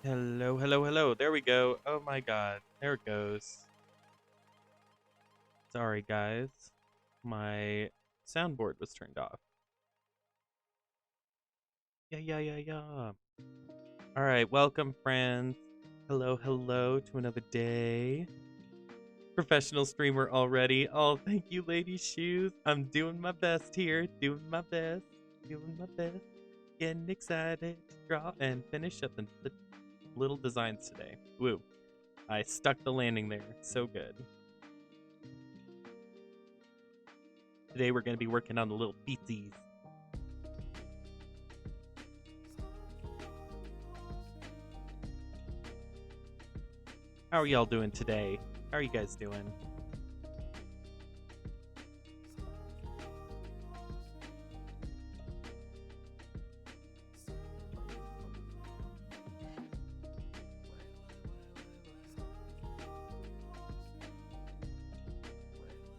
Hello, hello, hello. There we go. Oh my god. There it goes. Sorry, guys. My soundboard was turned off. Yeah. Alright, welcome, friends. Hello, hello to another day. Professional streamer already. Oh, thank you, Lady Shoes. I'm doing my best here. Doing my best. Getting excited to draw and finish up the little designs today. Woo. I stuck the landing there. So good. Today we're going to be working on the little feetsies. How are y'all doing today? How are you guys doing?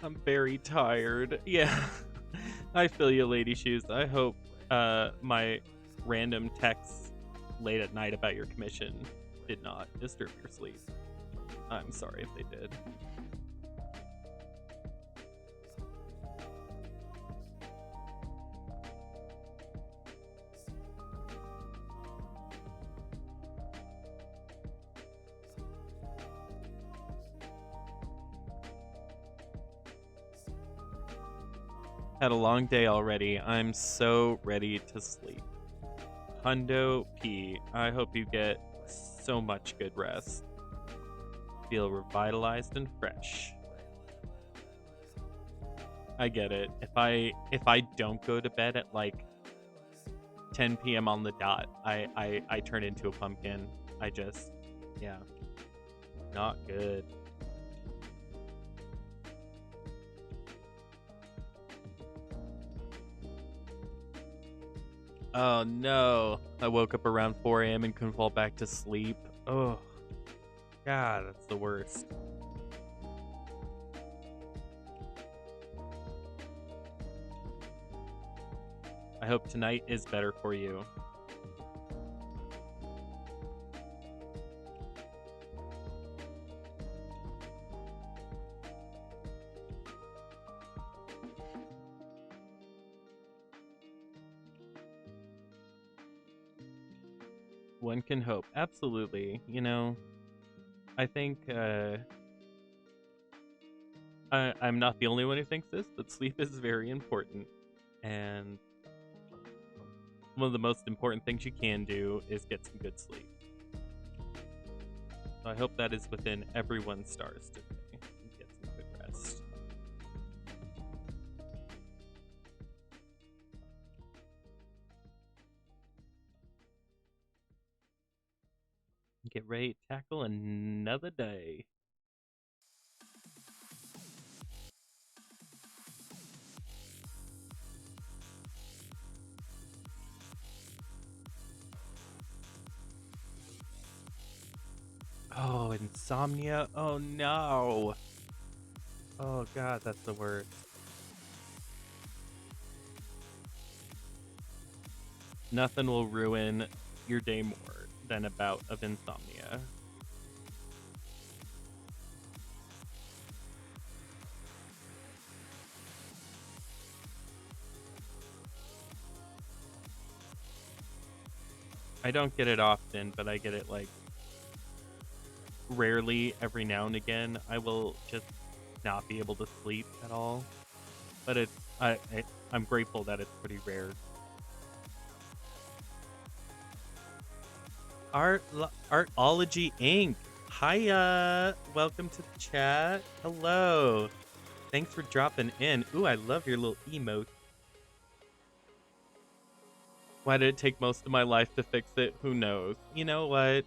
I'm very tired. Yeah. I feel you, Lady Shoes. I hope my random texts late at night about your commission did not disturb your sleep. I'm sorry if they did. Had a long day already. I'm so ready to sleep. Hundo P, I hope you get so much good rest. Feel revitalized and fresh. I get it. If I don't go to bed at like 10 p.m. on the dot, I turn into a pumpkin. Yeah, not good. Oh no, I woke up around 4 a.m. and couldn't fall back to sleep. Oh, God, that's the worst. I hope tonight is better for you. One can hope. Absolutely. You know, I think I'm not the only one who thinks this, but sleep is very important. And one of the most important things you can do is get some good sleep. So I hope that is within everyone's stars today. Get some good rest. Get ready to tackle another day. Oh, insomnia. Oh no. Oh god, that's the worst. Nothing will ruin your day more than a bout of insomnia. I don't get it often, but I get it like rarely every now and again. I will just not be able to sleep at all. But I'm grateful that it's pretty rare. Artology Inc. Hiya! Welcome to the chat. Hello. Thanks for dropping in. Ooh, I love your little emote. Why did it take most of my life to fix it? Who knows? You know what?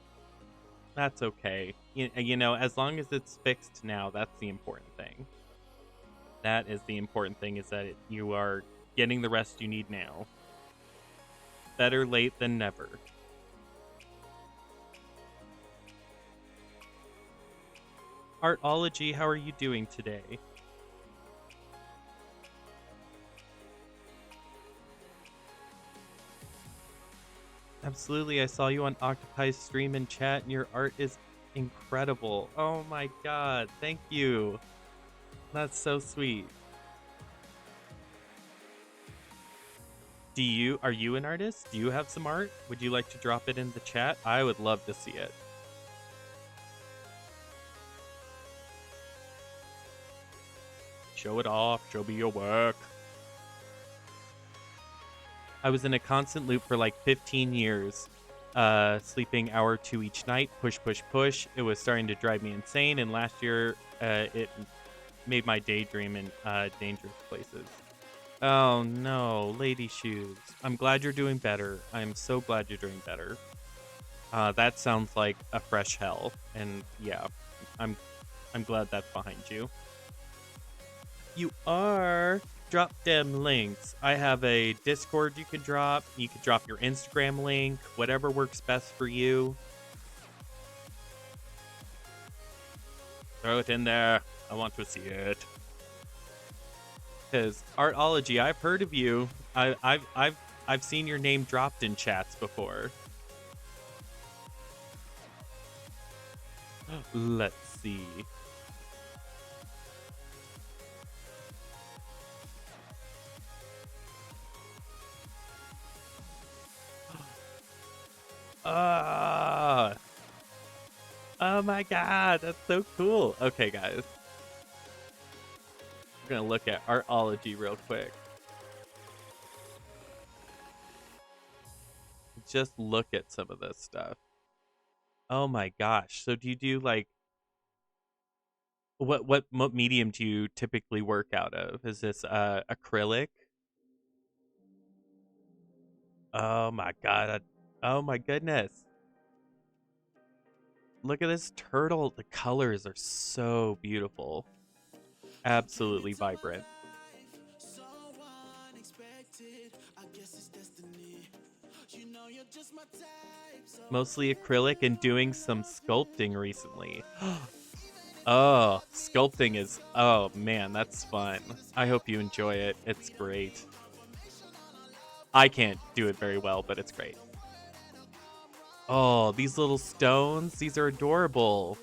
That's okay. You know, as long as it's fixed now, that's the important thing. That is the important thing, is that you are getting the rest you need now. Better late than never. Artology, how are you doing today? Absolutely. I saw you on Octopi's stream and chat, and your art is incredible. Oh my god. Thank you. That's so sweet. Are you an artist? Do you have some art? Would you like to drop it in the chat? I would love to see it. Show it off. Show me your work. I was in a constant loop for like 15 years. Sleeping hour or two each night. Push, push, push. It was starting to drive me insane. And last year, it made my daydream in dangerous places. Oh no, Lady Shoes. I'm glad you're doing better. I'm so glad you're doing better. That sounds like a fresh hell. And yeah, I'm glad that's behind you. You are. Drop them links. I have a Discord you can drop. You can drop your Instagram link, whatever works best for you. Throw it in there. I want to see it. Because Artology, I've heard of you. I've seen your name dropped in chats before. Let's see. Oh my god, that's so cool. Okay, guys. We're gonna look at Artology real quick. Just look at some of this stuff. Oh my gosh. So do you do like what medium do you typically work out of? Is this acrylic? Oh my god. Oh my goodness. Look at this turtle. The colors are so beautiful. Absolutely vibrant. Mostly acrylic and doing some sculpting recently. Oh, sculpting is... Oh, man, that's fun. I hope you enjoy it. It's great. I can't do it very well, but it's great. Oh, these little stones. These are adorable.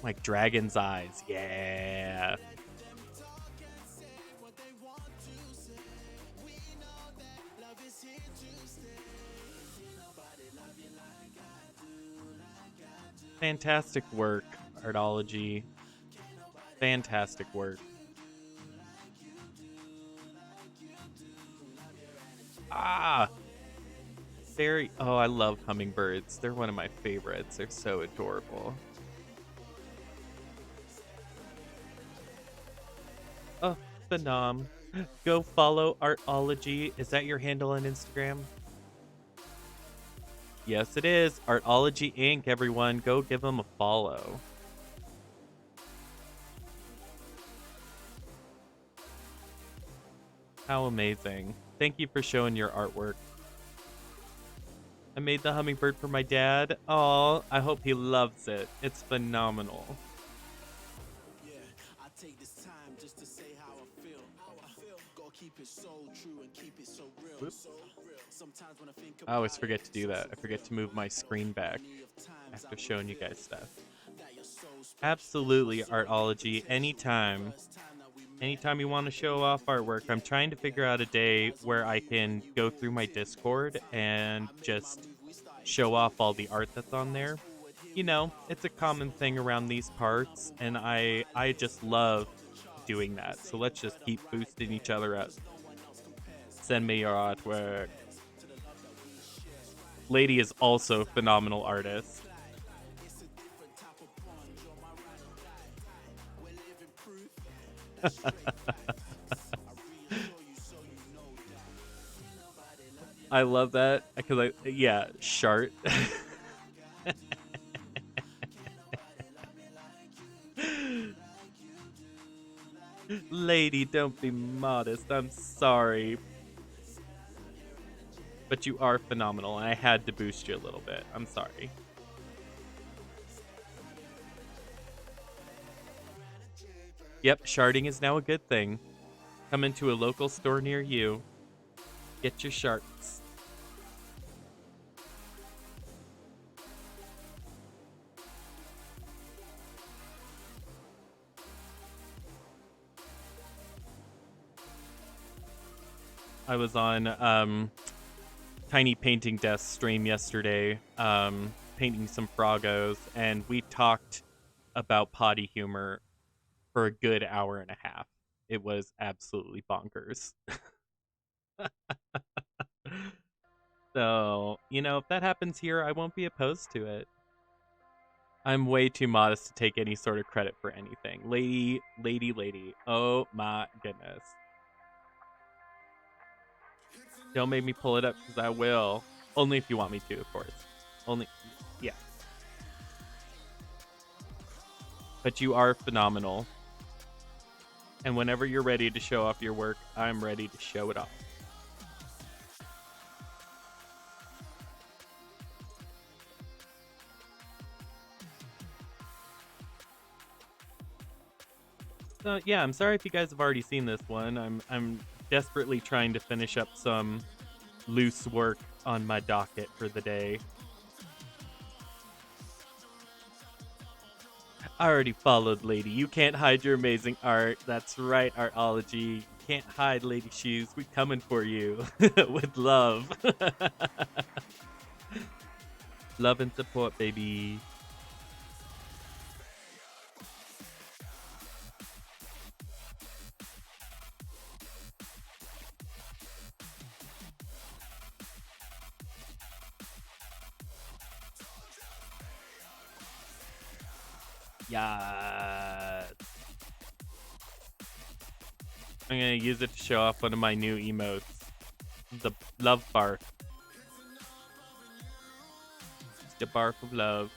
Like dragon's eyes. Yeah. Fantastic work, Artology. Fantastic work. Ah! Very... Oh, I love hummingbirds. They're one of my favorites. They're so adorable. Oh, phenom. Go follow Artology. Is that your handle on Instagram? Yes, it is. Artology Inc., everyone. Go give them a follow. How amazing. Thank you for showing your artwork. I made the hummingbird for my dad. Oh, I hope he loves it. It's phenomenal. Yeah, I take this time just to say how I feel. Gotta keep it so true and keep it so real. Sometimes when I think about I always forget to do that. I forget to move my screen back after showing you guys stuff. Absolutely, Artology. Anytime. Anytime you want to show off artwork, I'm trying to figure out a day where I can go through my Discord and just show off all the art that's on there. You know, it's a common thing around these parts, and I just love doing that. So let's just keep boosting each other up. Send me your artwork. Lady is also a phenomenal artist. I love that because yeah, Shart. Lady, don't be modest. I'm sorry. But you are phenomenal, and I had to boost you a little bit. I'm sorry. Yep, sharding is now a good thing. Come into a local store near you. Get your shards. I was on Tiny Painting Desk stream yesterday, painting some Froggos, and we talked about potty humor for a good hour and a half. It was absolutely bonkers. So, you know, if that happens here, I won't be opposed to it. I'm way too modest to take any sort of credit for anything. Lady. Oh my goodness. Don't make me pull it up because I will. Only if you want me to, of course. Only, yeah. But you are phenomenal. And whenever you're ready to show off your work, I'm ready to show it off. So yeah, I'm sorry if you guys have already seen this one. I'm desperately trying to finish up some loose work on my docket for the day. I already followed, lady. You can't hide your amazing art. That's right, Artology. You can't hide, Lady Shoes. We coming for you with love. Love and support, baby. Yes. I'm gonna use it to show off one of my new emotes. The love bark. It's the bark of love.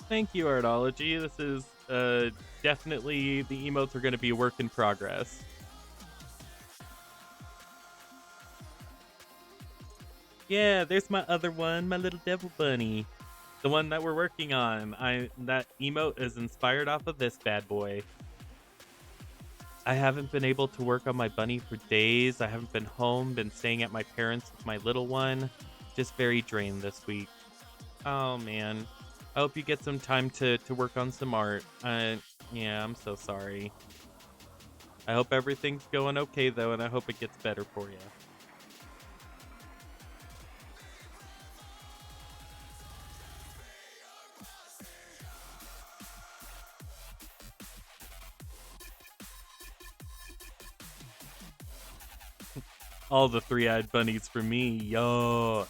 Thank you, Artology. This is definitely, the emotes are gonna be a work in progress. Yeah, there's my other one, my little devil bunny. The one that we're working on. That emote is inspired off of this bad boy. I haven't been able to work on my bunny for days. I haven't been home, been staying at my parents' with my little one. Just very drained this week. Oh man. I hope you get some time to work on some art. Yeah, I'm so sorry. I hope everything's going okay though, and I hope it gets better for you. All the three-eyed bunnies for me, yo.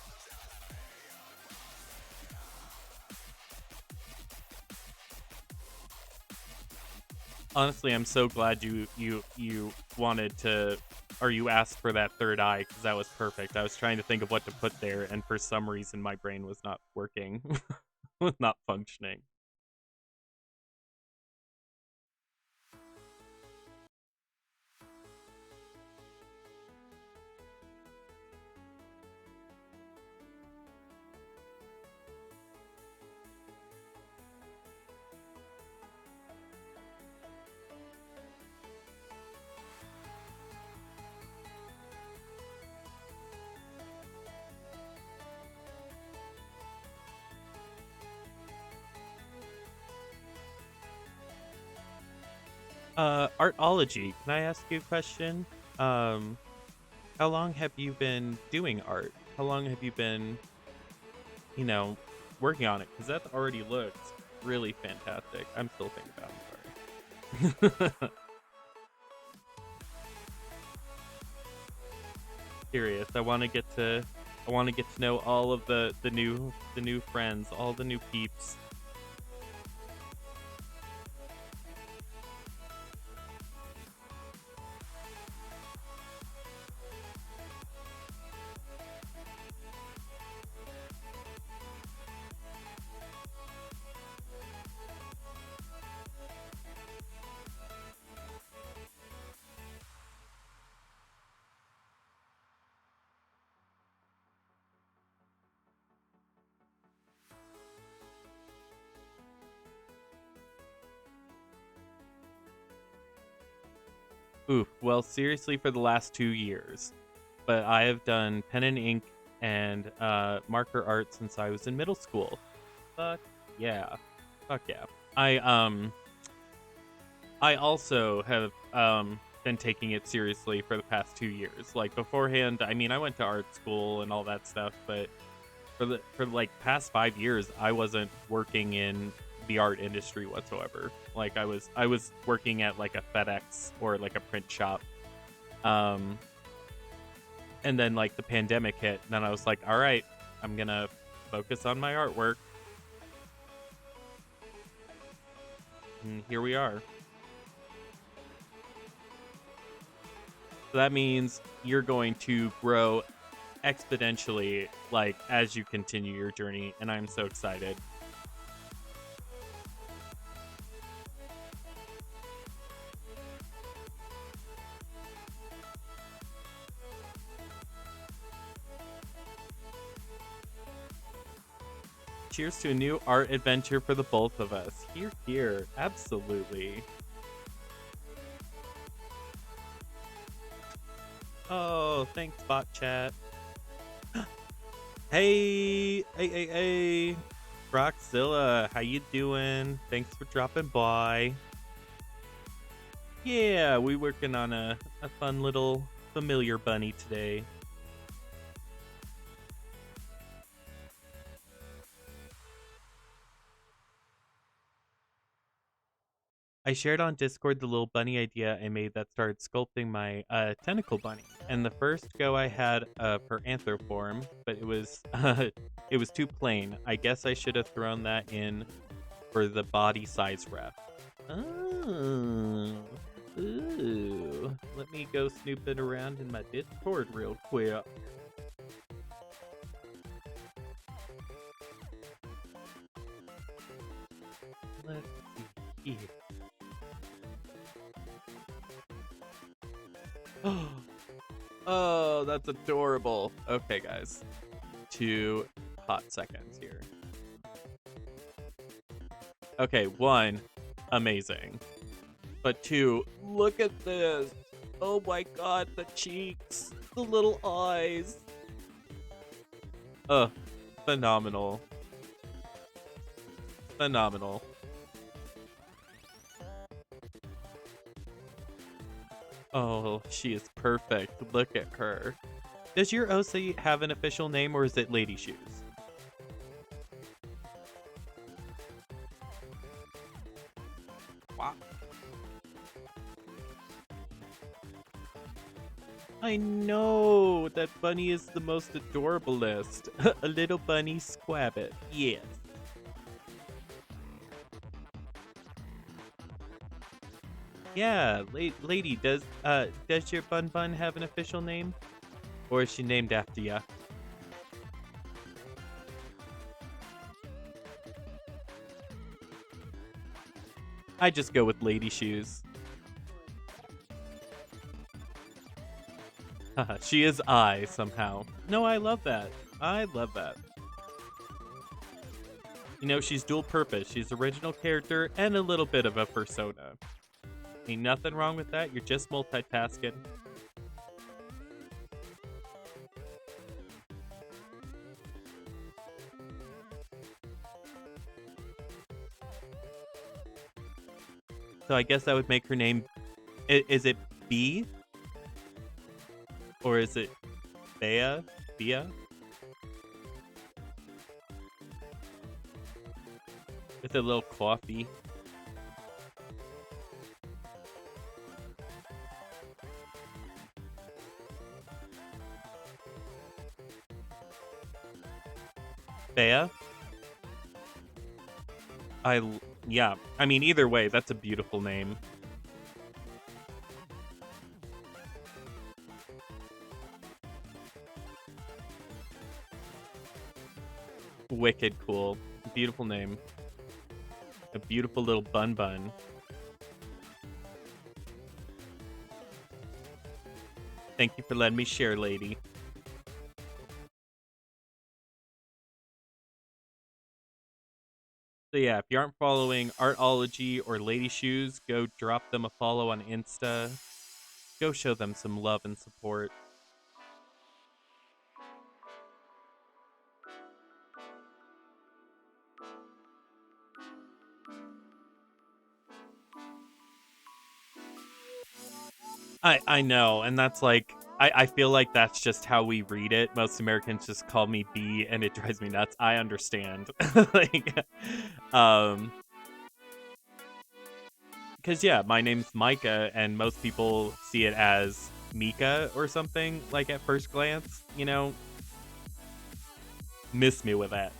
Honestly, I'm so glad you wanted to, or you asked for that third eye, because that was perfect. I was trying to think of what to put there, and for some reason my brain was not working, was not functioning. Artology, can I ask you a question? Um, how long have you been doing art? How long have you been, you know, working on it? Because that already looks really fantastic. I'm still thinking about it, I'm sorry. Curious. I want to get to know all of the new friends, all the new peeps. Oof. Well, seriously, for the last 2 years. But I have done pen and ink and marker art since I was in middle school. Fuck yeah. Fuck yeah. I also have been taking it seriously for the past 2 years. Like beforehand, I mean, I went to art school and all that stuff, but for like past 5 years, I wasn't working in the art industry whatsoever. Like I was working at like a FedEx or like a print shop. Um, and then like the pandemic hit, and then I was like, all right, I'm gonna focus on my artwork, and here we are. So that means you're going to grow exponentially like as you continue your journey, and I'm so excited. Cheers to a new art adventure for the both of us. Here, here, absolutely. Oh, thanks, bot chat. Hey, Roxzilla, how you doing? Thanks for dropping by. Yeah, we working on a fun little familiar bunny today. I shared on Discord the little bunny idea I made that started sculpting my tentacle bunny. And the first go I had for Anthroform, but it was too plain. I guess I should have thrown that in for the body size ref. Oh, ooh. Let me go snooping around in my Discord real quick. Let's see here. Oh, that's adorable. Okay, guys. 2 hot seconds here. Okay, 1, amazing. But 2, look at this. Oh my god, the cheeks, the little eyes. Ugh, phenomenal. Phenomenal. Oh, she is perfect. Look at her. Does your OC have an official name or is it Lady Shoes? Wow. I know! That bunny is the most adorablest. A little bunny squabbit. Yes. Yeah, lady, does your bun bun have an official name? Or is she named after ya? I just go with Lady Shoes. Haha, she is I somehow. No, I love that. I love that. You know, she's dual purpose. She's original character and a little bit of a persona. Ain't nothing wrong with that. You're just multitasking. So I guess that would make her name. Is it B? Or is it Bea? Bea? With a little coffee. Bea? Yeah. I mean, either way, that's a beautiful name. Wicked cool. Beautiful name. A beautiful little bun bun. Thank you for letting me share, lady. So yeah, if you aren't following Artology or Lady Shoes, go drop them a follow on Insta. Go show them some love and support. I know, and that's like I feel like that's just how we read it. Most Americans just call me B, and it drives me nuts. I understand. Like, um, because yeah, my name's Micah, and most people see it as Mika or something, like at first glance, you know. Miss me with that.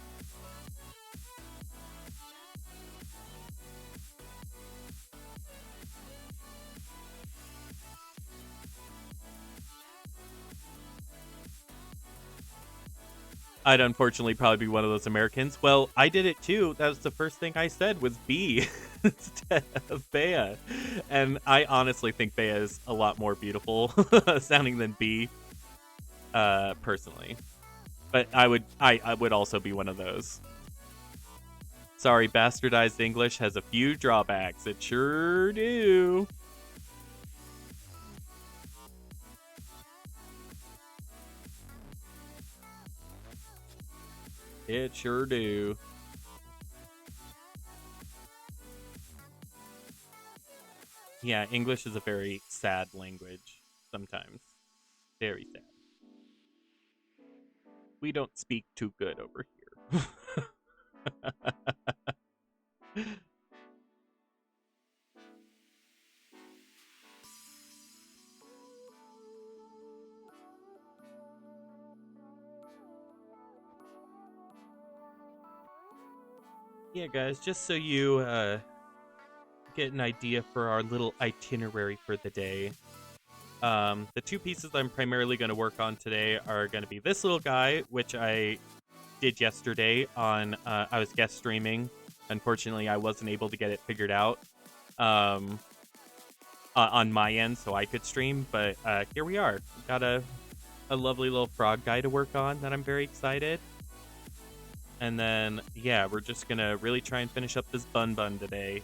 I'd unfortunately probably be one of those Americans. Well, I did it too. That was the first thing I said was B instead of Bea. And I honestly think Bea is a lot more beautiful sounding than B, personally. But I would also be one of those. Sorry, bastardized English has a few drawbacks. It sure do. It sure do. Yeah, English is a very sad language sometimes. Very sad. We don't speak too good over here. Yeah, guys, just so you get an idea for our little itinerary for the day. The two pieces I'm primarily going to work on today are going to be this little guy, which I did yesterday on, I was guest streaming. Unfortunately, I wasn't able to get it figured out on my end so I could stream, but here we are. Got a lovely little frog guy to work on that I'm very excited. And then, yeah, we're just going to really try and finish up this bun today.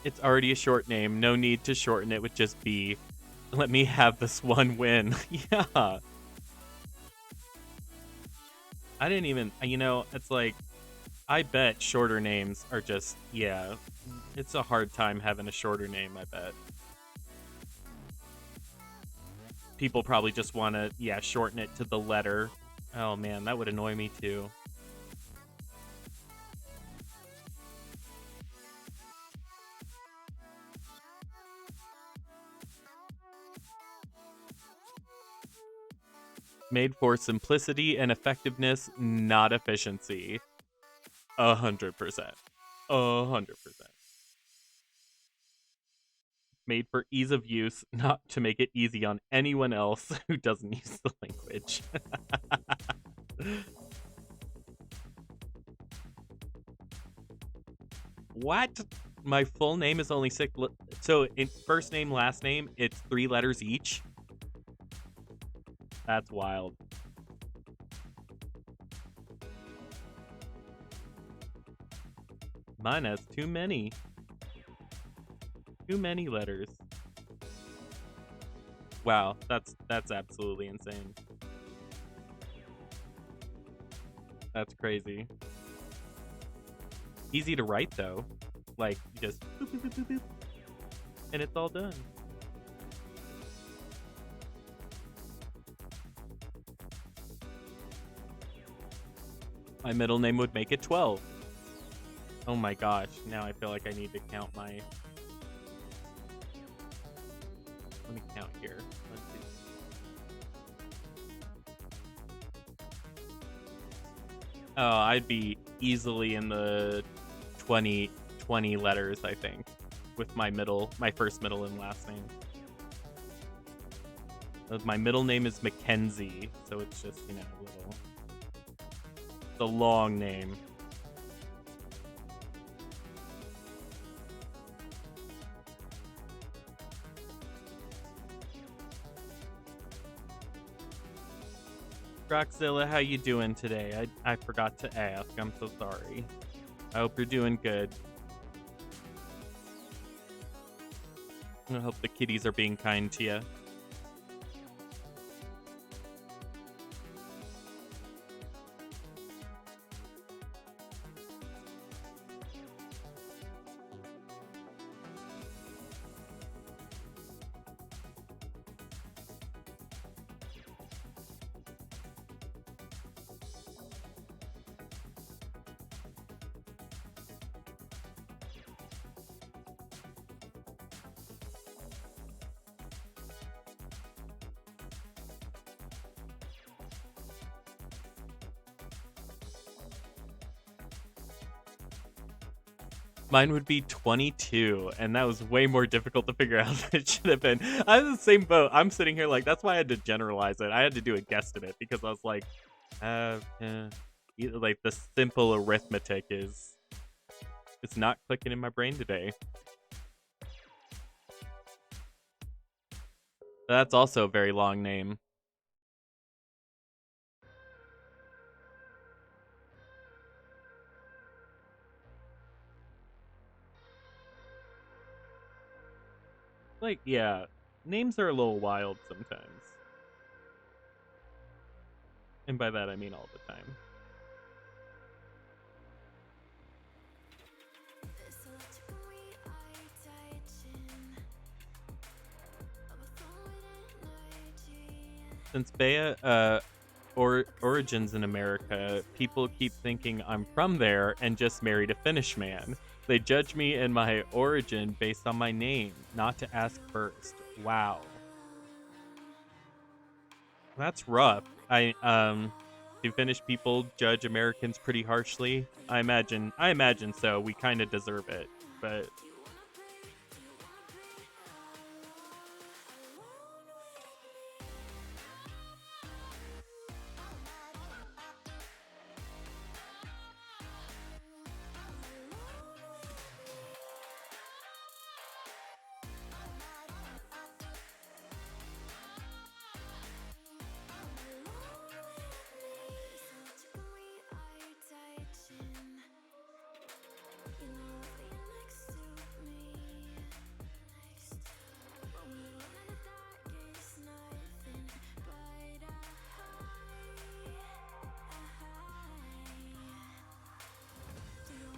It's already a short name. No need to shorten it with just B. Let me have this one win. Yeah. I didn't even, it's like, I bet shorter names are just, yeah. It's a hard time having a shorter name, I bet. People probably just want to, yeah, shorten it to the letter. Oh man, that would annoy me too. Made for simplicity and effectiveness, not efficiency. 100%. 100%. Made for ease of use, not to make it easy on anyone else who doesn't use the language. What? My full name is only 6. So in first name, last name, it's 3 letters each. That's wild. Mine has too many. Too many letters. Wow, that's absolutely insane. That's crazy. Easy to write though. Like, you just boop, boop, boop, boop, and it's all done. My middle name would make it 12. Oh my gosh, now I feel like I need to count my... Let me count here. Let's see. Oh, I'd be easily in the 20 letters, I think, with my first middle and last name. My middle name is Mackenzie, so it's just, a little... The long name. Roxzilla, how you doing today? I forgot to ask. I'm so sorry. I hope you're doing good. I hope the kitties are being kind to you. Mine would be 22, and that was way more difficult to figure out than it should have been. I was in the same boat. I'm sitting here like, that's why I had to generalize it. I had to do a guesstimate because I was like, like the simple arithmetic is, it's not clicking in my brain today. That's also a very long name. Like, yeah, names are a little wild sometimes. And by that, I mean all the time. Since Bea origins in America, people keep thinking I'm from there and just married a Finnish man. They judge me and my origin based on my name, not to ask first. Wow. That's rough. Do Finnish people judge Americans pretty harshly? I imagine so. We kind of deserve it, but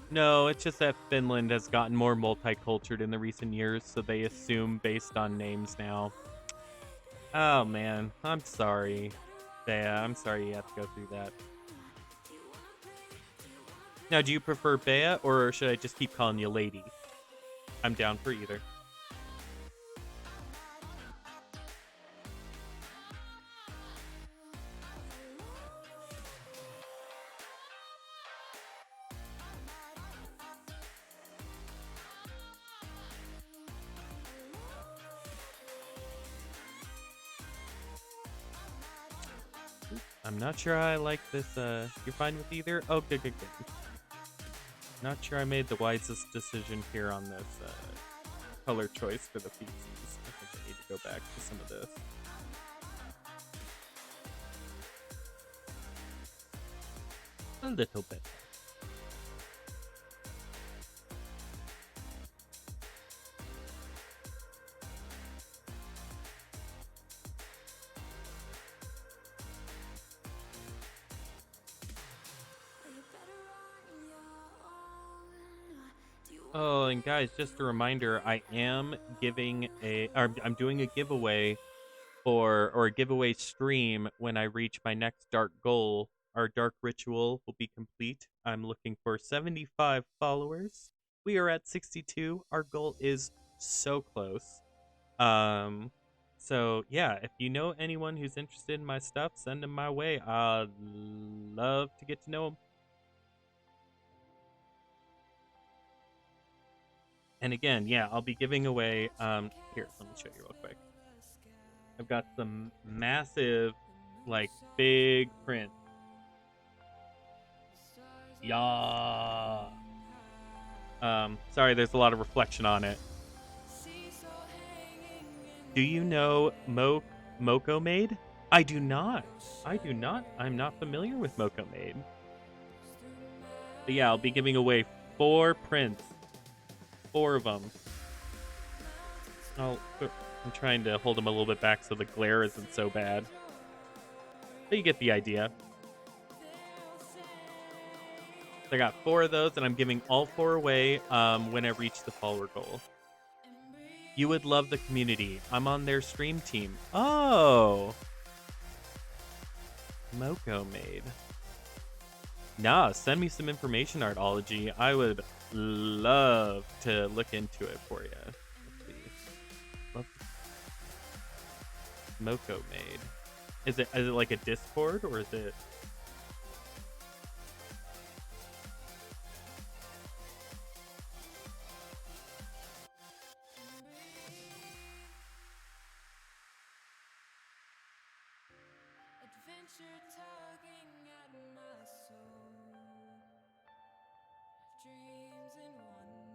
no, it's just that Finland has gotten more multicultural in the recent years, so they assume based on names now. Oh man, I'm sorry. Yeah, I'm sorry you have to go through that. Now, do you prefer Bea, or should I just keep calling you Lady? I'm down for either. I'm not sure I like this. You're fine with either? Oh, good, good, good. Not sure I made the wisest decision here on this color choice for the feces. I think I need to go back to some of this. A little bit. Oh, and guys, just a reminder, I am I'm doing a giveaway or a giveaway stream when I reach my next dark goal. Our dark ritual will be complete. I'm looking for 75 followers. We are at 62. Our goal is so close. Um, so yeah, if you know anyone who's interested in my stuff, send them my way. I'd love to get to know them. And again, yeah, I'll be giving away. Here, let me show you real quick. I've got some massive, like, big print. Yeah. Sorry, there's a lot of reflection on it. Do you know Moko Maid? I do not. I do not. I'm not familiar with Moko Maid. But yeah, I'll be giving away 4 prints. 4 of them. I'm trying to hold them a little bit back so the glare isn't so bad. But you get the idea. I got 4 of those, and I'm giving all 4 away when I reach the follower goal. You would love the community. I'm on their stream team. Oh! Moko made. Nah, send me some information, Artology. I would love to look into it for you. Let's see. Love Moko made. Is it like a Discord or is it?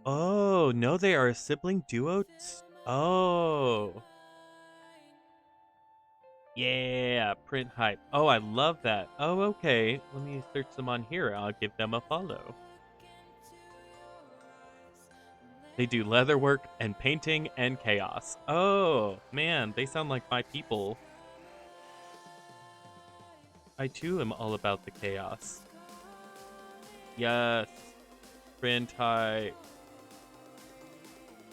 Oh, no, they are a sibling duo? Oh. Yeah, print hype. Oh, I love that. Oh, okay. Let me search them on here. I'll give them a follow. They do leatherwork and painting and chaos. Oh, man, they sound like my people. I too am all about the chaos. Yes. Print hype.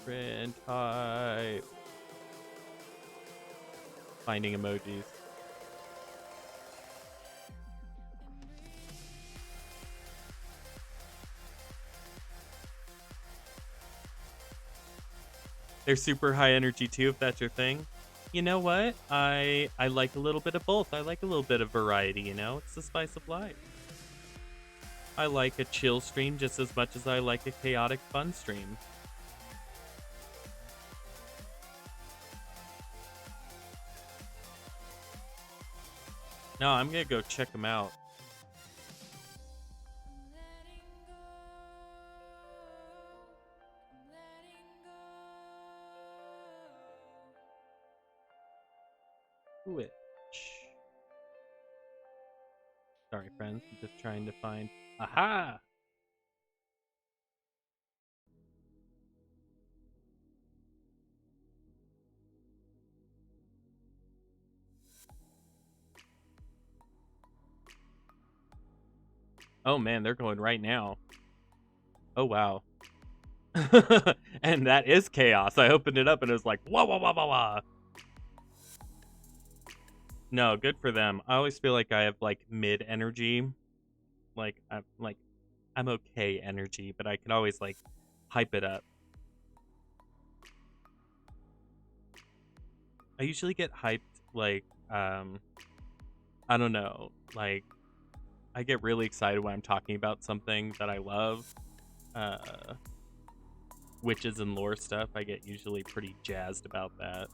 Print hype. Finding emojis. They're super high energy too, if that's your thing. You know what? I like a little bit of both. I like a little bit of variety, you know? It's the spice of life. I like a chill stream just as much as I like a chaotic fun stream. No, I'm gonna go check them out. Twitch. Sorry, friends. I'm just trying to find... Aha! Oh man, they're going right now. Oh wow. And that is chaos. I opened it up and it was like, wah wah wah wah wah. No, good for them. I always feel like I have like mid energy. I'm okay energy, but I can always like hype it up. I usually get hyped like I don't know, like I get really excited when I'm talking about something that I love. Witches and lore stuff, I get usually pretty jazzed about that.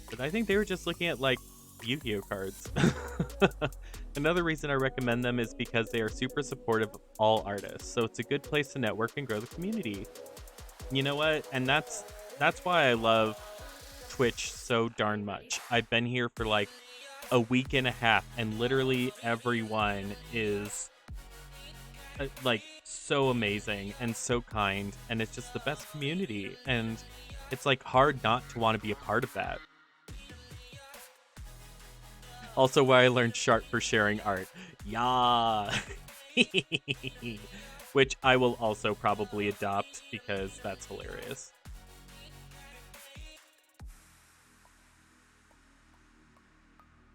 But I think they were just looking at like Yu-Gi-Oh cards. Another reason I recommend them is because they are super supportive of all artists. So it's a good place to network and grow the community. You know what? And that's why I love Twitch so darn much. I've been here for like a week and a half and literally everyone is like so amazing and so kind, and it's just the best community, and it's like hard not to want to be a part of that. Also why I learned Sharp for sharing art. Yeah. Which I will also probably adopt because that's hilarious.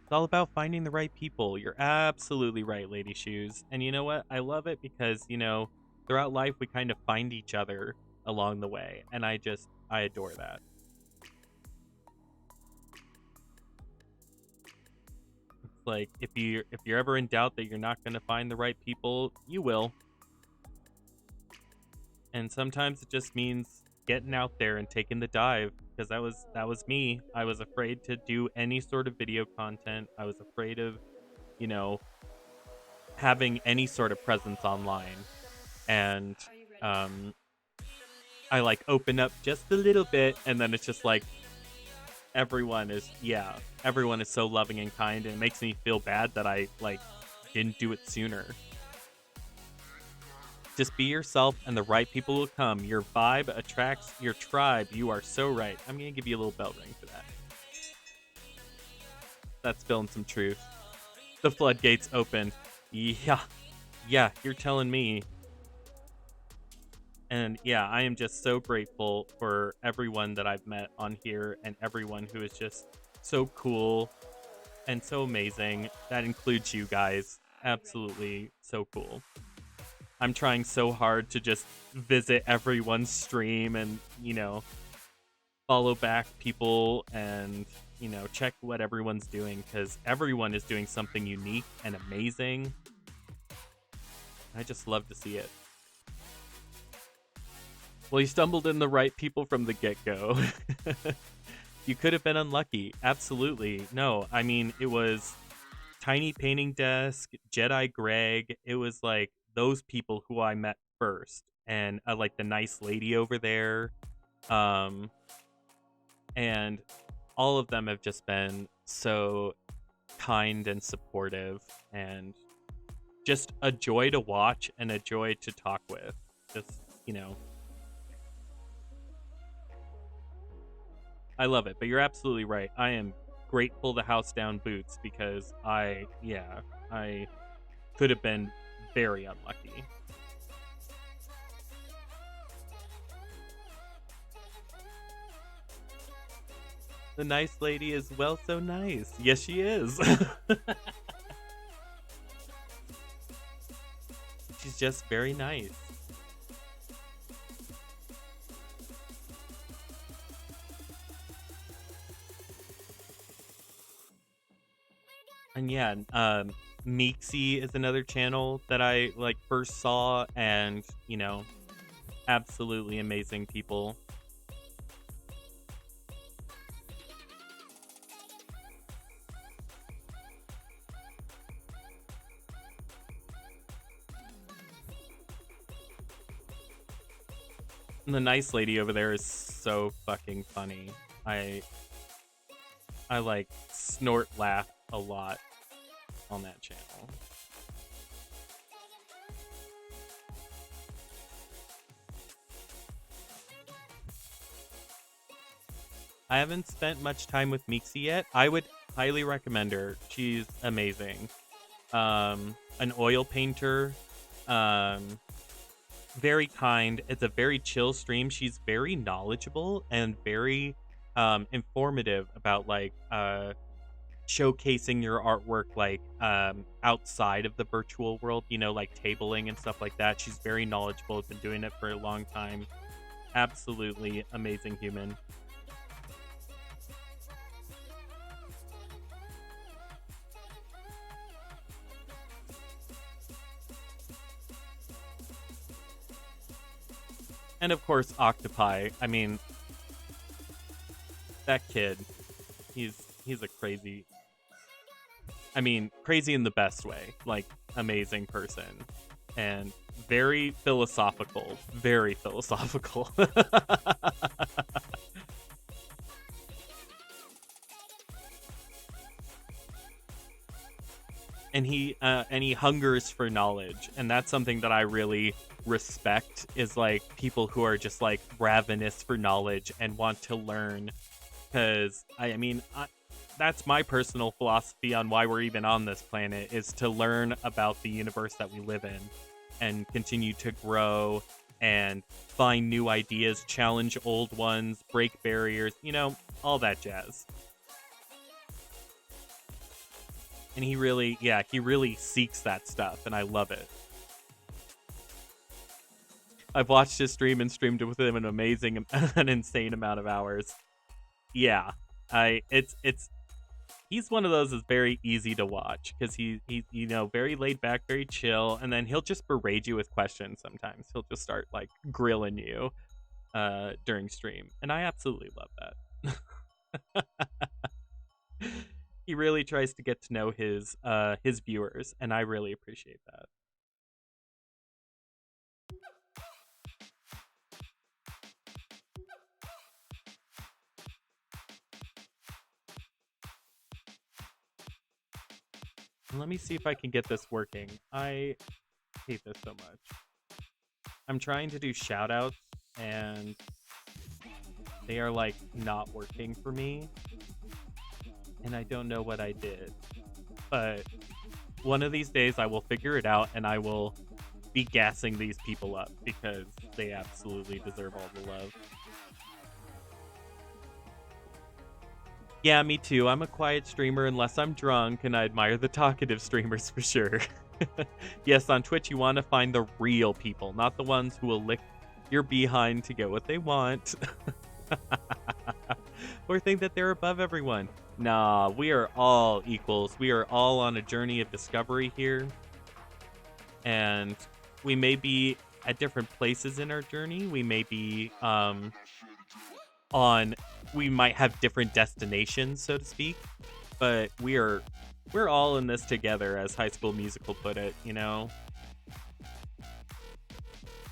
It's all about finding the right people. You're absolutely right, Lady Shoes. And you know what? I love it because, you know, throughout life we kind of find each other along the way. And I adore that. It's like if you're ever in doubt that you're not going to find the right people, you will. And sometimes it just means getting out there and taking the dive, because that was me. I was afraid to do any sort of video content. I was afraid of, you know, having any sort of presence online. And I like open up just a little bit, and then it's just like everyone is so loving and kind, and it makes me feel bad that I like didn't do it sooner. Just be yourself and the right people will come. Your vibe attracts your tribe. You are so right. I'm going to give you a little bell ring for that. That's spilling some truth. The floodgates opened. Yeah. Yeah, you're telling me. And yeah, I am just so grateful for everyone that I've met on here and everyone who is just so cool and so amazing. That includes you guys. Absolutely so cool. I'm trying so hard to just visit everyone's stream and, follow back people and, check what everyone's doing because everyone is doing something unique and amazing. I just love to see it. Well, you stumbled in the right people from the get-go. You could have been unlucky. Absolutely. No, I mean, it was Tiny Painting Desk, Jedi Greg. It was like those people who I met first. And like the nice lady over there. And all of them have just been so kind and supportive and just a joy to watch and a joy to talk with. Just, I love it. But you're absolutely right. I am grateful to house down Boots because I could have been very unlucky. The nice lady is well so nice. Yes, she is. She's just very nice. And yeah, Meeksy is another channel that I first saw, and absolutely amazing people. And the nice lady over there is so fucking funny. I snort laugh a lot on that channel. I haven't spent much time with Meeksy yet. I would highly recommend her. She's amazing. An oil painter. Very kind. It's a very chill stream. She's very knowledgeable and very informative about showcasing your artwork outside of the virtual world, like tabling and stuff like that. She's very knowledgeable, has been doing it for a long time. Absolutely amazing human. And of course, Octopi. I mean, that kid, he's a crazy, I mean, crazy in the best way, amazing person and very philosophical, very philosophical. And he hungers for knowledge, and that's something that I really respect, is people who are just ravenous for knowledge and want to learn, because that's my personal philosophy on why we're even on this planet, is to learn about the universe that we live in and continue to grow and find new ideas, challenge old ones, break barriers, all that jazz. And he really seeks that stuff, and I love it. I've watched his stream and streamed with him an insane amount of hours. Yeah, he's one of those that's very easy to watch because he's very laid back, very chill, and then he'll just berate you with questions. Sometimes he'll just start grilling you during stream, and I absolutely love that. He really tries to get to know his viewers, and I really appreciate that. Let me see if I can get this working. I hate this so much. I'm trying to do shout outs and they are like not working for me. And I don't know what I did. But one of these days I will figure it out and I will be gassing these people up because they absolutely deserve all the love. Yeah, me too. I'm a quiet streamer unless I'm drunk, and I admire the talkative streamers for sure. Yes, on Twitch, you want to find the real people, not the ones who will lick your behind to get what they want. Or think that they're above everyone. Nah, we are all equals. We are all on a journey of discovery here. And we may be at different places in our journey. We may be we might have different destinations, so to speak, but we're all in this together, as High School Musical put it, you know?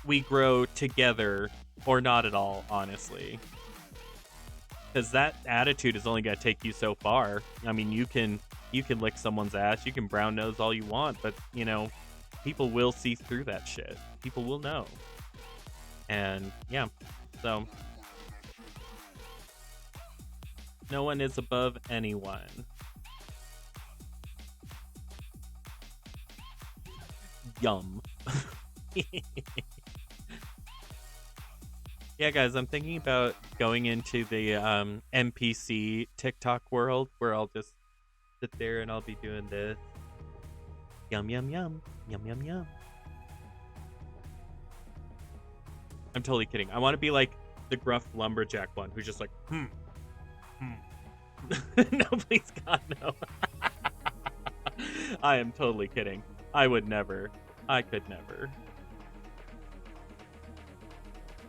We grow together, or not at all, honestly. Because that attitude is only going to take you so far. I mean, you can lick someone's ass, you can brown nose all you want, but, you know, people will see through that shit. People will know. And, yeah, so... no one is above anyone. Yum. Yeah, guys, I'm thinking about going into the NPC TikTok world where I'll just sit there and I'll be doing this. Yum, yum, yum. Yum, yum, yum. I'm totally kidding. I want to be like the gruff lumberjack one who's just like, no, please, God, no. I am totally kidding. I would never. I could never.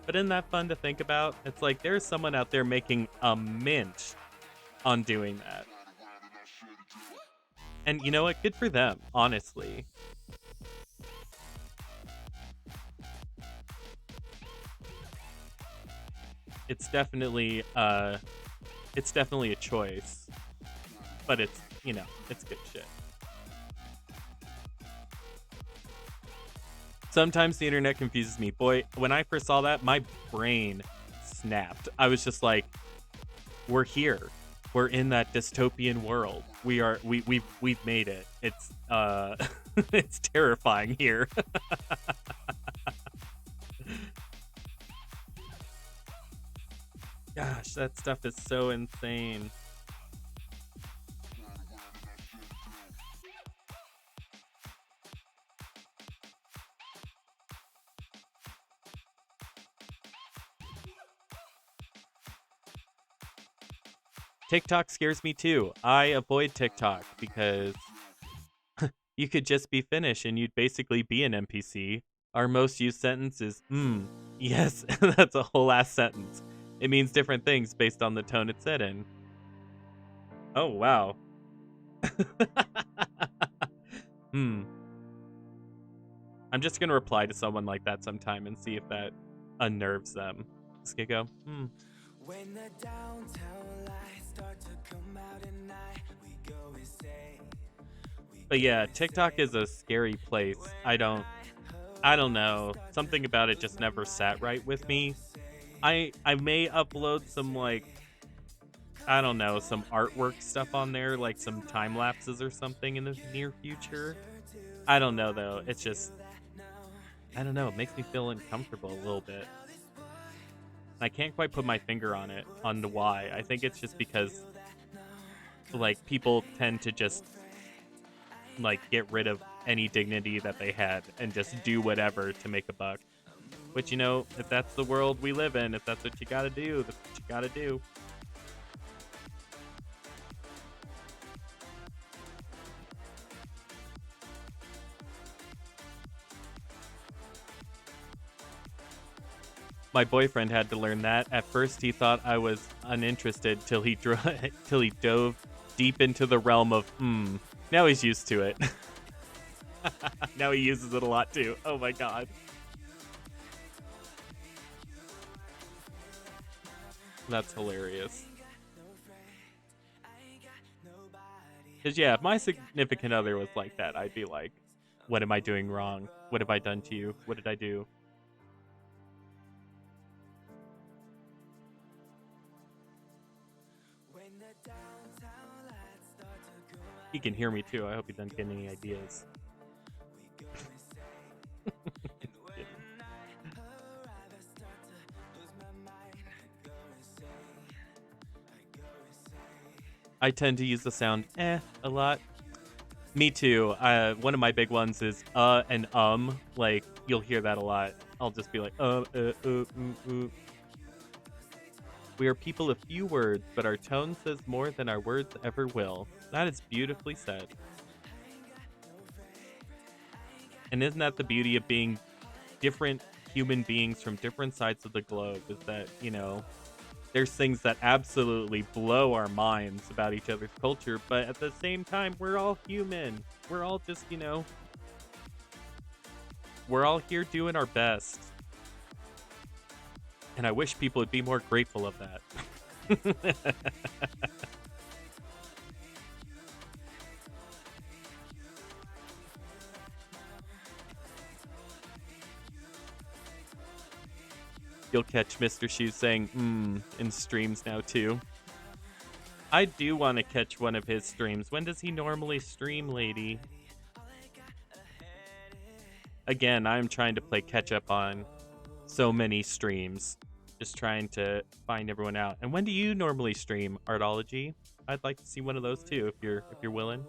But isn't that fun to think about? It's like there's someone out there making a mint on doing that. And you know what? Good for them, honestly. It's definitely a choice. But it's, you know, it's good shit. Sometimes the internet confuses me. Boy, when I first saw that, my brain snapped. I was just like, we're here. We're in that dystopian world. We've made it. It's it's terrifying here. Gosh, that stuff is so insane. TikTok scares me too. I avoid TikTok because you could just be Finnish and you'd basically be an NPC. Our most used sentence is, yes, that's a whole ass sentence. It means different things based on the tone it's said in. Oh, wow. I'm just gonna reply to someone like that sometime and see if that unnerves them. Skiko, When the downtown lights start to come out at night, we go insane. But yeah, TikTok is a scary place. I don't know. Something about it just never sat right with me. I may upload some, like, I don't know, some artwork stuff on there, like some time lapses or something in the near future. I don't know though. It's just, I don't know. It makes me feel uncomfortable a little bit. I can't quite put my finger on it, on the why. I think it's just because, like, people tend to just, like, get rid of any dignity that they had and just do whatever to make a buck. But, you know, if that's the world we live in, if that's what you gotta do, that's what you gotta do. My boyfriend had to learn that. At first, he thought I was uninterested till he dove deep into the realm of Now he's used to it. Now he uses it a lot too. Oh my god. That's hilarious. Because yeah, if my significant other was like that, I'd be like, what am I doing wrong? What have I done to you? What did I do? He can hear me too. I hope he doesn't get any ideas. I tend to use the sound a lot. Me too. One of my big ones is and like you'll hear that a lot. I'll just be like We are people of few words, but our tone says more than our words ever will. That is beautifully said. And isn't that the beauty of being different human beings from different sides of the globe, is that, you know, there's things that absolutely blow our minds about each other's culture, but at the same time, we're all human. We're all just, you know, we're all here doing our best. And I wish people would be more grateful of that. You'll catch Mr. Shoes saying, in streams now too. I do want to catch one of his streams. When does he normally stream, lady? Again, I'm trying to play catch up on so many streams. Just trying to find everyone out. And when do you normally stream, Artology? I'd like to see one of those too, if you're willing.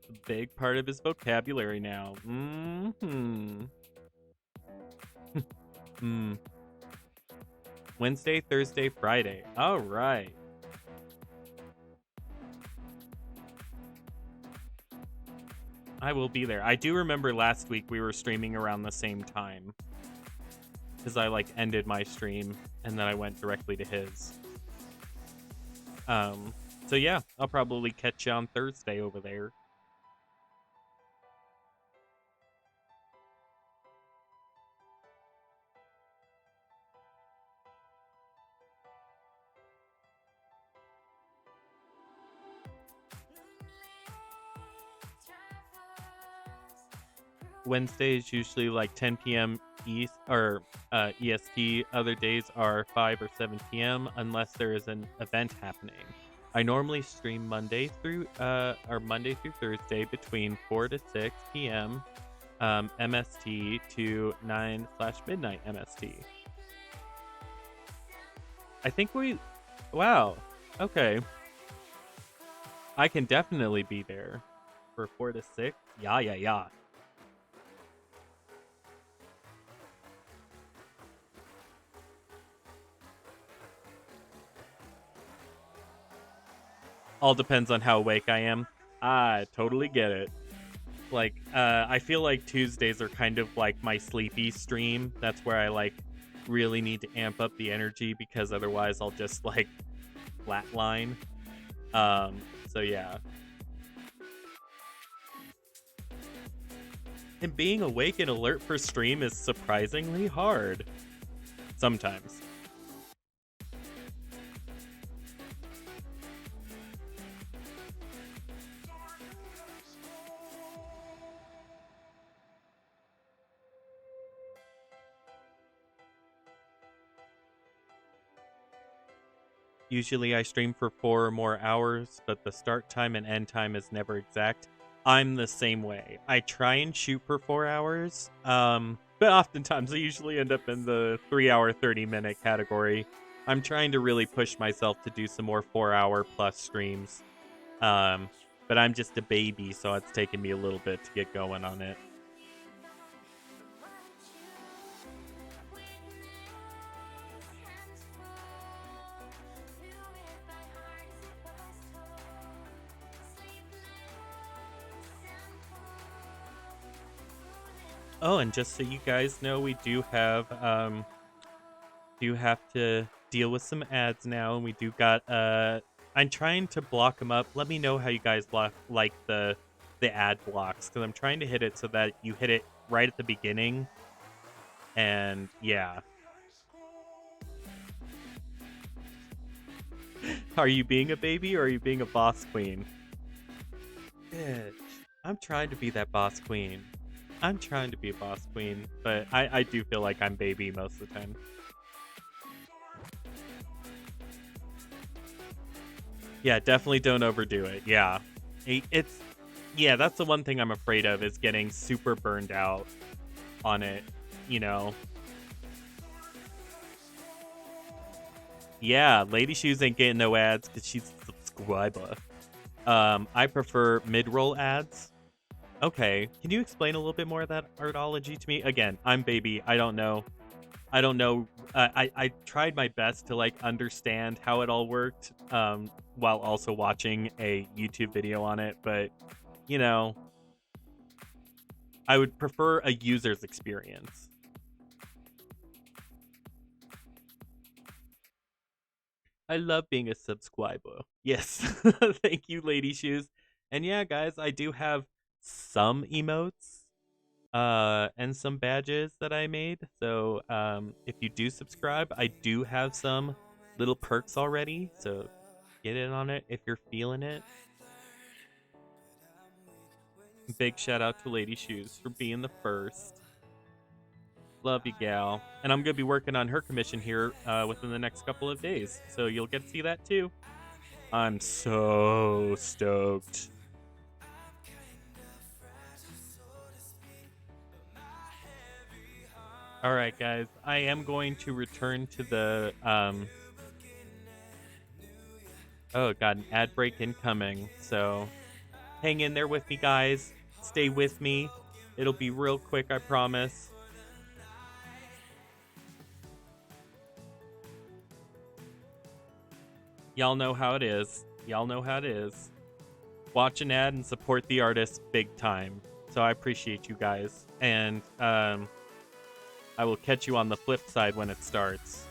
A big part of his vocabulary now. Wednesday, Thursday, Friday. All right. I will be there. I do remember last week we were streaming around the same time. Because I like ended my stream and then I went directly to his. So yeah, I'll probably catch you on Thursday over there. Wednesday is usually like 10 p.m. East or EST. Other days are 5 or 7 p.m. unless there is an event happening. I normally stream Monday through Thursday between 4 to 6 p.m. MST to 9/midnight MST. I think wow. Okay. I can definitely be there for 4 to 6. Yeah. All depends on how awake I am. I totally get it. Like, I feel like Tuesdays are kind of like my sleepy stream. That's where I like really need to amp up the energy because otherwise I'll just like flatline. So yeah. And being awake and alert for stream is surprisingly hard. Sometimes. Usually I stream for 4 or more hours, but the start time and end time is never exact. I'm the same way. I try and shoot for 4 hours, but oftentimes I usually end up in the 3-hour, 30-minute category. I'm trying to really push myself to do some more 4-hour plus streams. But I'm just a baby, so it's taken me a little bit to get going on it. Oh, and just so you guys know, we do have to deal with some ads now, and we do got I'm trying to block them up. Let me know how you guys like the ad blocks, because I'm trying to hit it so that you hit it right at the beginning. And yeah. Are you being a baby or are you being a boss queen? Bitch. I'm trying to be that boss queen. I'm trying to be a boss queen, but I do feel like I'm baby most of the time. Yeah, definitely don't overdo it. Yeah. It's yeah, that's the one thing I'm afraid of is getting super burned out on it, you know. Yeah, Lady Shoes ain't getting no ads cuz she's a subscriber. I prefer mid-roll ads. Okay, can you explain a little bit more of that artology to me? Again, I'm baby. I don't know. I don't know. I tried my best to like understand how it all worked, while also watching a YouTube video on it. But you know, I would prefer a user's experience. I love being a subscriber. Yes, thank you, Lady Shoes. And yeah, guys, I do have some emotes and some badges that I made. So if you do subscribe, I do have some little perks already. So get in on it if you're feeling it. Big shout out to Lady Shoes for being the first. Love you, gal. And I'm gonna be working on her commission here within the next couple of days, so you'll get to see that too. I'm so stoked. All right, guys. I am going to return to the Oh, got an ad break incoming. So hang in there with me, guys. Stay with me. It'll be real quick, I promise. Y'all know how it is. Y'all know how it is. Watch an ad and support the artist big time. So I appreciate you guys. And I will catch you on the flip side when it starts.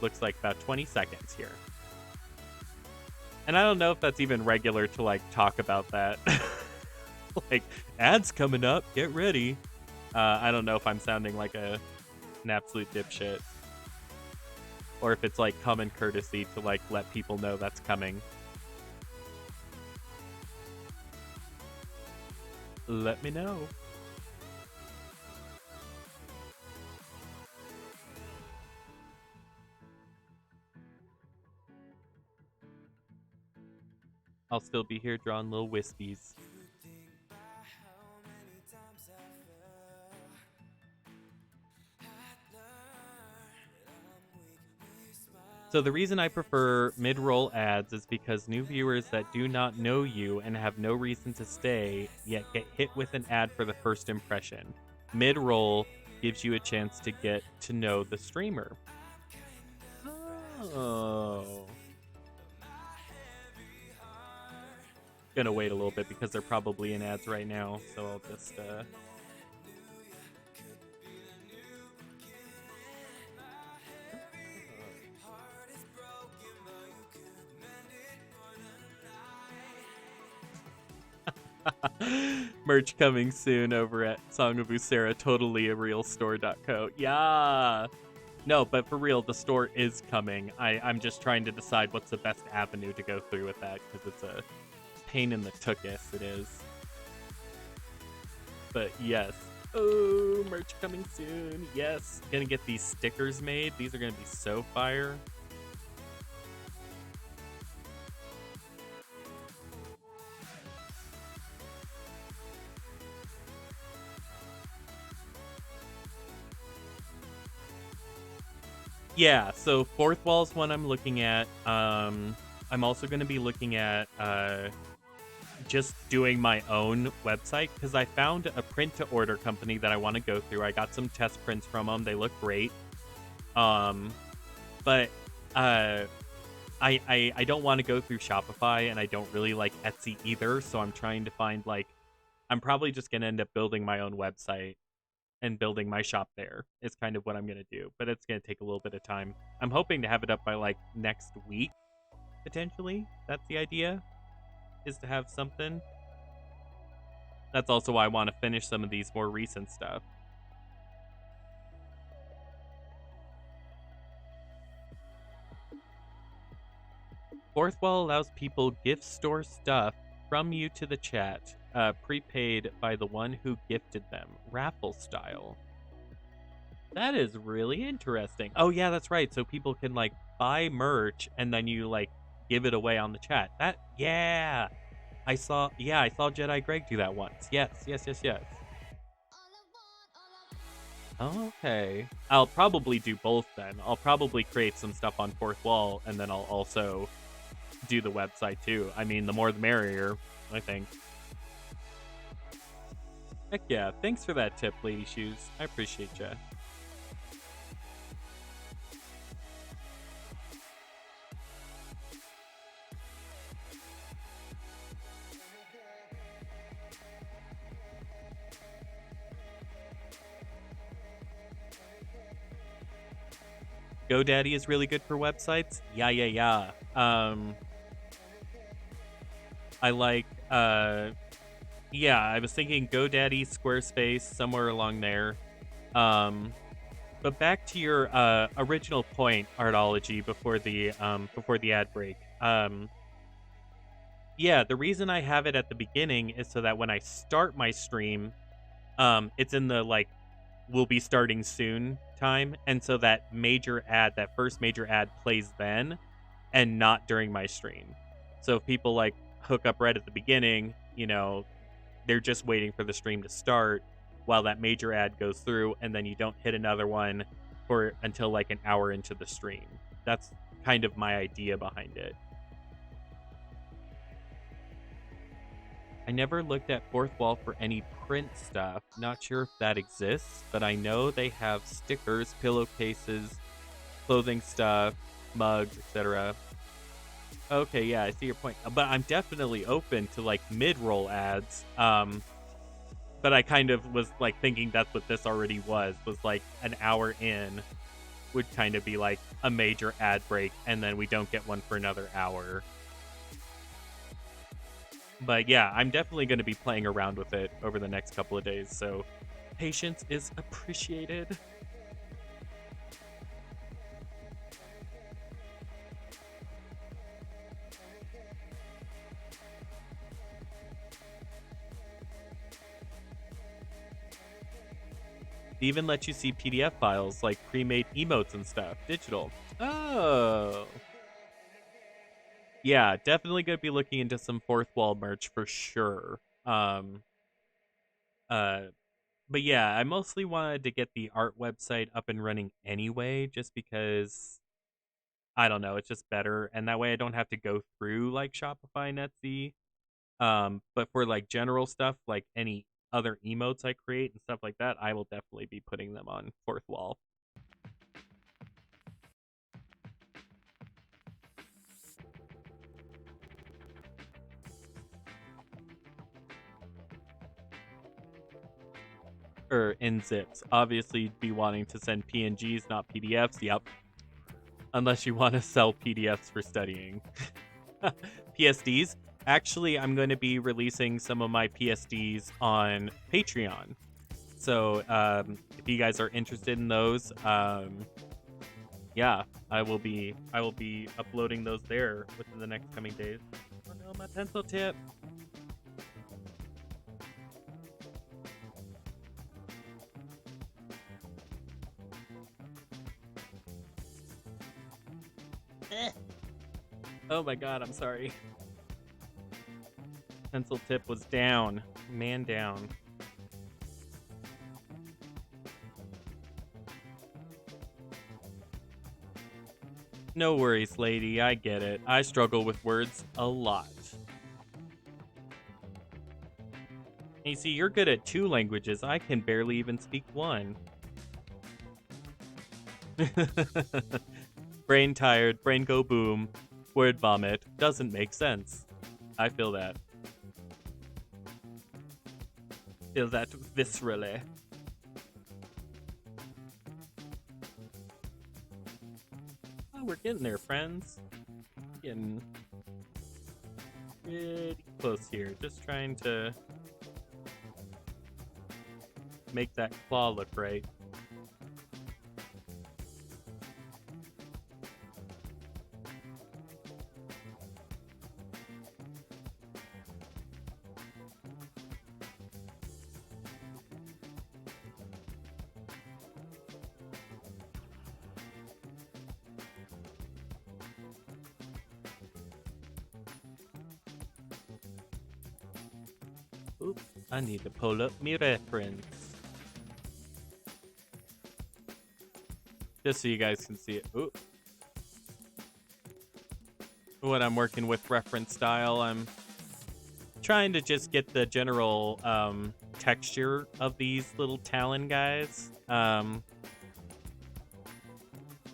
Looks like about 20 seconds here. And I don't know if that's even regular to like talk about that. Like, ads coming up, get ready. I don't know if I'm sounding like an absolute dipshit. Or if it's like common courtesy to like let people know that's coming. Let me know. I'll still be here drawing little wispies. So the reason I prefer mid-roll ads is because new viewers that do not know you and have no reason to stay yet get hit with an ad for the first impression. Mid-roll gives you a chance to get to know the streamer. Oh. Gonna wait a little bit because they're probably in ads right now, so I'll just merch coming soon over at Song of Usera, totally a real store.co. Yeah. No, but for real, the store is coming. I'm just trying to decide what's the best avenue to go through with that because it's a pain in the tuchus, it is. But yes. Oh, merch coming soon. Yes. Gonna get these stickers made. These are gonna be so fire. Yeah, so fourth wall is one I'm looking at. I'm also going to be looking at just doing my own website because I found a print to order company that I want to go through. I got some test prints from them. They look great. But I don't want to go through Shopify, and I don't really like Etsy either. So I'm trying to find like I'm probably just going to end up building my own website and building my shop there is kind of what I'm going to do. But it's going to take a little bit of time. I'm hoping to have it up by like next week, potentially. That's the idea, is to have something. That's also why I want to finish some of these more recent stuff. Fourth wall allows people gift store stuff from you to the chat. prepaid by the one who gifted them, raffle style. That is really interesting. Oh yeah, that's right. So people can like buy merch and then you like give it away on the chat. That yeah. I saw Jedi Greg do that once. Yes, yes, yes, yes. Okay. I'll probably do both then. I'll probably create some stuff on Fourth Wall and then I'll also do the website too. I mean, the more the merrier, I think. Heck yeah. Thanks for that tip, Lady Shoes. I appreciate ya. GoDaddy is really good for websites. Yeah. I like yeah, I was thinking GoDaddy, Squarespace, somewhere along there. But back to your original point, Artology, before the ad break. Yeah, the reason I have it at the beginning is so that when I start my stream, it's in the like will be starting soon time, and so that first major ad plays then and not during my stream. So if people like hook up right at the beginning, they're just waiting for the stream to start while that major ad goes through, and then you don't hit another one for until like an hour into the stream. That's kind of my idea behind it. I never looked at Fourth Wall for any print stuff. Not sure if that exists, but I know they have stickers, pillowcases, clothing stuff, mugs, etc. Okay, yeah, I see your point. But I'm definitely open to like mid-roll ads. But I kind of was like thinking that's what this already was like an hour in would kind of be like a major ad break, and then we don't get one for another hour. But yeah, I'm definitely going to be playing around with it over the next couple of days, so patience is appreciated. They even let you see PDF files like pre-made emotes and stuff, digital. Oh. Yeah, definitely going to be looking into some Fourth Wall merch for sure. But yeah, I mostly wanted to get the art website up and running anyway, just because I don't know, it's just better, and that way I don't have to go through like Shopify and Etsy. But for like general stuff, like any other emotes I create and stuff like that, I will definitely be putting them on Fourth Wall. Or in zips. Obviously, you'd be wanting to send PNGs, not PDFs. Yep. Unless you want to sell PDFs for studying. PSDs. Actually, I'm going to be releasing some of my PSDs on Patreon. So if you guys are interested in those, yeah, I will be uploading those there within the next coming days. Oh no, my pencil tip. Oh my god, I'm sorry. Pencil tip was down. Man down. No worries, lady. I get it. I struggle with words a lot. You see, you're good at 2 languages. I can barely even speak 1. Brain tired, brain go boom, word vomit. Doesn't make sense. I feel that. Feel that viscerally. Oh, we're getting there, friends. Getting pretty close here. Just trying to make that claw look right. Oops, I need to pull up my reference. Just so you guys can see it. Ooh. When I'm working with reference style, I'm trying to just get the general texture of these little Talon guys.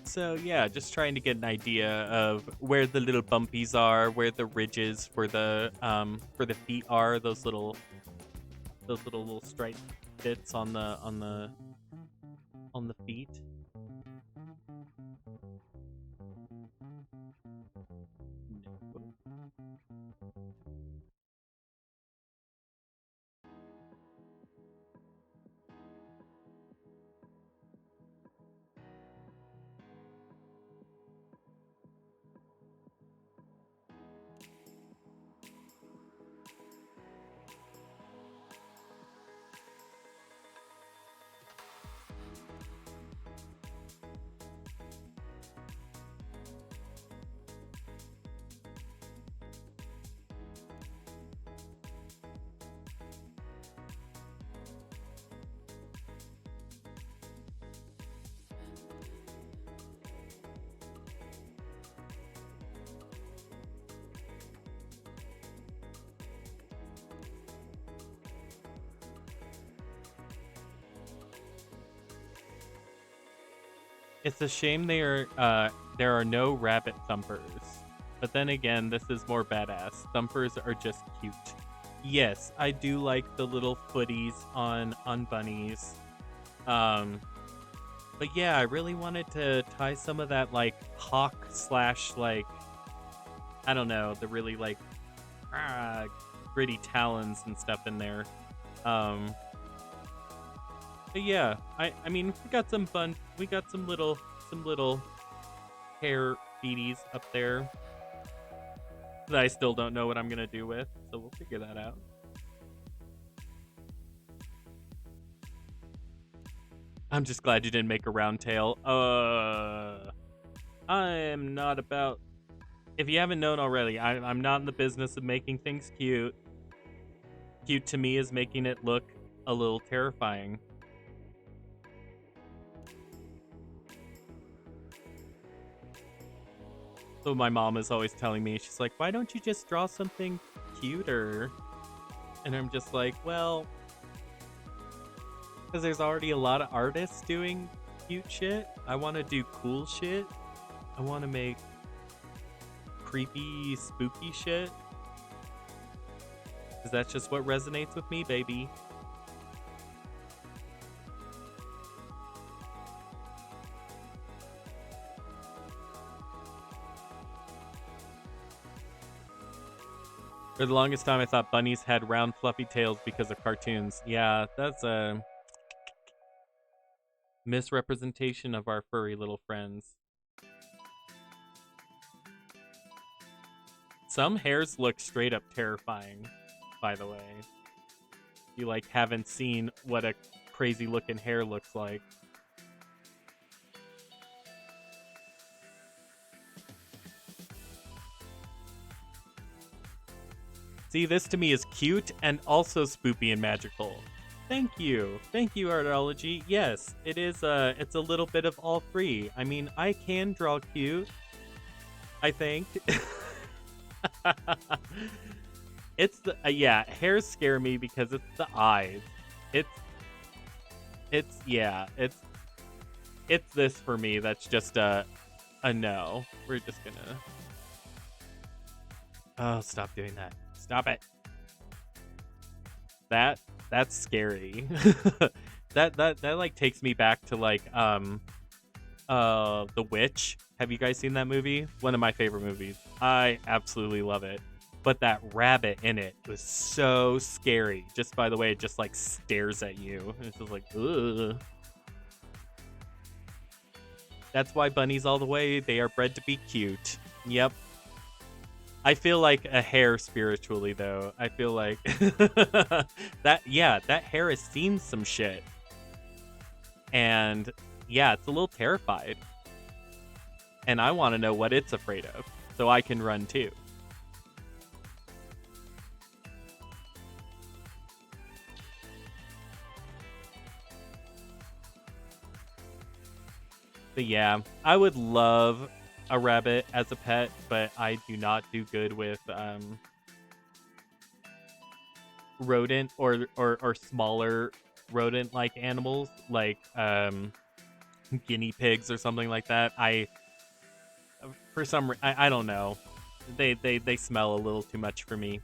So yeah, just trying to get an idea of where the little bumpies are, where the ridges for the feet are, those little striped bits on the feet. It's a shame there are no rabbit thumpers. But then again, this is more badass. Thumpers are just cute. Yes, I do like the little footies on bunnies. But yeah, I really wanted to tie some of that like hawk slash like I don't know, the really like gritty talons and stuff in there. But yeah, I mean we got some little hair beaties up there that I still don't know what I'm gonna do with, so we'll figure that out. I'm just glad you didn't make a round tail. I am not about. If you haven't known already, I'm not in the business of making things cute. Cute to me is making it look a little terrifying. So my mom is always telling me, she's like, why don't you just draw something cuter? And I'm just like, well, because there's already a lot of artists doing cute shit. I want to do cool shit. I want to make creepy, spooky shit. Because that's just what resonates with me, baby. For the longest time, I thought bunnies had round, fluffy tails because of cartoons. Yeah, that's a misrepresentation of our furry little friends. Some hairs look straight up terrifying, by the way. You like haven't seen what a crazy looking hair looks like. See, this to me is cute and also spoopy and magical. Thank you, Artology. Yes, it is. It's a little bit of all three. I mean, I can draw cute. I think. It's the yeah. Hairs scare me because it's the eyes. It's this for me. That's just a no. We're just gonna. Oh, stop doing that. Stop it. That's scary. that like takes me back to like The Witch. Have you guys seen that movie? One of my favorite movies. I absolutely love it. But that rabbit in it was so scary. Just by the way, it just like stares at you. It's just like, ugh. That's why bunnies all the way. They are bred to be cute. Yep. I feel like a hare spiritually, though. I feel like that hare has seen some shit. And yeah, it's a little terrified. And I want to know what it's afraid of so I can run too. But yeah, I would love a rabbit as a pet, but I do not do good with rodent or smaller rodent like animals like guinea pigs or something like that. For some I don't know. They smell a little too much for me.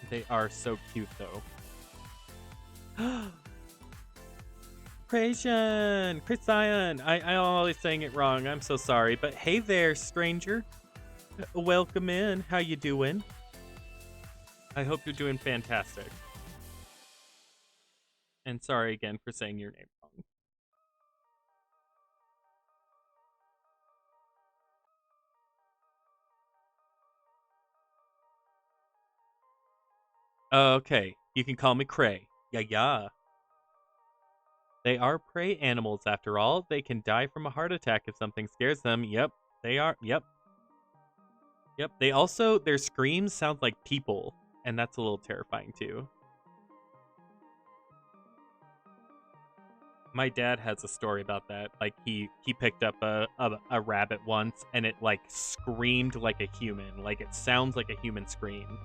They are so cute though. Christian! Christian! I'm always saying it wrong. I'm so sorry. But hey there, stranger. Welcome in. How you doing? I hope you're doing fantastic. And sorry again for saying your name wrong. Okay, you can call me Cray. Yeah. They are prey animals after all. They can die from a heart attack if something scares them. Yep, they are. Yep. They also, their screams sound like people, and that's a little terrifying too. My dad has a story about that. Like he picked up a rabbit once, and it like screamed like a human. Like it sounds like a human scream.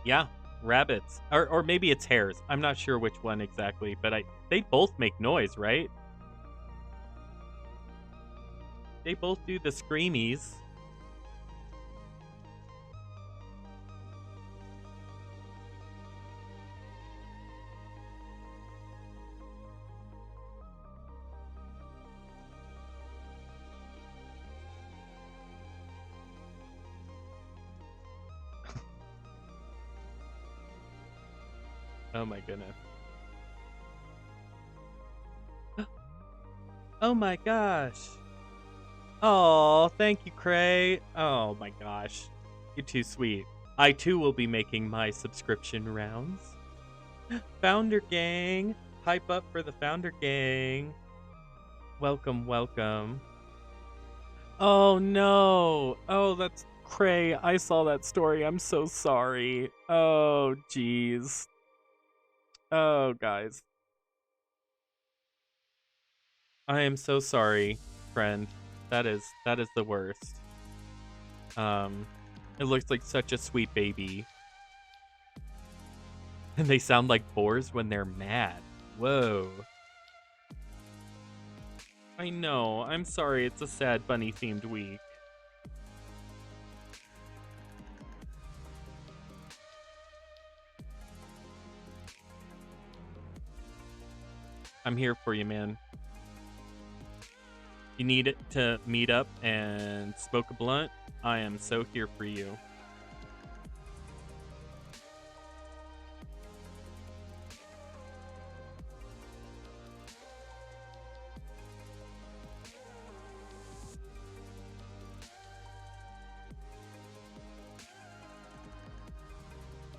Yeah, rabbits, or maybe it's hares. I'm not sure which one exactly, but they both make noise, right? They both do the screamies. Oh my goodness. Oh my gosh. Oh, thank you, Cray. Oh my gosh. You're too sweet. I too will be making my subscription rounds. Founder Gang. Hype up for the Founder Gang. Welcome. Oh no. Oh, that's Cray. I saw that story. I'm so sorry. Oh, jeez. Oh, guys. I am so sorry, friend. That is the worst. It looks like such a sweet baby. And they sound like boars when they're mad. Whoa. I know. I'm sorry. It's a sad bunny themed week. I'm here for you, man. You need it to meet up and smoke a blunt? I am so here for you.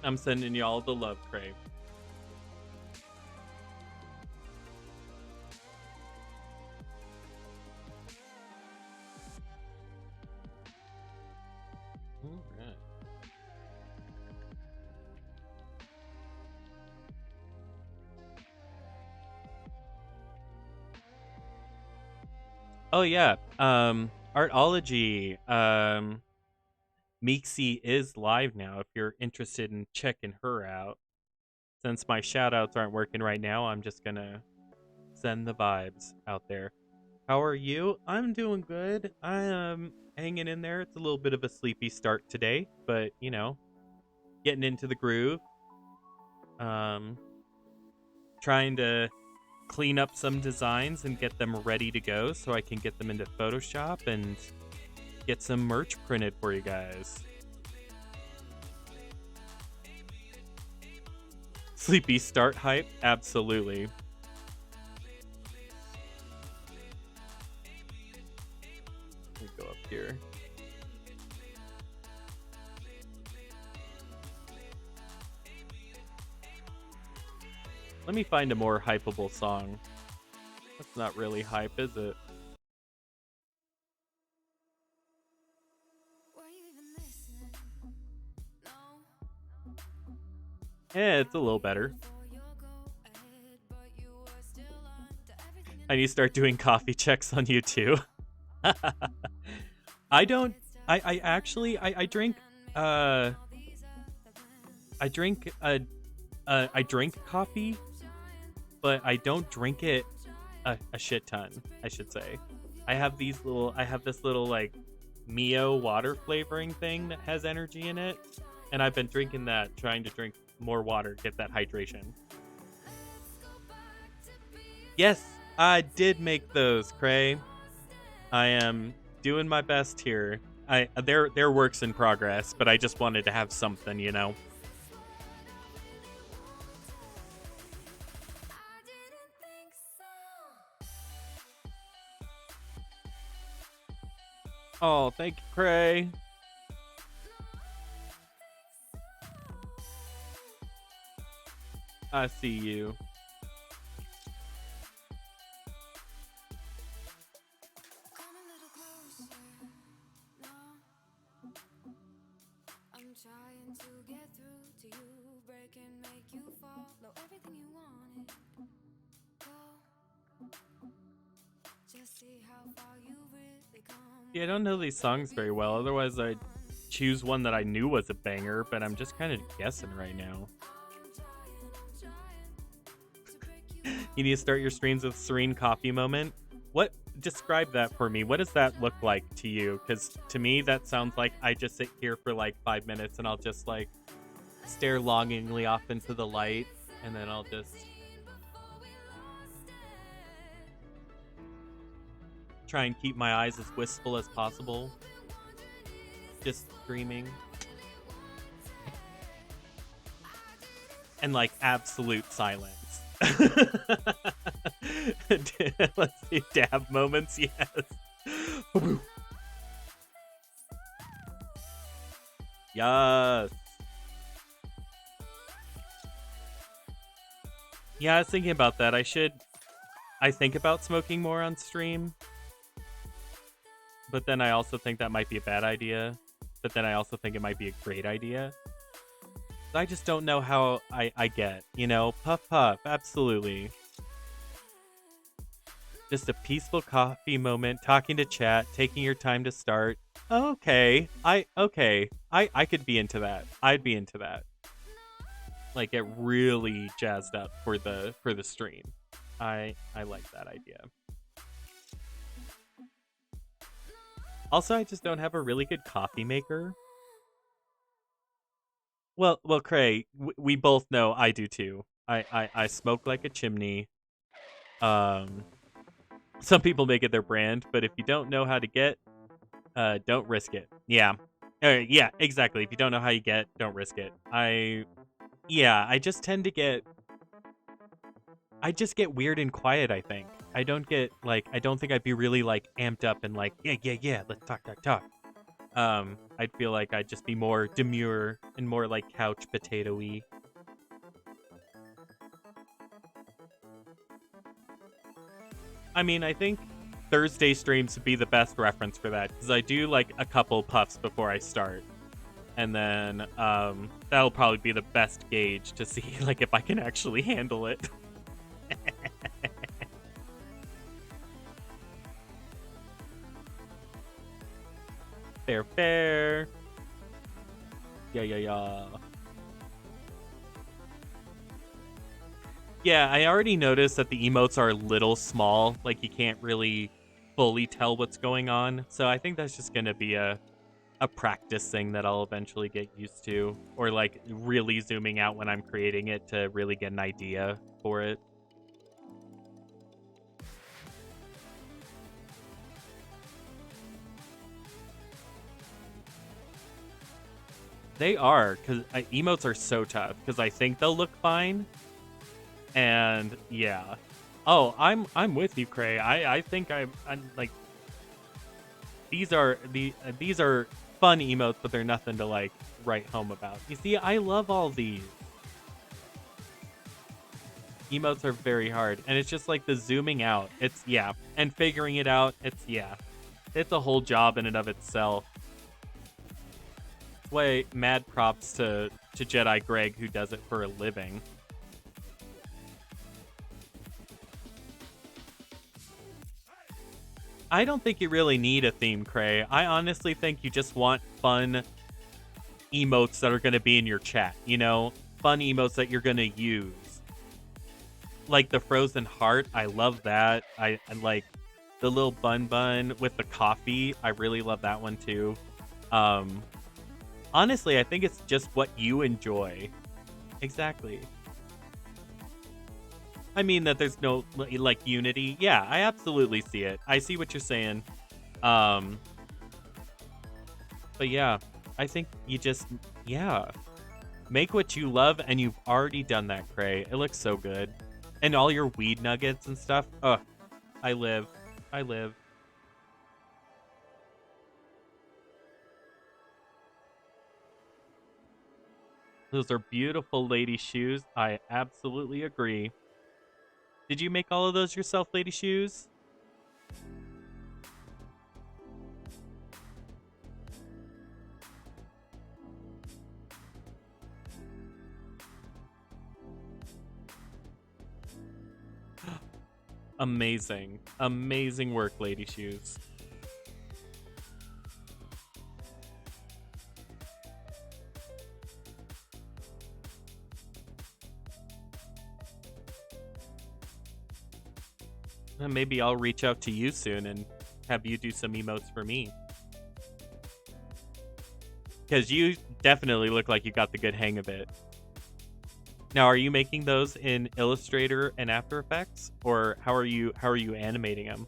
I'm sending y'all the love, Crave. All right. Oh yeah. Artology. Meeksy is live now if you're interested in checking her out. Since my shoutouts aren't working right now, I'm just gonna send the vibes out there. How are you? I'm doing good. I am hanging in there. It's a little bit of a sleepy start today, but you know, getting into the groove. Um Trying to clean up some designs and get them ready to go so I can get them into Photoshop and get some merch printed for you guys. Sleepy start hype? Absolutely. Let me go up here. Let me find a more hypeable song. That's not really hype, is it? It's a little better. I need to start doing coffee checks on you too. I don't. I actually I drink. Uh, I drink I drink coffee, but I don't drink it a shit ton, I should say. I have this little like Mio water flavoring thing that has energy in it, and I've been drinking that, trying to drink more water, get that hydration. Yes, I did make those, Cray. I am doing my best here. They're works in progress, but I just wanted to have something, you know. Oh, thank you, Cray. I see you. Yeah, I don't know these songs very well. Otherwise, I'd choose one that I knew was a banger, but I'm just kind of guessing right now. You need to start your streams with serene coffee moment. What? Describe that for me. What does that look like to you? Because to me, that sounds like I just sit here for like 5 minutes and I'll just like stare longingly off into the light, and then I'll just try and keep my eyes as wistful as possible. Just dreaming. And like absolute silence. Let's see, dab moments, yes. Yes. Yeah, I was thinking about that. I think about smoking more on stream, but then I also think that might be a bad idea. But then I also think it might be a great idea. I just don't know how I get, you know? Puff puff, absolutely. Just a peaceful coffee moment, talking to chat, taking your time to start. Okay. I could be into that. I'd be into that. Like, get really jazzed up for the stream. I like that idea. Also, I just don't have a really good coffee maker. Well, Cray, we both know I do too. I smoke like a chimney. Some people make it their brand, but if you don't know how to get, don't risk it. Yeah. Yeah, exactly. If you don't know how you get, don't risk it. I just tend to get, I just get weird and quiet, I think. I don't think I'd be really like amped up and like, yeah, let's talk. I'd feel like I'd just be more demure and more like couch potato-y. I mean, I think Thursday streams would be the best reference for that, because I do like a couple puffs before I start. And then that'll probably be the best gauge to see like if I can actually handle it. Fair. Yeah. Yeah, I already noticed that the emotes are a little small. Like, you can't really fully tell what's going on. So I think that's just going to be a practice thing that I'll eventually get used to. Or, like, really zooming out when I'm creating it to really get an idea for it. They are, because emotes are so tough. Because I think they'll look fine. And, yeah. Oh, I'm with you, Cray. I think I'm like, these are fun emotes, but they're nothing to like write home about. You see, I love all these. Emotes are very hard, and it's just like the zooming out. It's and figuring it out. It's a whole job in and of itself. That's why mad props to Jedi Greg, who does it for a living. I don't think you really need a theme, Cray. I honestly think you just want fun emotes that are going to be in your chat, you know? Fun emotes that you're going to use. Like the frozen heart, I love that. I like the little bun with the coffee. I really love that one too. Honestly, I think it's just what you enjoy. Exactly. I mean that there's no like unity. Yeah, I absolutely see it. I see what you're saying. But yeah, I think you just make what you love, and you've already done that, Cray. It looks so good. And all your weed nuggets and stuff. Ugh. I live. Those are beautiful lady shoes. I absolutely agree. Did you make all of those yourself, lady shoes? Amazing. Amazing work, lady shoes. Maybe I'll reach out to you soon and have you do some emotes for me. Because you definitely look like you got the good hang of it. Now, are you making those in Illustrator and After Effects, or how are you animating them?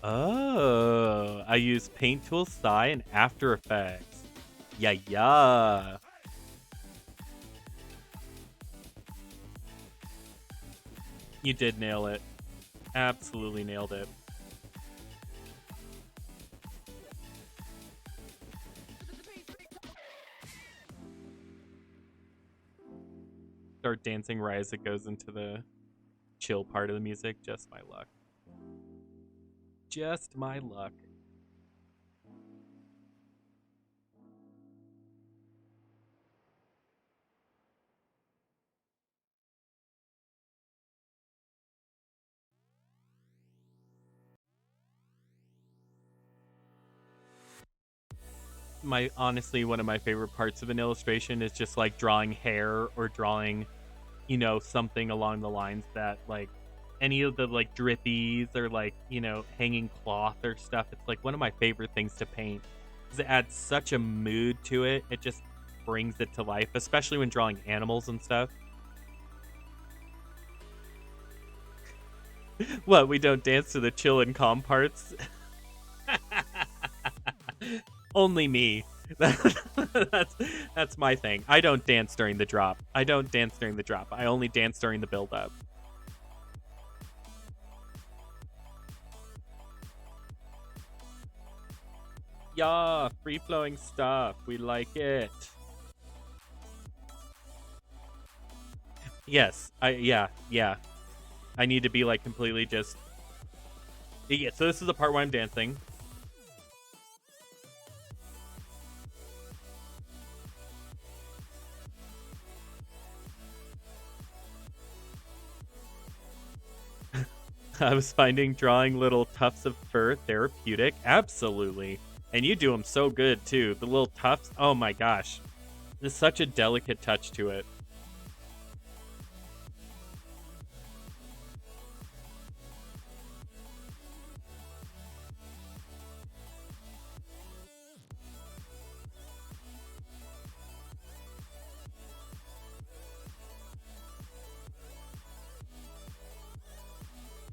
Oh, I use Paint Tool, Sci, and After Effects. Yeah. You did nail it. Absolutely nailed it. Start dancing right as it goes into the chill part of the music. Just my luck. Just my luck. Honestly, one of my favorite parts of an illustration is just like drawing hair or drawing, you know, something along the lines that like any of the like drippies or like, you know, hanging cloth or stuff. It's like one of my favorite things to paint because it adds such a mood to it. It just brings it to life, especially when drawing animals and stuff. What, we don't dance to the chill and calm parts? Only me. That's my thing. I don't dance during the drop. I only dance during the build up. Yeah, free flowing stuff. We like it. Yes. Yeah. I need to be like completely just. Yeah, so this is the part where I'm dancing. I was finding drawing little tufts of fur therapeutic. Absolutely. And you do them so good, too. The little tufts. Oh, my gosh. There's such a delicate touch to it.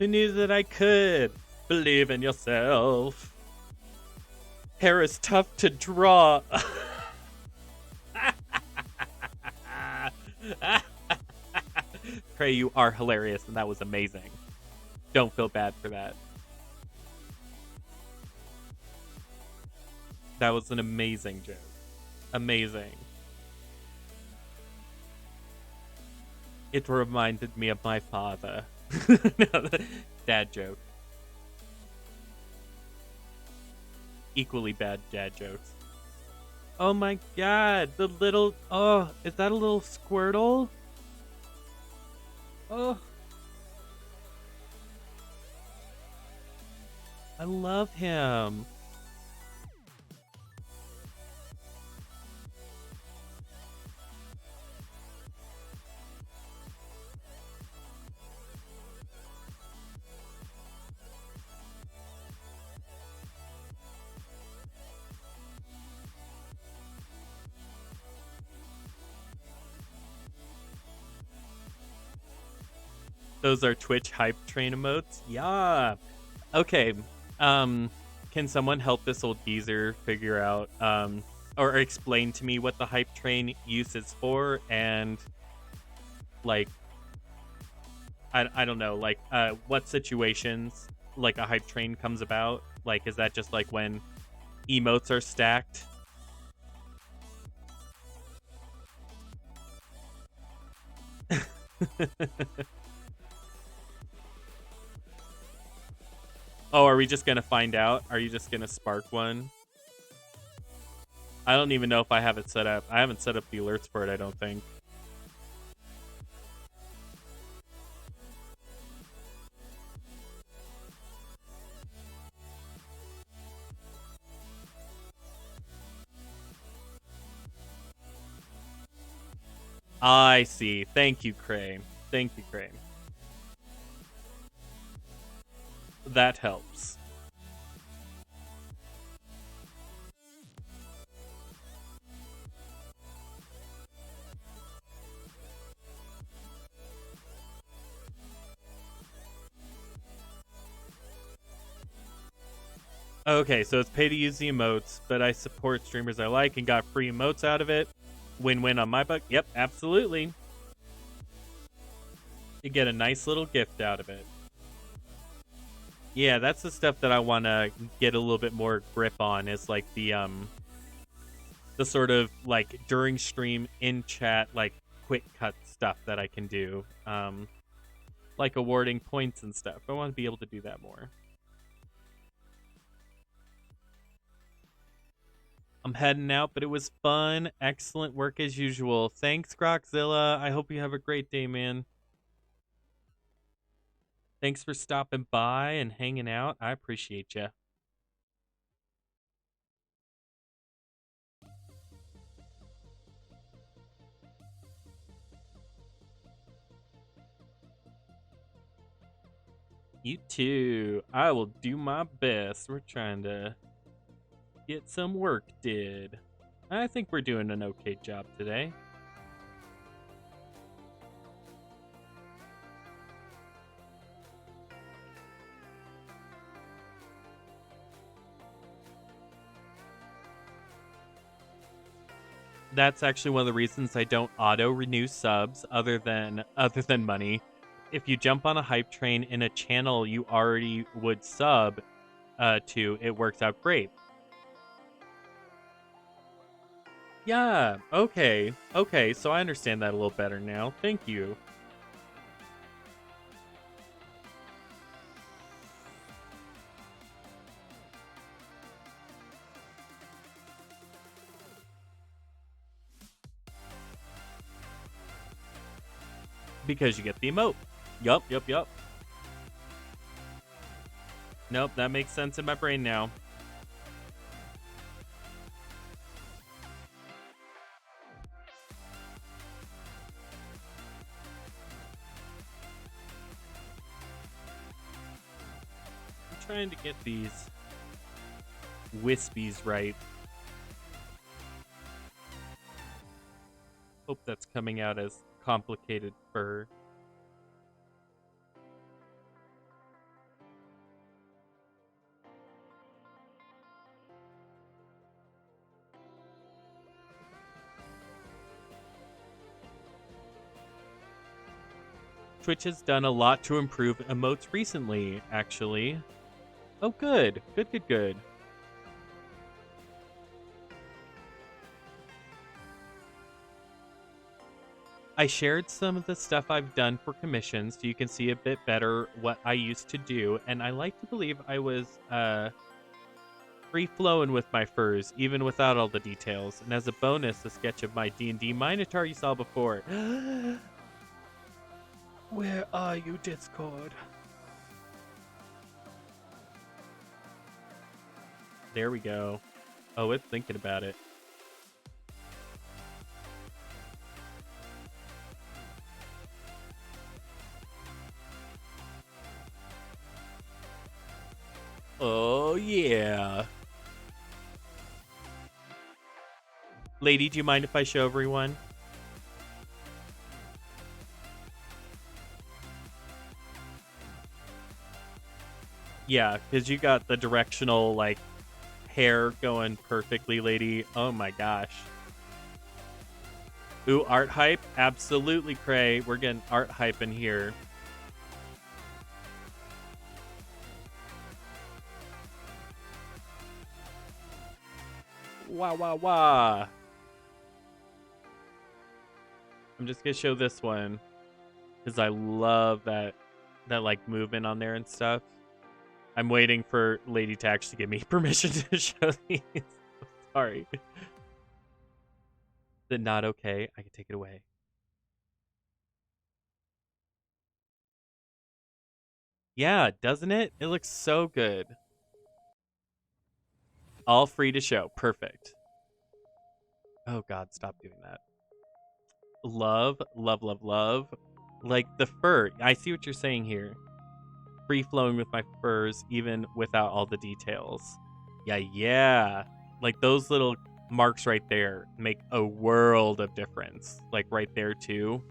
Who knew that I could? Believe in yourself. Hair is tough to draw. Trey, you are hilarious, and that was amazing. Don't feel bad for that. That was an amazing joke. Amazing. It reminded me of my father. No, dad joke. Equally bad dad jokes. Oh my god, the little... Oh, is that a little Squirtle? Oh. I love him. Those are Twitch hype train emotes? Yeah. Okay. Can someone help this old geezer figure out, or explain to me what the hype train use is for, and, like, I don't know, like, what situations, like, a hype train comes about? Like, is that just, like, when emotes are stacked? Oh, are we just gonna find out? Are you just gonna spark one? I don't even know if I have it set up. I haven't set up the alerts for it, I don't think. I see. Thank you, Cray. Thank you, Cray. That helps. Okay, so it's pay to use the emotes, but I support streamers I like and got free emotes out of it. Win-win on my buck. Yep, absolutely. You get a nice little gift out of it. Yeah, that's the stuff that I want to get a little bit more grip on, is like the sort of like during stream in chat, like quick cut stuff that I can do. Like awarding points and stuff. I want to be able to do that more. I'm heading out, but it was fun. Excellent work as usual. Thanks, Groxzilla. I hope you have a great day, man. Thanks for stopping by and hanging out. I appreciate you. You too. I will do my best. We're trying to get some work did. I think we're doing an okay job today. That's actually one of the reasons I don't auto renew subs, other than money. If you jump on a hype train in a channel you already would sub to, it works out great. Yeah, okay. Okay, so I understand that a little better now. Thank you. Because you get the emote. Yup. Nope, that makes sense in my brain now. I'm trying to get these wispies right. Hope that's coming out as complicated fur. Twitch has done a lot to improve emotes recently, actually. Oh, good. Good, good, good. I shared some of the stuff I've done for commissions so you can see a bit better what I used to do, and I like to believe I was free-flowing with my furs, even without all the details. And as a bonus, a sketch of my D&D Minotaur you saw before. Where are you, Discord? There we go. Oh, it's thinking about it. Oh, yeah. Lady, do you mind if I show everyone? Yeah, because you got the directional, like, hair going perfectly, lady. Oh my gosh. Ooh, art hype? Absolutely, Cray. We're getting art hype in here. Wah, wah, wah. I'm just going to show this one because I love that like movement on there and stuff. I'm waiting for Lady to actually give me permission to show these. Sorry. Is it not okay? I can take it away. Yeah, doesn't it? It looks so good. All free to show. Perfect. Oh God, stop doing that. Love, love, love, love. Like the fur. I see what you're saying here. Free flowing with my furs, even without all the details. Yeah, yeah. Like those little marks right there make a world of difference. Like right there too.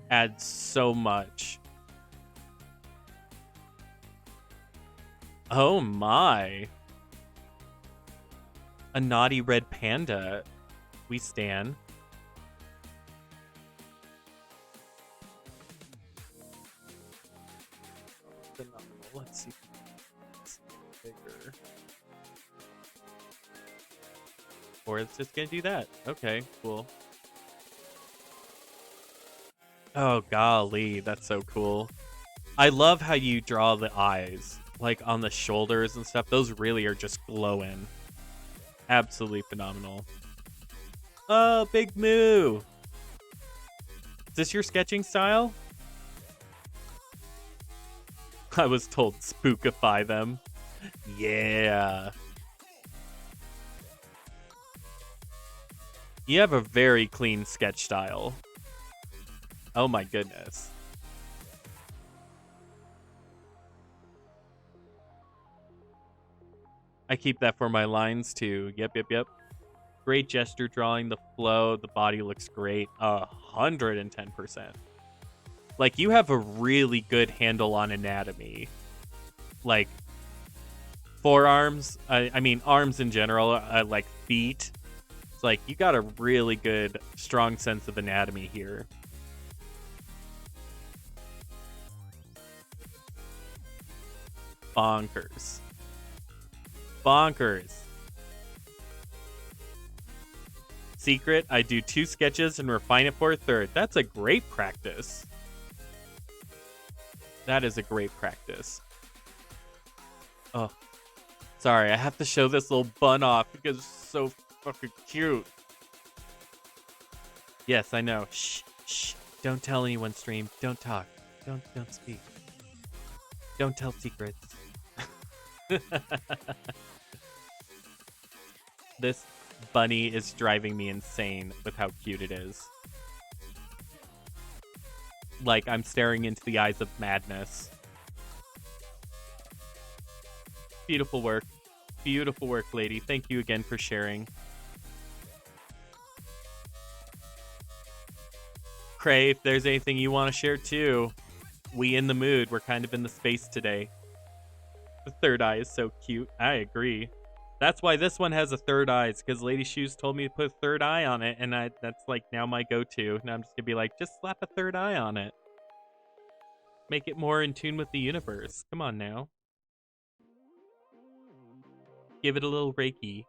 Adds so much. Oh my. A naughty red panda. We stan. Let's see. It's bigger. Or it's just gonna do that. Okay, cool. Oh golly, that's so cool. I love how you draw the eyes, like on the shoulders and stuff. Those really are just glowing. Absolutely phenomenal. Oh, Big Moo. Is this your sketching style? I was told spookify them. Yeah. You have a very clean sketch style. Oh my goodness. I keep that for my lines too. Yep. Great gesture drawing, the flow, the body looks great. 110%. Like, you have a really good handle on anatomy. Like, forearms, I mean, arms in general, like feet. It's like, you got a really good, strong sense of anatomy here. Bonkers. Bonkers. Secret, I do 2 sketches and refine it for a 3rd. That's a great practice. That is a great practice. Oh, sorry, I have to show this little bun off because it's so fucking cute. Yes, I know. Shh. Don't tell anyone, stream. Don't talk. Don't speak. Don't tell secrets. This bunny is driving me insane with how cute it is. Like, I'm staring into the eyes of madness. Beautiful work. Beautiful work, lady. Thank you again for sharing. Cray, if there's anything you want to share too, we in the mood. We're kind of in the space today. The third eye is so cute. I agree. That's why this one has a third eye, because Lady Shoes told me to put a third eye on it, and that's like now my go-to. Now I'm just gonna be like, just slap a third eye on it. Make it more in tune with the universe. Come on now. Give it a little Reiki.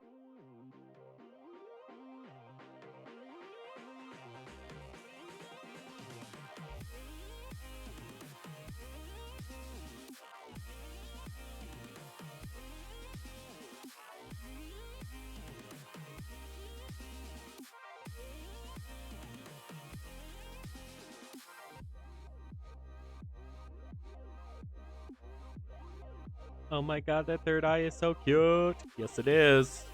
Oh my god, that third eye is so cute. Yes, it is.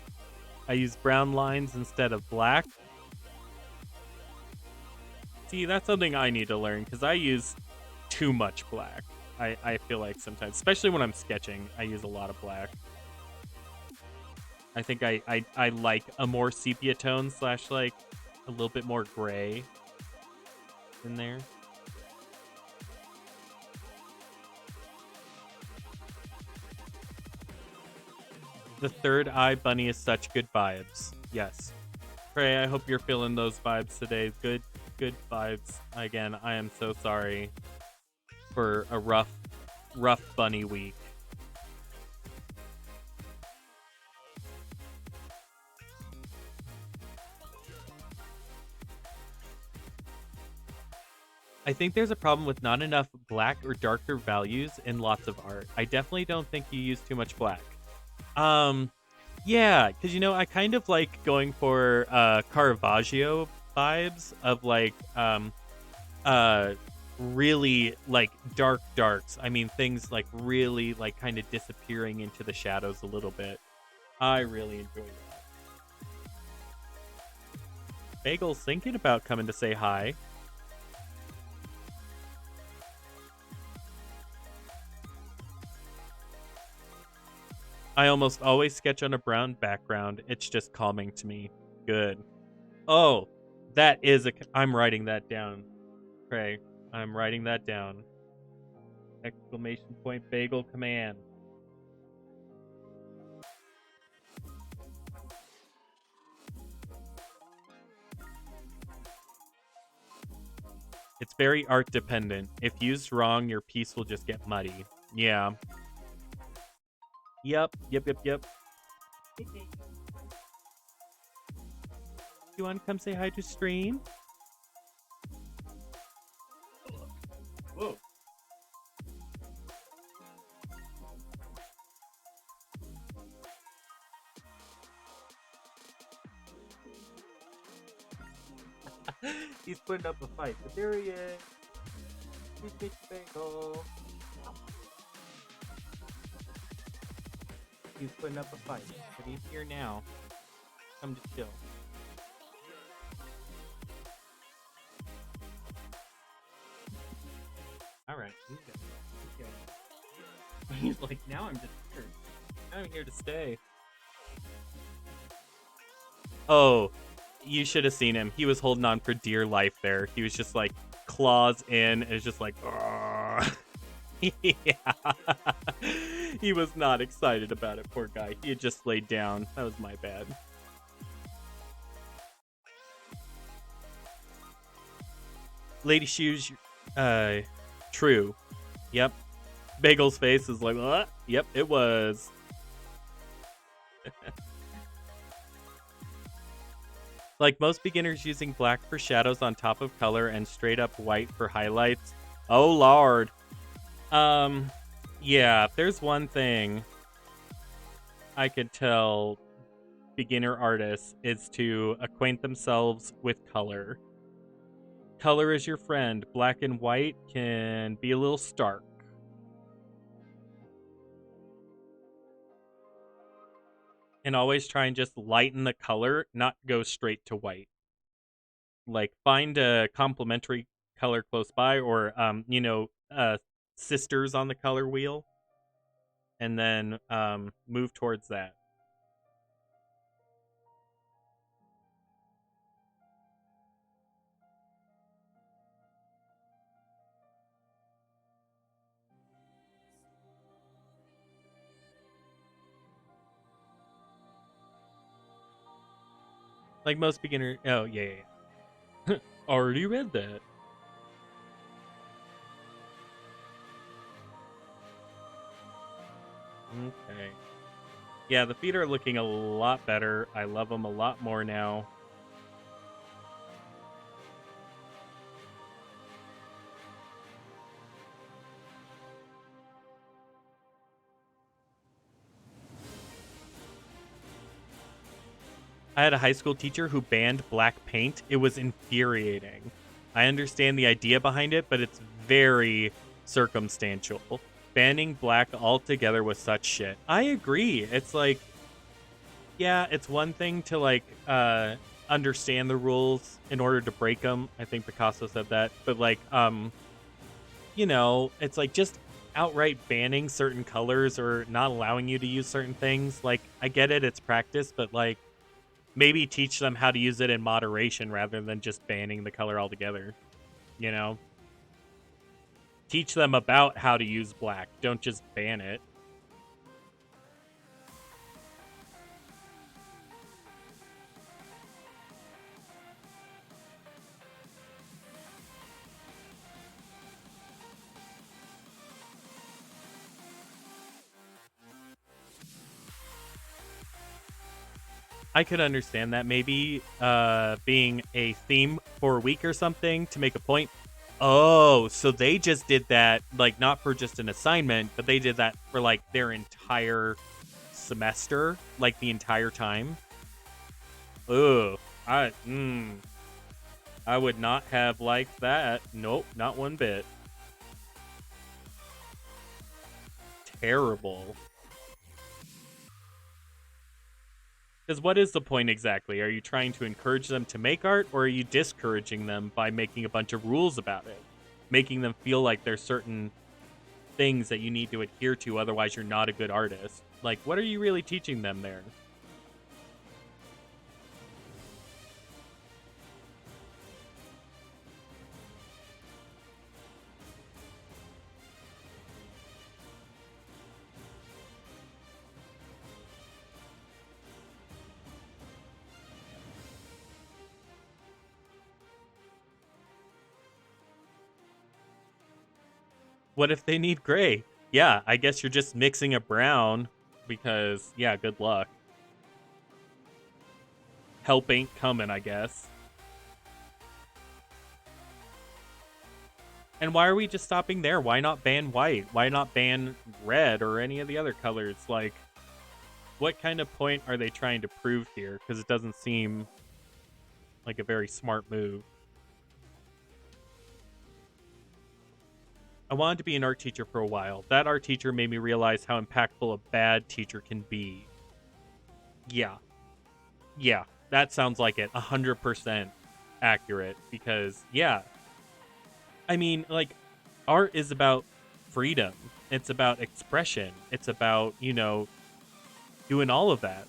I use brown lines instead of black. See, that's something I need to learn because I use too much black. I feel like sometimes, especially when I'm sketching, I use a lot of black. I think I like a more sepia tone / like a little bit more gray in there. The third eye bunny is such good vibes. Yes. Trey, I hope you're feeling those vibes today. Good vibes. Again, I am so sorry for a rough bunny week. I think there's a problem with not enough black or darker values in lots of art. I definitely don't think you use too much black. Yeah, because I kind of like going for Caravaggio vibes of like really like darks. I mean things like really like kind of disappearing into the shadows a little bit. I really enjoy that. Bagel's thinking about coming to say hi. I almost always sketch on a brown background. It's just calming to me. Good. Oh, that is I'm writing that down. Trey, I'm writing that down. Exclamation point bagel command. It's very art dependent. If used wrong, your piece will just get muddy. Yeah. Yep. You want to come say hi to stream? Whoa. He's putting up a fight, but there he is. He's Big Bagel. He's putting up a fight, but he's here now. Come to chill. Alright, he's like, now I'm just here. I'm here to stay. Oh, you should have seen him. He was holding on for dear life there. He was just like claws in and it's just like yeah. He was not excited about it, poor guy. He had just laid down. That was my bad. Lady Shoes, true. Yep. Bagel's face is like, what? Yep, it was. Like most beginners using black for shadows on top of color and straight up white for highlights. Oh, Lord. Yeah, if there's one thing I could tell beginner artists is to acquaint themselves with color. Color is your friend. Black and white can be a little stark. And always try and just lighten the color, not go straight to white. Like find a complementary color close by or sisters on the color wheel and then move towards that. Like most beginner. Oh, yeah. Already read that. Okay. Yeah, the feet are looking a lot better. I love them a lot more now. I had a high school teacher who banned black paint. It was infuriating. I understand the idea behind it, but it's very circumstantial. Banning black altogether was such shit. I agree. It's like, yeah, it's one thing to like understand the rules in order to break them. I think Picasso said that. But like it's like just outright banning certain colors or not allowing you to use certain things. Like I get it, it's practice, but like maybe teach them how to use it in moderation rather than just banning the color altogether. You know? Teach them about how to use black. Don't just ban it. I could understand that maybe being a theme for a week or something to make a point. Oh, so they just did that, like, not for just an assignment, but they did that for, like, their entire semester, like, the entire time. Ugh. I would not have liked that. Nope, not one bit. Terrible. Because what is the point exactly? Are you trying to encourage them to make art, or are you discouraging them by making a bunch of rules about it? Making them feel like there's certain things that you need to adhere to, otherwise you're not a good artist. Like, what are you really teaching them there? What if they need gray? Yeah, I guess you're just mixing a brown because, yeah, good luck. Help ain't coming, I guess. And why are we just stopping there? Why not ban white? Why not ban red or any of the other colors? Like, what kind of point are they trying to prove here? Because it doesn't seem like a very smart move. I wanted to be an art teacher for a while. That art teacher made me realize how impactful a bad teacher can be. Yeah. Yeah. That sounds like it. 100% accurate. Because, yeah. I mean, like, art is about freedom. It's about expression. It's about, doing all of that.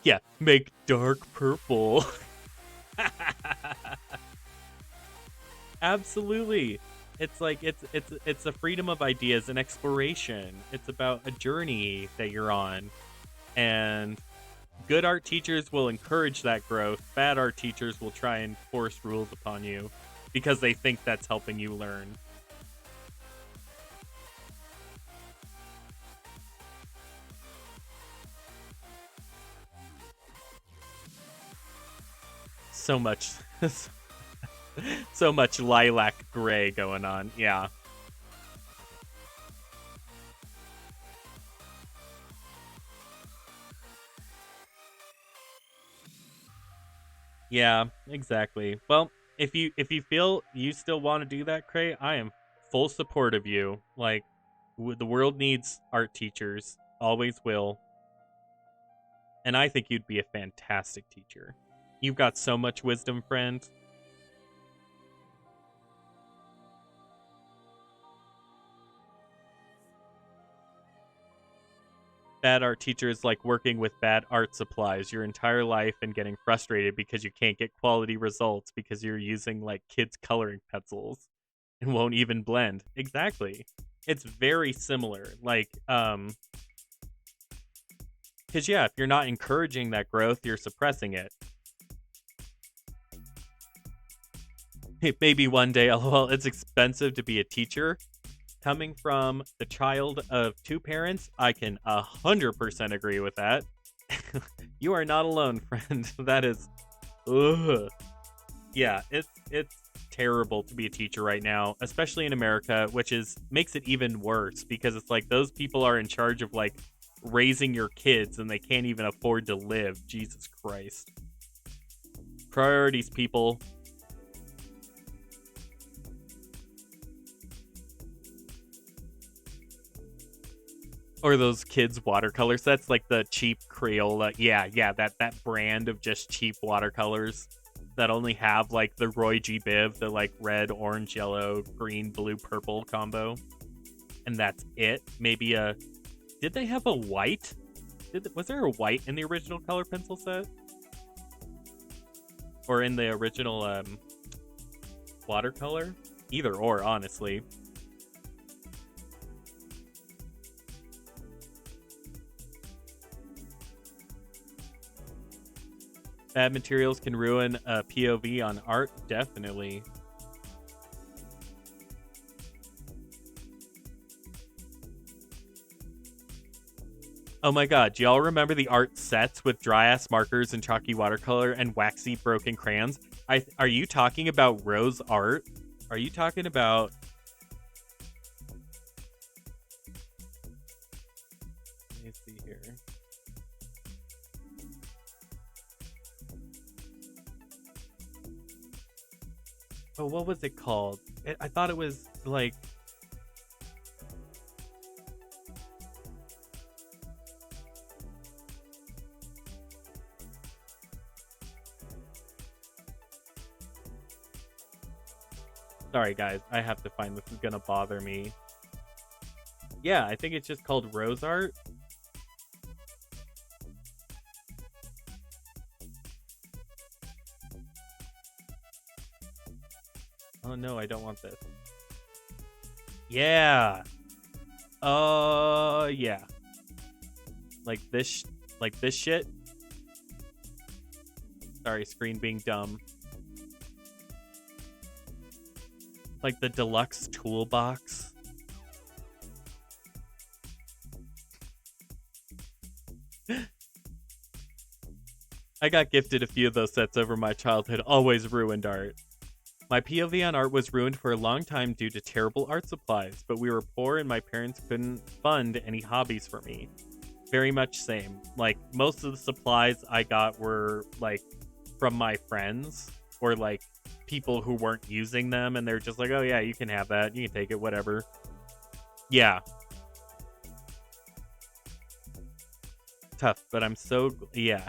Yeah. Make dark purple. Absolutely. It's like it's a freedom of ideas and exploration. It's about a journey that you're on. And good art teachers will encourage that growth. Bad art teachers will try and force rules upon you because they think that's helping you learn. So much so much lilac gray going on. Yeah. Yeah, exactly. Well, if you feel you still want to do that, Cray, I am full support of you. Like the world needs art teachers, always will, and I think you'd be a fantastic teacher. You've got so much wisdom, friend. Bad art teacher is like working with bad art supplies your entire life and getting frustrated because you can't get quality results because you're using like kids coloring pencils and won't even blend. Exactly. It's very similar. Like cuz yeah, if you're not encouraging that growth, you're suppressing it. Maybe one day, lol, it's expensive to be a teacher. Coming from the child of two parents, I can 100% agree with that. You are not alone, friend. That is, ugh. Yeah, it's terrible to be a teacher right now, especially in America, which is makes it even worse because it's like those people are in charge of like raising your kids and they can't even afford to live. Jesus Christ. Priorities, people. Or those kids watercolor sets, like the cheap Crayola. Yeah, that brand of just cheap watercolors that only have like the Roy G. Biv, the like red, orange, yellow, green, blue, purple combo, and that's it. Maybe a. Did they have a white? Was there a white in the original color pencil set, or in the original watercolor? Either or, honestly. Bad materials can ruin a POV on art, definitely. Oh my god, do y'all remember the art sets with dry ass markers and chalky watercolor and waxy broken crayons? Are you talking about Rose art? Are you talking about... Let me see here. Oh, what was it called? I thought it was like... Sorry, guys. I have to find this. Is gonna bother me. Yeah, I think it's just called Rose Art. Oh no, I don't want this. Yeah. Yeah. Like this shit. Sorry, screen being dumb. Like the deluxe toolbox. I got gifted a few of those sets over my childhood. Always ruined art. My POV on art was ruined for a long time due to terrible art supplies, but we were poor and my parents couldn't fund any hobbies for me. Very much same. Like, most of the supplies I got were, like, from my friends or, like, people who weren't using them, and they're just like, oh yeah, you can have that, you can take it, whatever. Yeah. Tough, but I'm so... Yeah.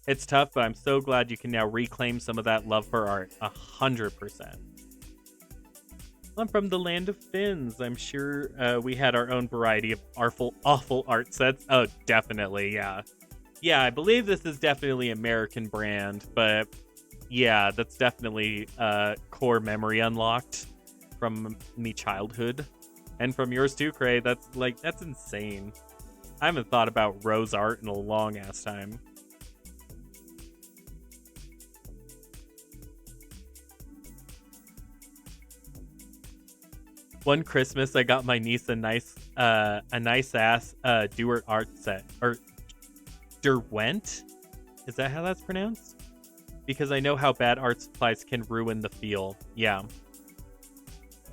It's tough, but I'm so glad you can now reclaim some of that love for art. 100%. I'm from the land of Finns. I'm sure we had our own variety of awful art sets. Oh, definitely, yeah. Yeah, I believe this is definitely American brand, but yeah, that's definitely core memory unlocked from me childhood. And from yours too, Cray. That's insane. I haven't thought about Rose art in a long ass time. One Christmas, I got my niece a nice ass Dewart art set, or Derwent. Is that how that's pronounced? Because I know how bad art supplies can ruin the feel. Yeah,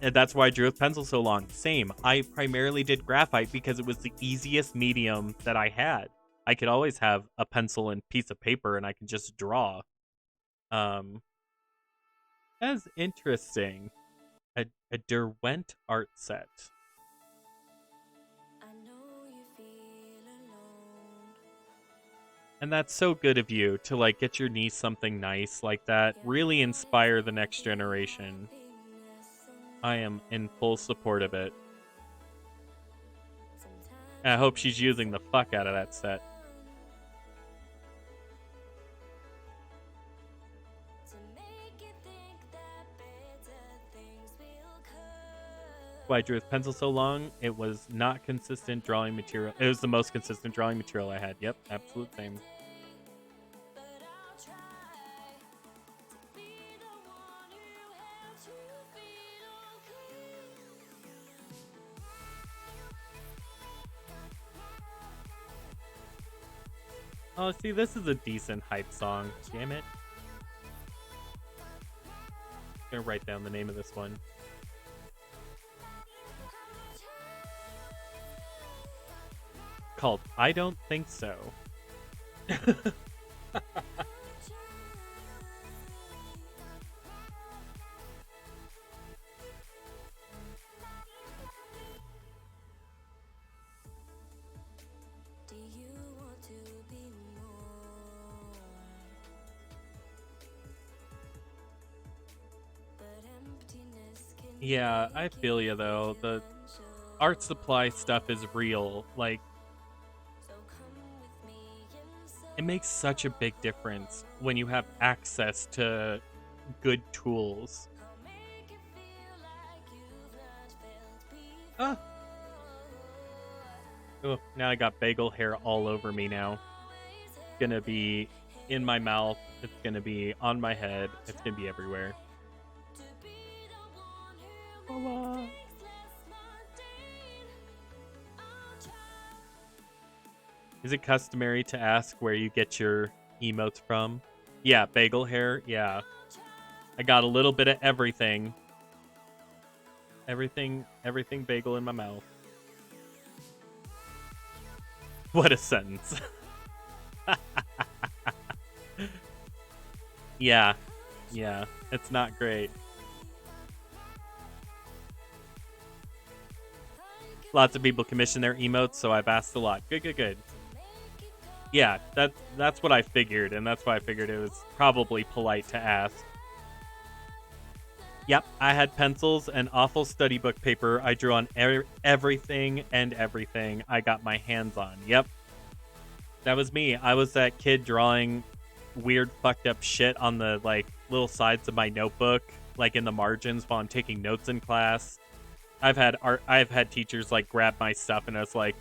and that's why I drew with pencil so long. Same. I primarily did graphite because it was the easiest medium that I had. I could always have a pencil and piece of paper, and I could just draw. That's interesting. A Derwent art set. And that's so good of you to like get your niece something nice like that. Really inspire the next generation. I am in full support of it. And I hope she's using the fuck out of that set. Why I drew with pencil so long, it was not consistent drawing material. It was the most consistent drawing material I had. Yep, absolute same. Oh, see, this is a decent hype song. Damn it. I'm gonna write down the name of this one. Called I Don't Think So. Yeah, I feel you though. The art supply stuff is real. Like, it makes such a big difference when you have access to good tools. Ah. Oh, now I got bagel hair all over me now. It's gonna be in my mouth. It's gonna be on my head. It's gonna be everywhere. Hola. Is it customary to ask where you get your emotes from? Yeah, bagel hair. Yeah. I got a little bit of everything. Everything bagel in my mouth. What a sentence. Yeah. Yeah. It's not great. Lots of people commission their emotes, so I've asked a lot. Good. Yeah, that's what I figured, and that's why I figured it was probably polite to ask. Yep, I had pencils and awful study book paper. I drew on everything I got my hands on. Yep. That was me. I was that kid drawing weird fucked up shit on the like little sides of my notebook, like in the margins while I'm taking notes in class. I've had teachers like grab my stuff and it's like,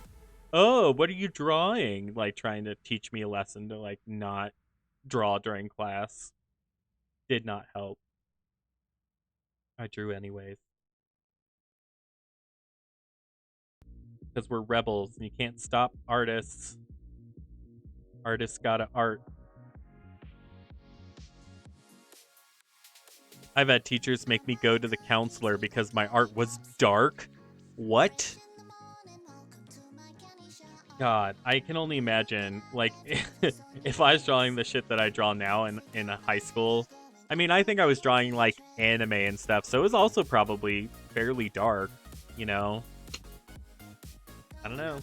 "Oh, what are you drawing?" Like trying to teach me a lesson to like not draw during class. Did not help. I drew anyways. Because we're rebels and you can't stop artists. Artists gotta art. I've had teachers make me go to the counselor because my art was dark. What? God, I can only imagine, like, if I was drawing the shit that I draw now in high school. I mean, I think I was drawing, like, anime and stuff, so it was also probably fairly dark, you know? I don't know.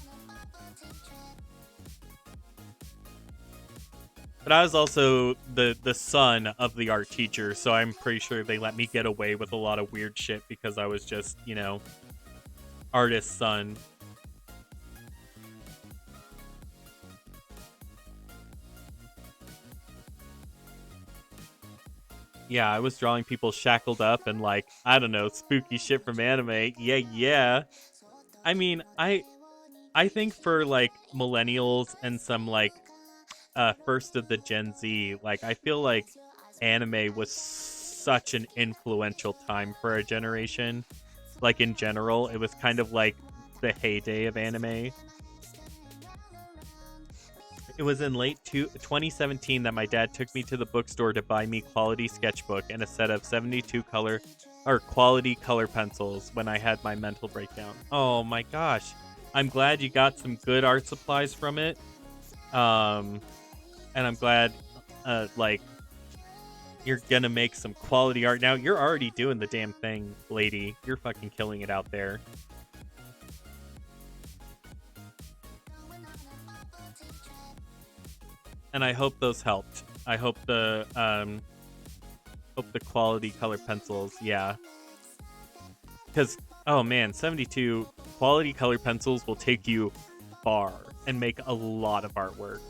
But I was also the son of the art teacher, so I'm pretty sure they let me get away with a lot of weird shit because I was just, you know, artist's son. Yeah, I was drawing people shackled up and like, I don't know, spooky shit from anime. Yeah. I mean, I think for like millennials and some like first of the Gen Z, like I feel like anime was such an influential time for our generation. Like in general, it was kind of like the heyday of anime. It was in late 2017 that my dad took me to the bookstore to buy me quality sketchbook and a set of 72 color or quality color pencils when I had my mental breakdown. Oh my gosh. I'm glad you got some good art supplies from it. And I'm glad like you're gonna make some quality art. Now you're already doing the damn thing, lady. You're fucking killing it out there. And I hope those helped. I hope the quality color pencils, yeah. Because oh man, 72 quality color pencils will take you far and make a lot of artwork.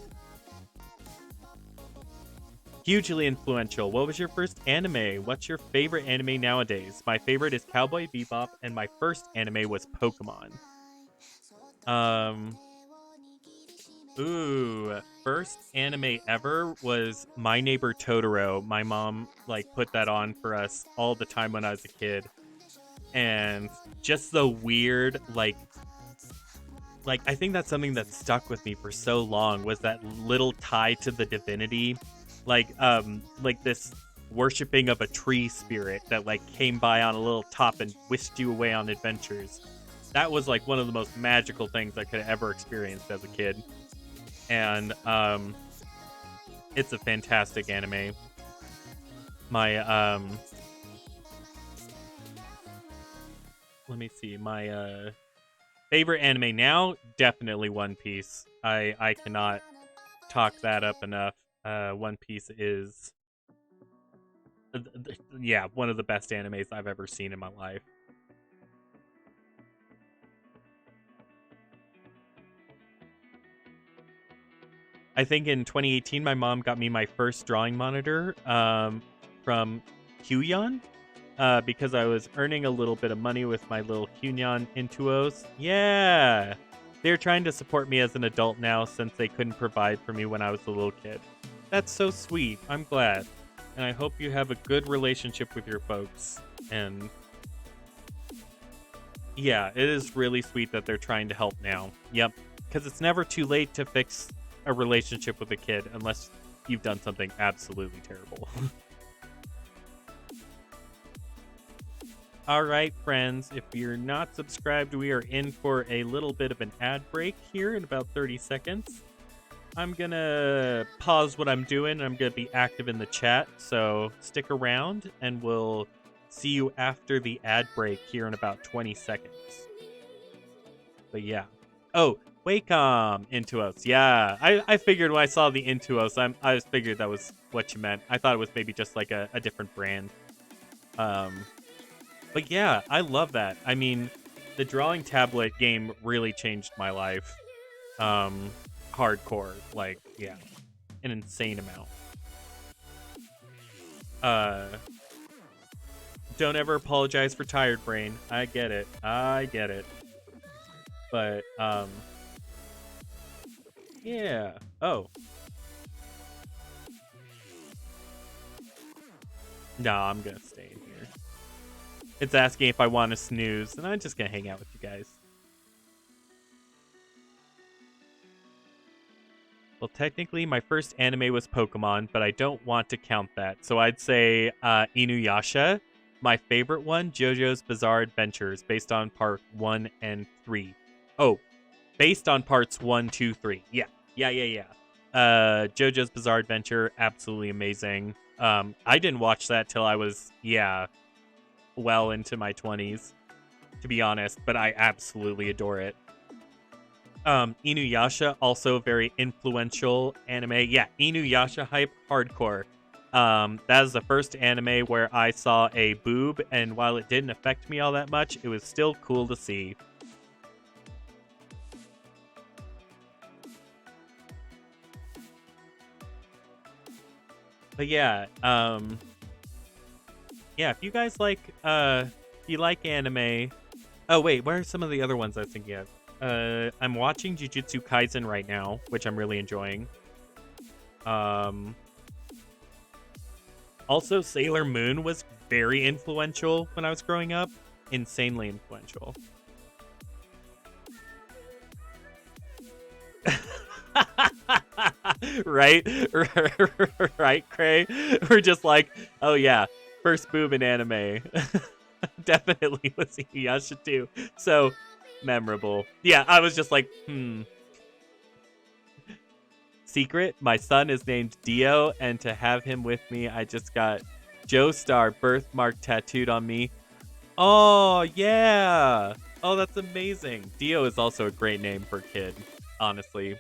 Hugely influential. What was your first anime? What's your favorite anime nowadays? My favorite is Cowboy Bebop, and my first anime was Pokemon. First anime ever was My Neighbor Totoro. My mom like put that on for us all the time when I was a kid. And just the weird like like, I think that's something that stuck with me for so long, was that little tie to the divinity, like this worshiping of a tree spirit that like came by on a little top and whisked you away on adventures. That was like one of the most magical things I could have ever experienced as a kid. And it's a fantastic anime. My let me see, my favorite anime now, definitely One Piece. I cannot talk that up enough. One Piece is yeah, one of the best animes I've ever seen in my life. I think in 2018, my mom got me my first drawing monitor from Huion because I was earning a little bit of money with my little Huion Intuos. Yeah! They're trying to support me as an adult now since they couldn't provide for me when I was a little kid. That's so sweet. I'm glad. And I hope you have a good relationship with your folks. And yeah, it is really sweet that they're trying to help now. Yep. Because it's never too late to fix a relationship with a kid unless you've done something absolutely terrible. All right, friends, if you're not subscribed, we are in for a little bit of an ad break here in about 30 seconds. I'm gonna pause what I'm doing. I'm gonna be active in the chat, so stick around and we'll see you after the ad break here in about 20 seconds. But yeah. Oh, Wacom Intuos. Yeah, I figured when I saw the Intuos, I just figured that was what you meant. I thought it was maybe just like a different brand. But yeah, I love that. I mean, the drawing tablet game really changed my life. Hardcore, like, yeah, an insane amount. Don't ever apologize for tired brain. I get it. But yeah. Oh. No, I'm gonna stay in here. It's asking if I want to snooze, and I'm just gonna hang out with you guys. Well, technically, my first anime was Pokemon, but I don't want to count that. So I'd say Inuyasha. My favorite one, JoJo's Bizarre Adventures, based on part 1 and 3. Oh, based on parts 1, 2, 3. Yeah. JoJo's Bizarre Adventure, absolutely amazing. I didn't watch that till I was, well into my 20s, to be honest, but I absolutely adore it. Inuyasha, also very influential anime. Yeah, Inuyasha hype hardcore. That is the first anime where I saw a boob, and while it didn't affect me all that much, it was still cool to see. But yeah, if you guys like, if you like anime. Oh wait, what are some of the other ones I was thinking of? I'm watching Jujutsu Kaisen right now, which I'm really enjoying. Also, Sailor Moon was very influential when I was growing up. Insanely influential. Right? Right, Cray? We're just like, oh yeah, first boob in anime. Definitely was Inuyasha too. So memorable. Yeah, I was just like, Secret, my son is named Dio, and to have him with me, I just got Joestar birthmark tattooed on me. Oh, yeah. Oh, that's amazing. Dio is also a great name for a kid, honestly.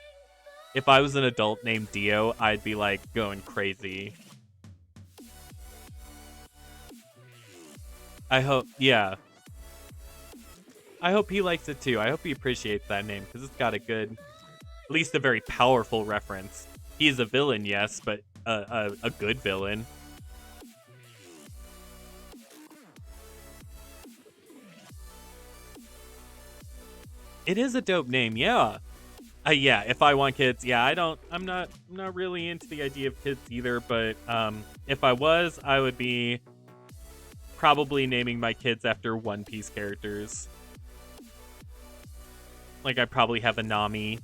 If I was an adult named Dio, I'd be like going crazy. I hope, yeah. I hope he likes it too. I hope he appreciates that name because it's got a good, at least a very powerful reference. He's a villain, yes, but a good villain. It is a dope name, yeah. Yeah, if I want kids, yeah, I'm not really into the idea of kids either, but if I was, I would be probably naming my kids after One Piece characters. Like, I probably have a Nami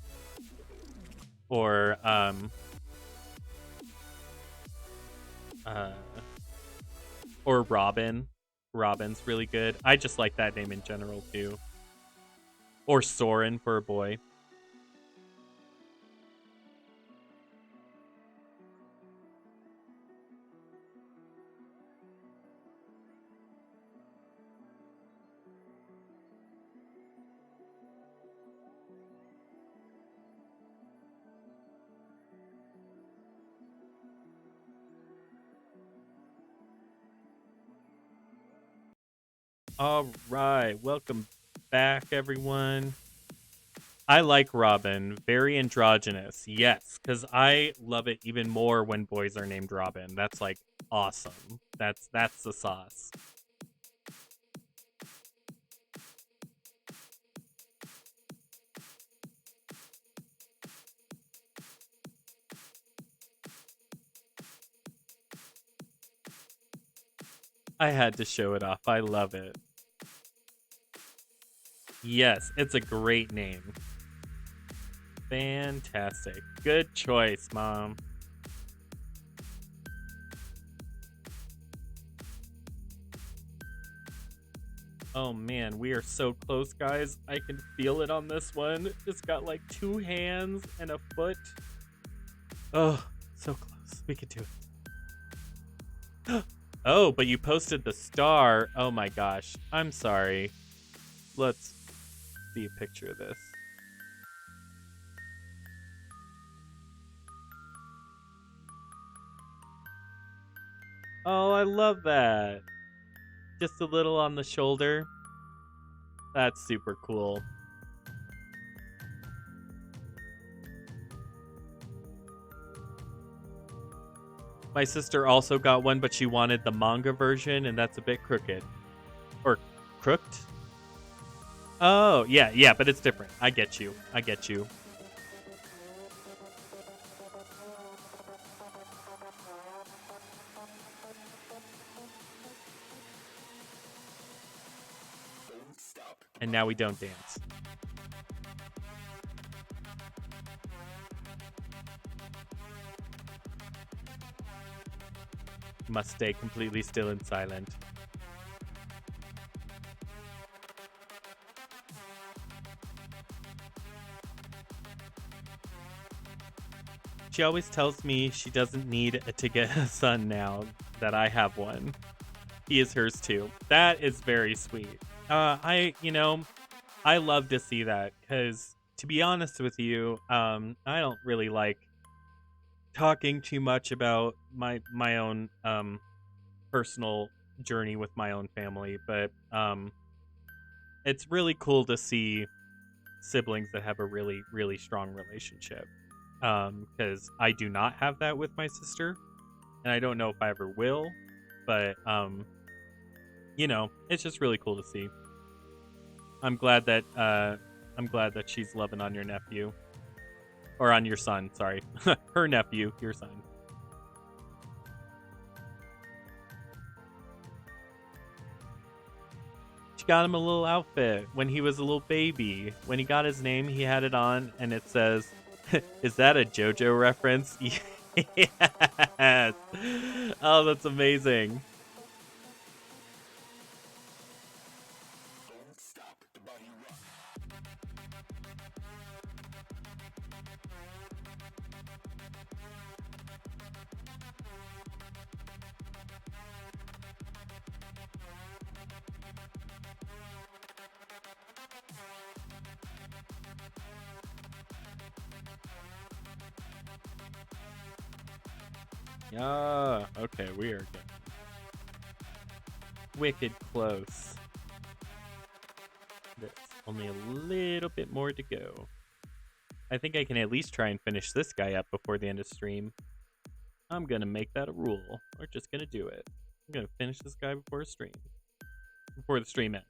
or, uh, or Robin. Robin's really good. I just like that name in general, too. Or Soren for a boy. All right, welcome back, everyone. I like Robin, very androgynous. Yes, because I love it even more when boys are named Robin. That's like awesome. That's the sauce. I had to show it off. I love it. Yes, it's a great name. Fantastic. Good choice, Mom. Oh man, we are so close, guys. I can feel it on this one. It's got like 2 hands and a foot. Oh, so close. We could do it. Oh, but you posted the star. Oh my gosh. I'm sorry. Let's see a picture of this. Oh, I love that. Just a little on the shoulder. That's super cool. My sister also got one, but she wanted the manga version, and that's a bit crooked. Or crooked? Oh, yeah, but it's different. I get you. I get you. And now we don't dance. Must stay completely still and silent. She always tells me she doesn't need to get a son now that I have one. He is hers too. That is very sweet. I love to see that because, to be honest with you, I don't really like talking too much about my own personal journey with my own family, but it's really cool to see siblings that have a really really strong relationship. Because I do not have that with my sister, and I don't know if I ever will, but it's just really cool to see. I'm glad that she's loving on your nephew. Or on your son, sorry. Her nephew, your son. She got him a little outfit when he was a little baby. When he got his name, he had it on, and it says, is that a JoJo reference? Yes. Oh, that's amazing. Okay, we are good. Wicked close. There's only a little bit more to go. I think I can at least try and finish this guy up before the end of stream. I'm gonna make that a rule. We're just gonna do it. I'm gonna finish this guy before the stream ends.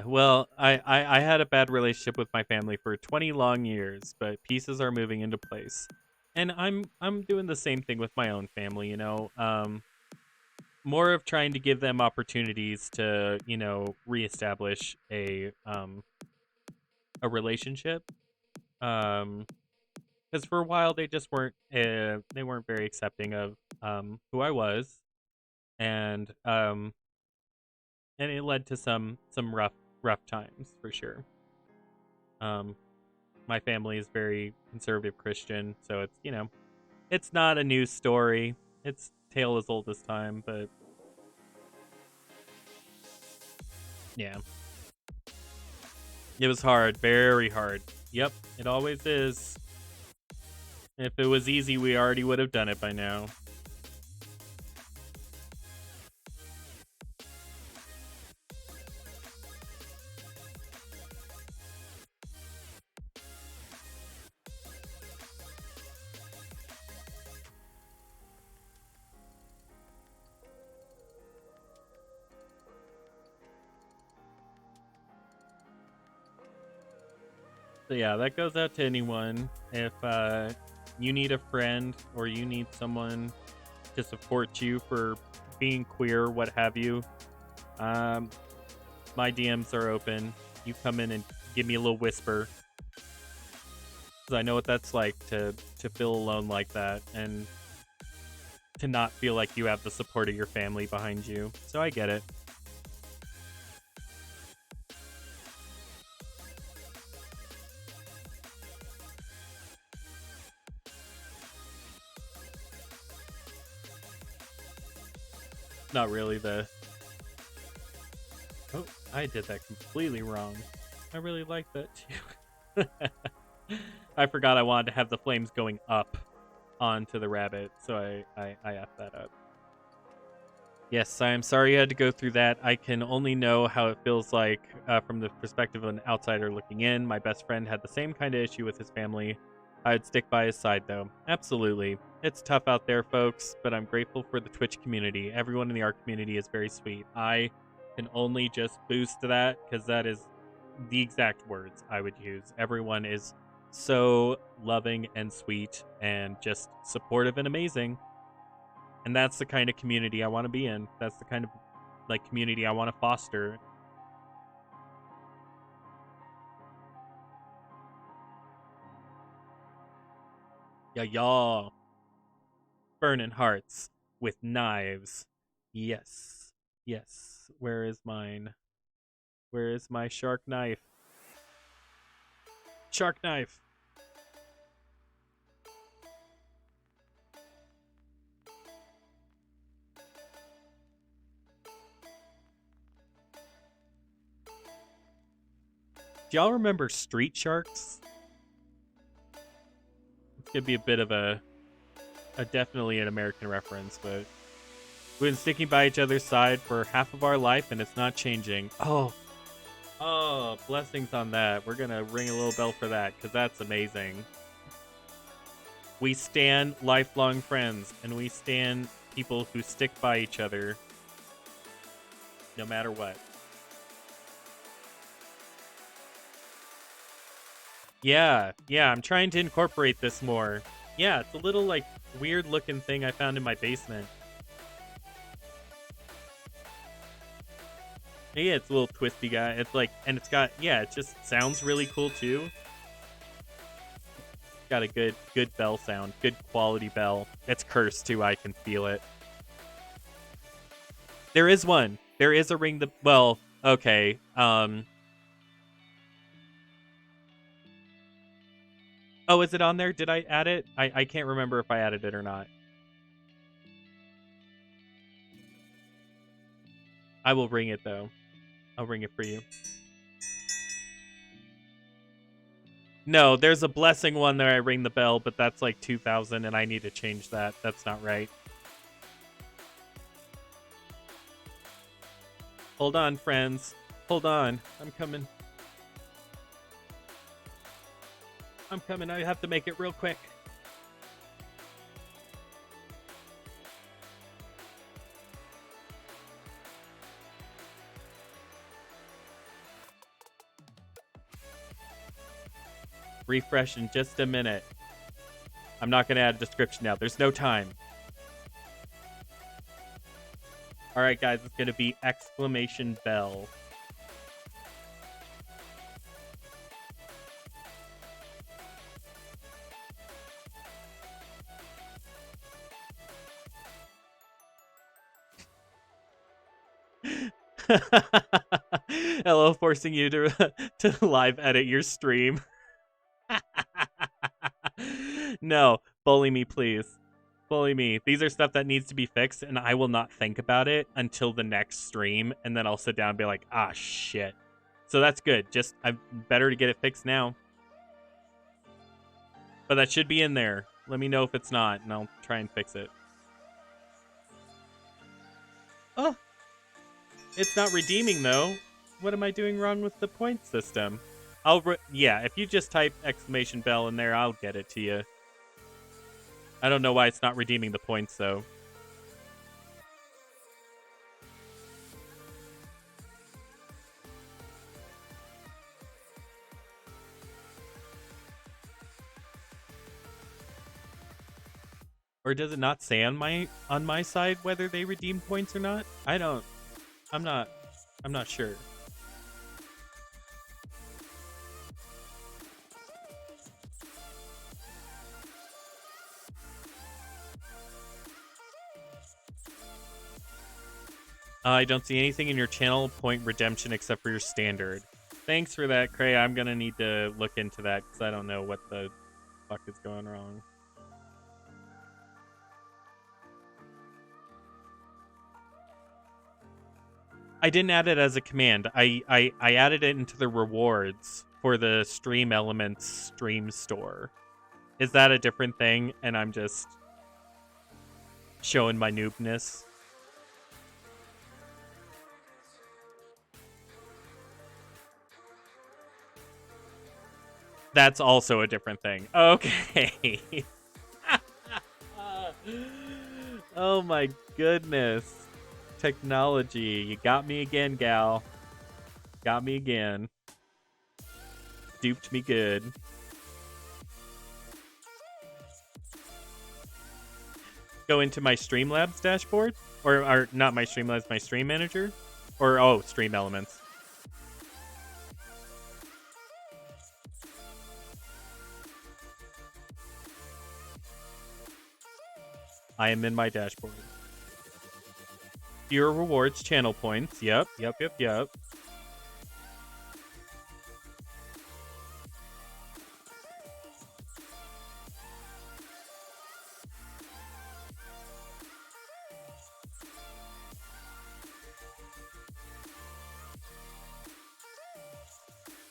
Well, I had a bad relationship with my family for 20 long years, but pieces are moving into place. And I'm doing the same thing with my own family, more of trying to give them opportunities to, reestablish a relationship. Because for a while they just weren't very accepting of who I was, and it led to some rough times for sure. My family is very conservative Christian, so it's not a new story. It's tale as old as time, but yeah, it was hard, very hard. Yep, it always is. If it was easy, we already would have done it by now. So yeah, that goes out to anyone. If you need a friend or you need someone to support you for being queer, what have you, my DMs are open. You come in and give me a little whisper, because I know what that's like to feel alone like that and to not feel like you have the support of your family behind you. So I get it. Not really the... Oh, I did that completely wrong. I really like that too. I forgot I wanted to have the flames going up onto the rabbit, so I effed that up. Yes, I am sorry you had to go through that. I can only know how it feels like from the perspective of an outsider looking in. My best friend had the same kind of issue with his family. I'd stick by his side, though. Absolutely. It's tough out there, folks, but I'm grateful for the Twitch community. Everyone in the art community is very sweet. I can only just boost that, because that is the exact words I would use. Everyone is so loving and sweet and just supportive and amazing. And that's the kind of community I want to be in. That's the kind of community I want to foster. Yeah. Burning hearts with knives. Yes. Yes. Where is mine? Where is my shark knife? Shark knife. Do y'all remember Street Sharks? It's gonna be a bit of a definitely an American reference, but we've been sticking by each other's side for half of our life, and it's not changing. Oh, blessings on that. We're gonna ring a little bell for that, because that's amazing. We stand lifelong friends, and we stand people who stick by each other no matter what. Yeah, I'm trying to incorporate this more. Yeah, it's a little weird looking thing I found in my basement. Yeah, it's a little twisty guy. It's and it's got, it just sounds really cool too. It's got a good bell sound, good quality bell. It's cursed too, I can feel it. There is one. There is a ring well, okay. Oh, is it on there? Did I add it? I can't remember if I added it or not. I will ring it though. I'll ring it for you. No, there's a blessing one there I ring the bell, but that's 2,000 and I need to change that. That's not right. Hold on, friends. Hold on. I'm coming. I have to make it real quick. Refresh in just a minute. I'm not going to add a description now. There's no time. All right, guys, it's gonna be exclamation bell. Hello, forcing you to to live edit your stream. No, bully me, please. Bully me. These are stuff that needs to be fixed, and I will not think about it until the next stream, and then I'll sit down and be like, ah, shit. So that's good. Just, I'm better to get it fixed now. But that should be in there. Let me know if it's not, and I'll try and fix it. Oh, it's not redeeming, though. What am I doing wrong with the point system? Yeah, if you just type exclamation bell in there, I'll get it to you. I don't know why it's not redeeming the points, though. Or does it not say on my side whether they redeem points or not? I'm not sure. I don't see anything in your channel point redemption except for your standard. Thanks for that, Cray. I'm gonna need to look into that because I don't know what the fuck is going wrong. I didn't add it as a command. I added it into the rewards for the Stream Elements stream store. Is that a different thing? And I'm just showing my noobness. That's also a different thing. Okay. Oh my goodness. Technology. You got me again, gal. Got me again. Duped me good. Go into my Streamlabs dashboard? Or not my Streamlabs, my Stream Manager? Or, oh, Stream Elements. I am in my dashboard. Fewer rewards, channel points. Yep.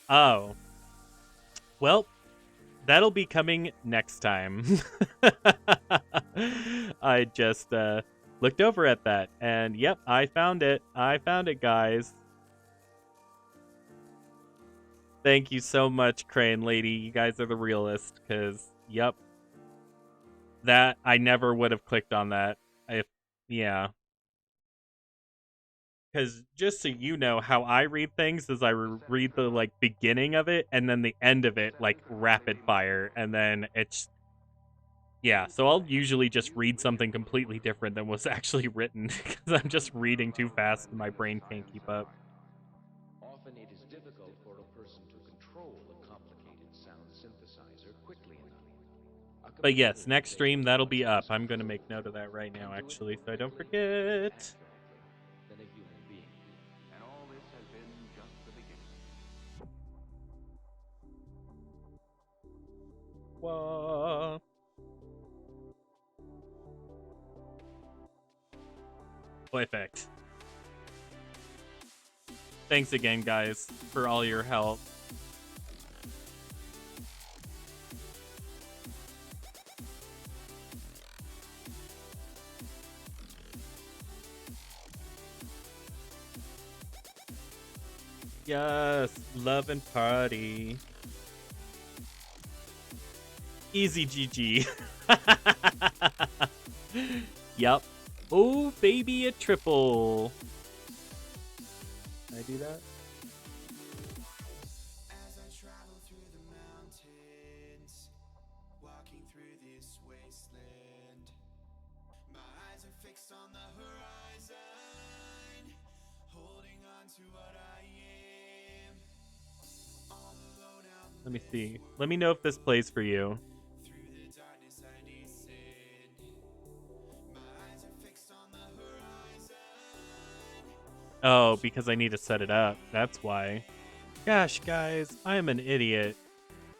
Oh. Well, that'll be coming next time. I just looked over at that, and yep, I found it. I found it, guys. Thank you so much, Crane Lady. You guys are the realest, because, yep. That, I never would have clicked on that. Yeah. Because just so you know, how I read things is I read the, like, beginning of it, and then the end of it, like, rapid fire, and then it's... Yeah, so I'll usually just read something completely different than what's actually written, because I'm just reading too fast and my brain can't keep up. Often it is difficult for a person to control a complicated sound synthesizer quickly enough. But yes, next stream, that'll be up. I'm going to make note of that right now, actually, so I don't forget. Than a human being. And all this has been just the beginning. Whoa. Perfect. Thanks again, guys, for all your help. Yes, love and party. Easy GG. Yep. Oh, baby, a triple. Can I do that? As I travel through the mountains, walking through this wasteland, my eyes are fixed on the horizon. Let me see. Let me know if this plays for you. Oh, because I need to set it up. That's why. Gosh, guys, I am an idiot.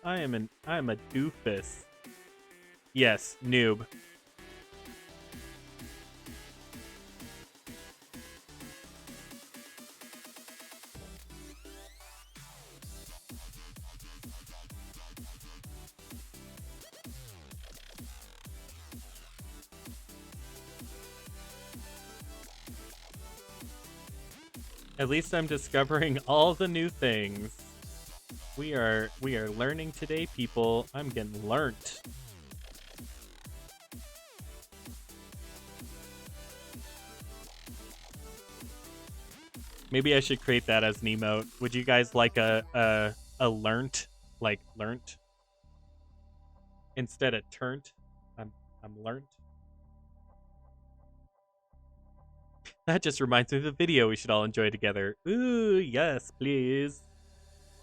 I am a doofus. Yes, noob. At least I'm discovering all the new things. We are learning today, people. I'm getting learnt. Maybe I should create that as an emote. Would you guys like a learnt, like learnt, instead of turnt? I'm learnt. That just reminds me of the video we should all enjoy together. Ooh, yes, please.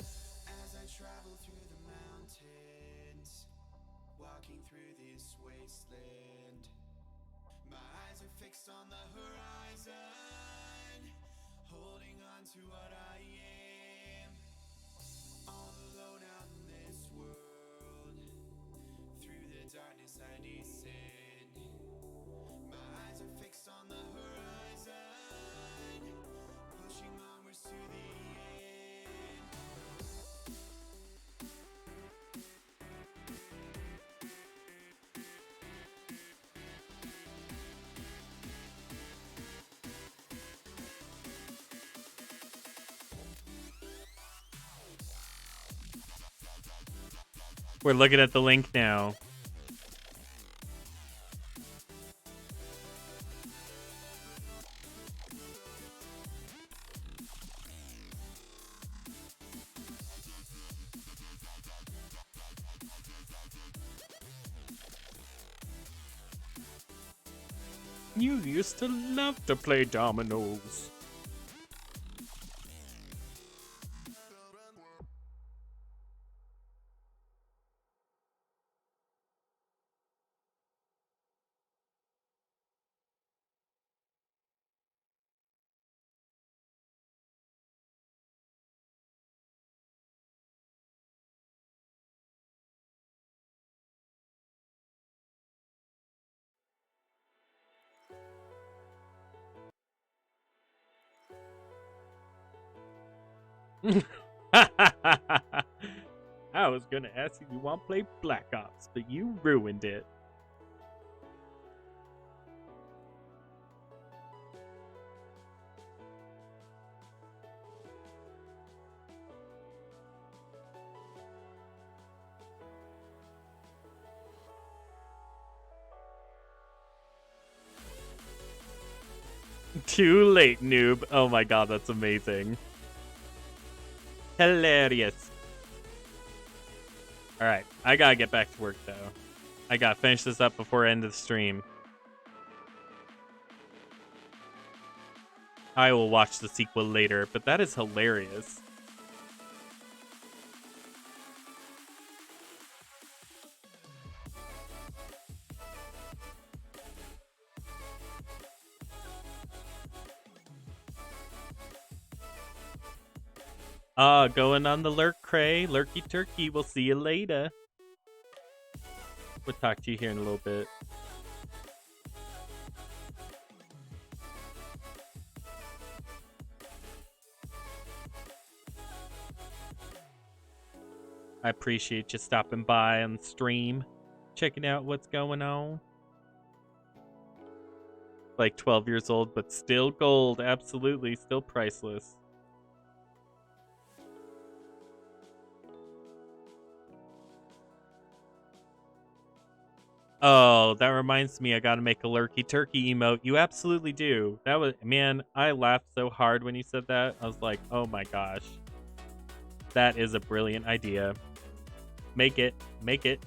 As I travel through the mountains, walking through this wasteland, my eyes are fixed on the horizon, holding on to what I am. All alone out in this world, through the darkness I descend. My eyes are fixed on the horizon, pushing onwards to the end. We're looking at the link now. You used to love to play dominoes. I was gonna ask if you want to play Black Ops, but you ruined it. Too late, noob. Oh my god, that's amazing. Hilarious. Alright, I gotta get back to work, though. I gotta finish this up before end of the stream. I will watch the sequel later, but that is hilarious. Going on the lurk cray. Lurky turkey. We'll see you later. We'll talk to you here in a little bit. I appreciate you stopping by on the stream, checking out what's going on. Like 12 years old, but still gold. Absolutely, still priceless. Oh, that reminds me, I gotta make a lurky turkey emote. You absolutely do. That was, man, I laughed so hard when you said that. I was like, oh my gosh. That is a brilliant idea. Make it. Make it.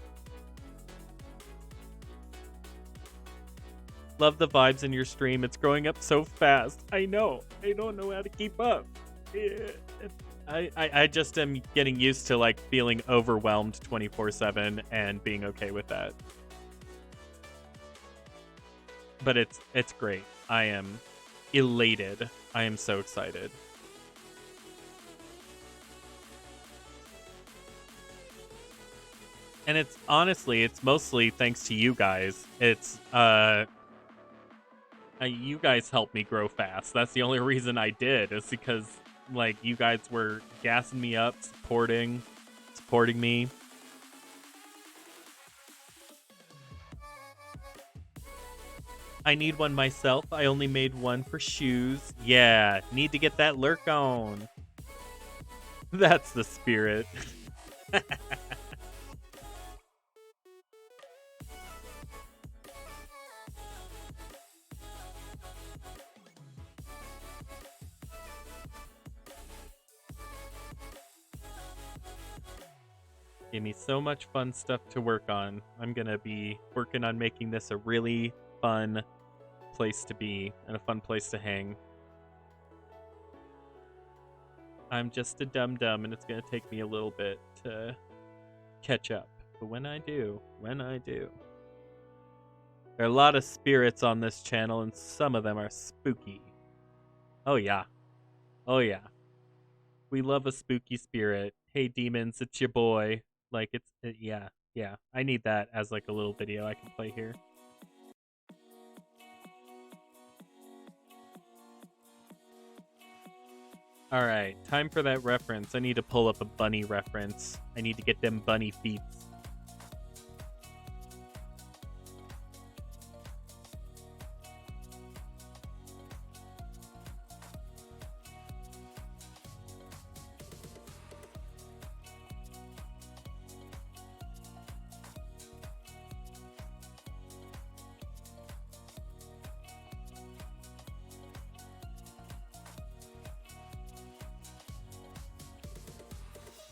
Love the vibes in your stream. It's growing up so fast. I know. I don't know how to keep up. Yeah, I just am getting used to like feeling overwhelmed 24/7 and being okay with that. But it's great. I am elated. I am so excited. And it's honestly, it's mostly thanks to you guys. It's you guys helped me grow fast. That's the only reason I did, is because like you guys were gassing me up, supporting me. I need one myself. I only made one for shoes. Yeah, need to get that lurk on. That's the spirit. Gave me so much fun stuff to work on. I'm gonna be working on making this a really fun place to be and a fun place to hang. I'm just a dum-dum and it's gonna take me a little bit to catch up. But when I do, there are a lot of spirits on this channel and some of them are spooky. Oh yeah. Oh yeah. We love a spooky spirit. Hey demons, it's your boy. Like yeah. I need that as like a little video I can play here. All right, time for that reference. I need to pull up a bunny reference. I need to get them bunny feet.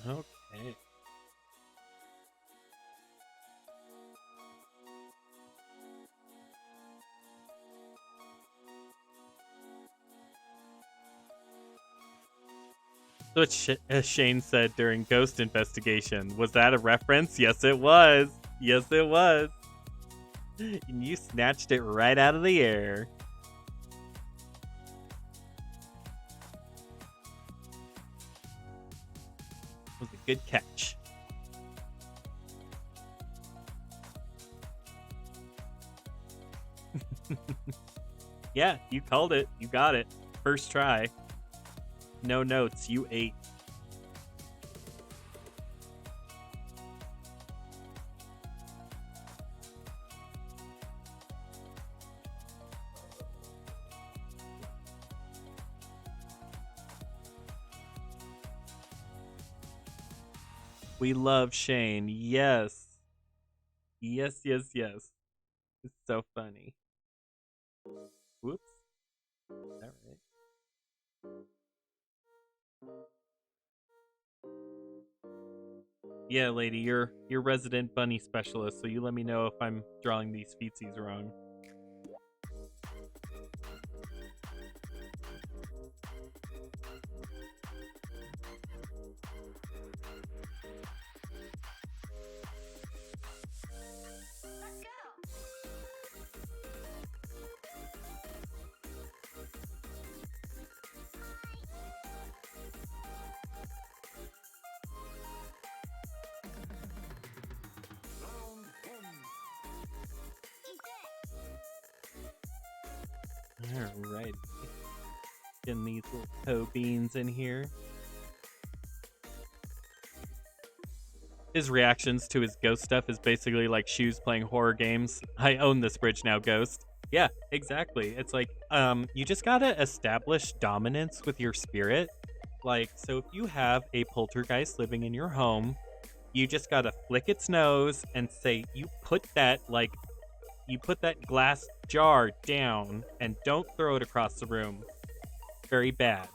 Okay. So what Shane said during Ghost Investigation. Was that a reference? Yes, it was. Yes, it was. And you snatched it right out of the air. It was a good catch. Yeah, you called it. You got it. First try. No notes. You ate. We love Shane. Yes. Yes. It's so funny. Whoops. All right. Yeah, lady, you're resident bunny specialist, so you let me know if I'm drawing these feetsies wrong. Alright. Getting these little toe beans in here. His reactions to his ghost stuff is basically like Shoes playing horror games. I own this bridge now, Ghost. Yeah, exactly. It's like, you just gotta establish dominance with your spirit. Like, so if you have a poltergeist living in your home, you just gotta flick its nose and say, you put that glass jar down and don't throw it across the room. Very bad.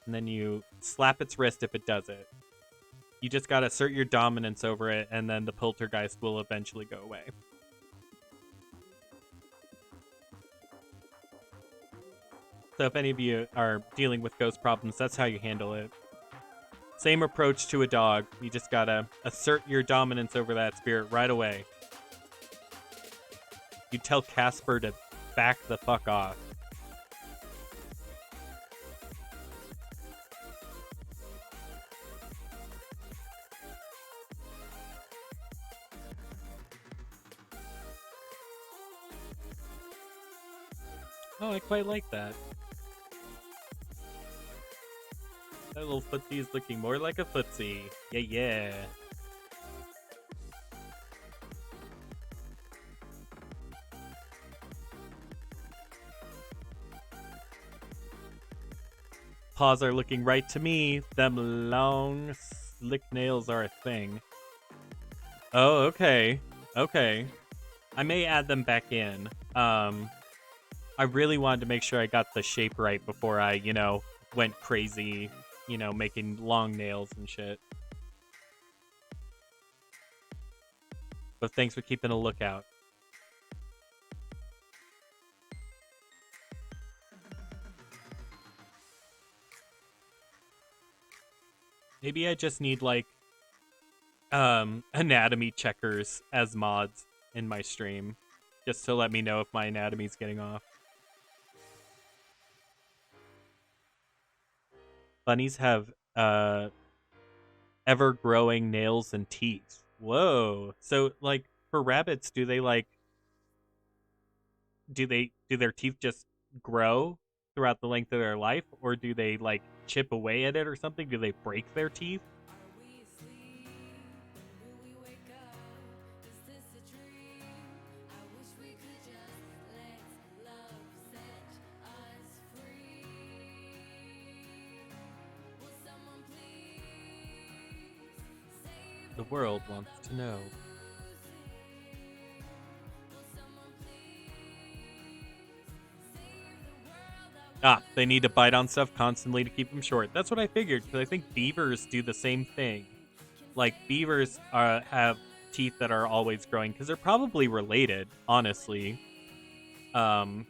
And then you slap its wrist if it does it. You just gotta assert your dominance over it, and then the poltergeist will eventually go away. So if any of you are dealing with ghost problems, that's how you handle it. Same approach to a dog. You just gotta assert your dominance over that spirit right away. You tell Casper to back the fuck off. Oh, I quite like that. That little footsie is looking more like a footsie. Yeah, yeah. Paws are looking right to me. Them long, slick nails are a thing. Oh, okay. Okay. I may add them back in. I really wanted to make sure I got the shape right before I, went crazy, making long nails and shit. But thanks for keeping a lookout. Maybe I just need, like, anatomy checkers as mods in my stream, just to let me know if my anatomy's getting off. Bunnies have ever-growing nails and teeth. Whoa. So, like, for rabbits, do their teeth just grow throughout the length of their life, or do they, like, chip away at it or something? Do they break their teeth? The world wants to know. Ah, they need to bite on stuff constantly to keep them short. That's what I figured, because I think beavers do the same thing. Like, beavers have teeth that are always growing, because they're probably related, honestly. The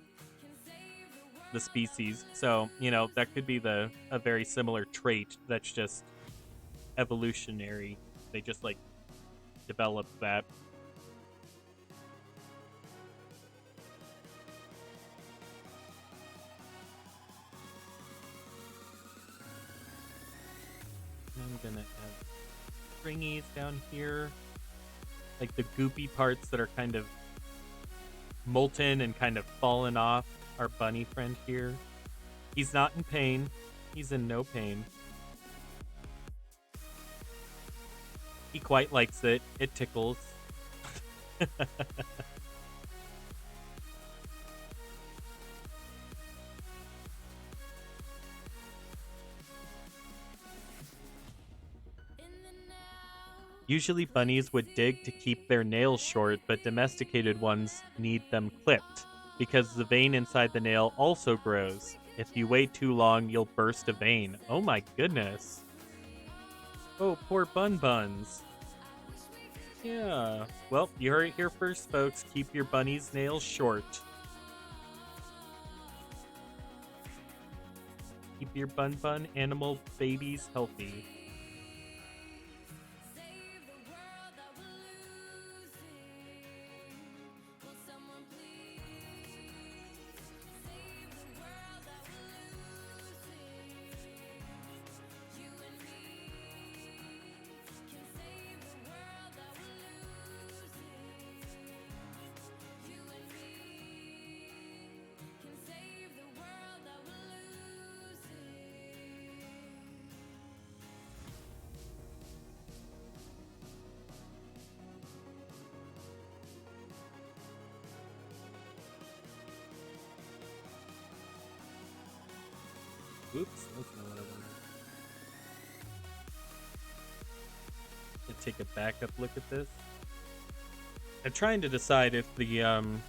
species. So, that could be a very similar trait that's just evolutionary. They just, like, developed that. I'm gonna add stringies down here. Like the goopy parts that are kind of molten and kind of fallen off our bunny friend here. He's not in pain. He's in no pain. He quite likes it. It tickles. Usually bunnies would dig to keep their nails short, but domesticated ones need them clipped, because the vein inside the nail also grows. If you wait too long, you'll burst a vein. Oh my goodness. Oh, poor buns. Yeah. Well, you heard it here first, folks. Keep your bunny's nails short. Keep your bun animal babies healthy. Oops, that's not what I wanted. Let's take a backup look at this. I'm trying to decide if the arm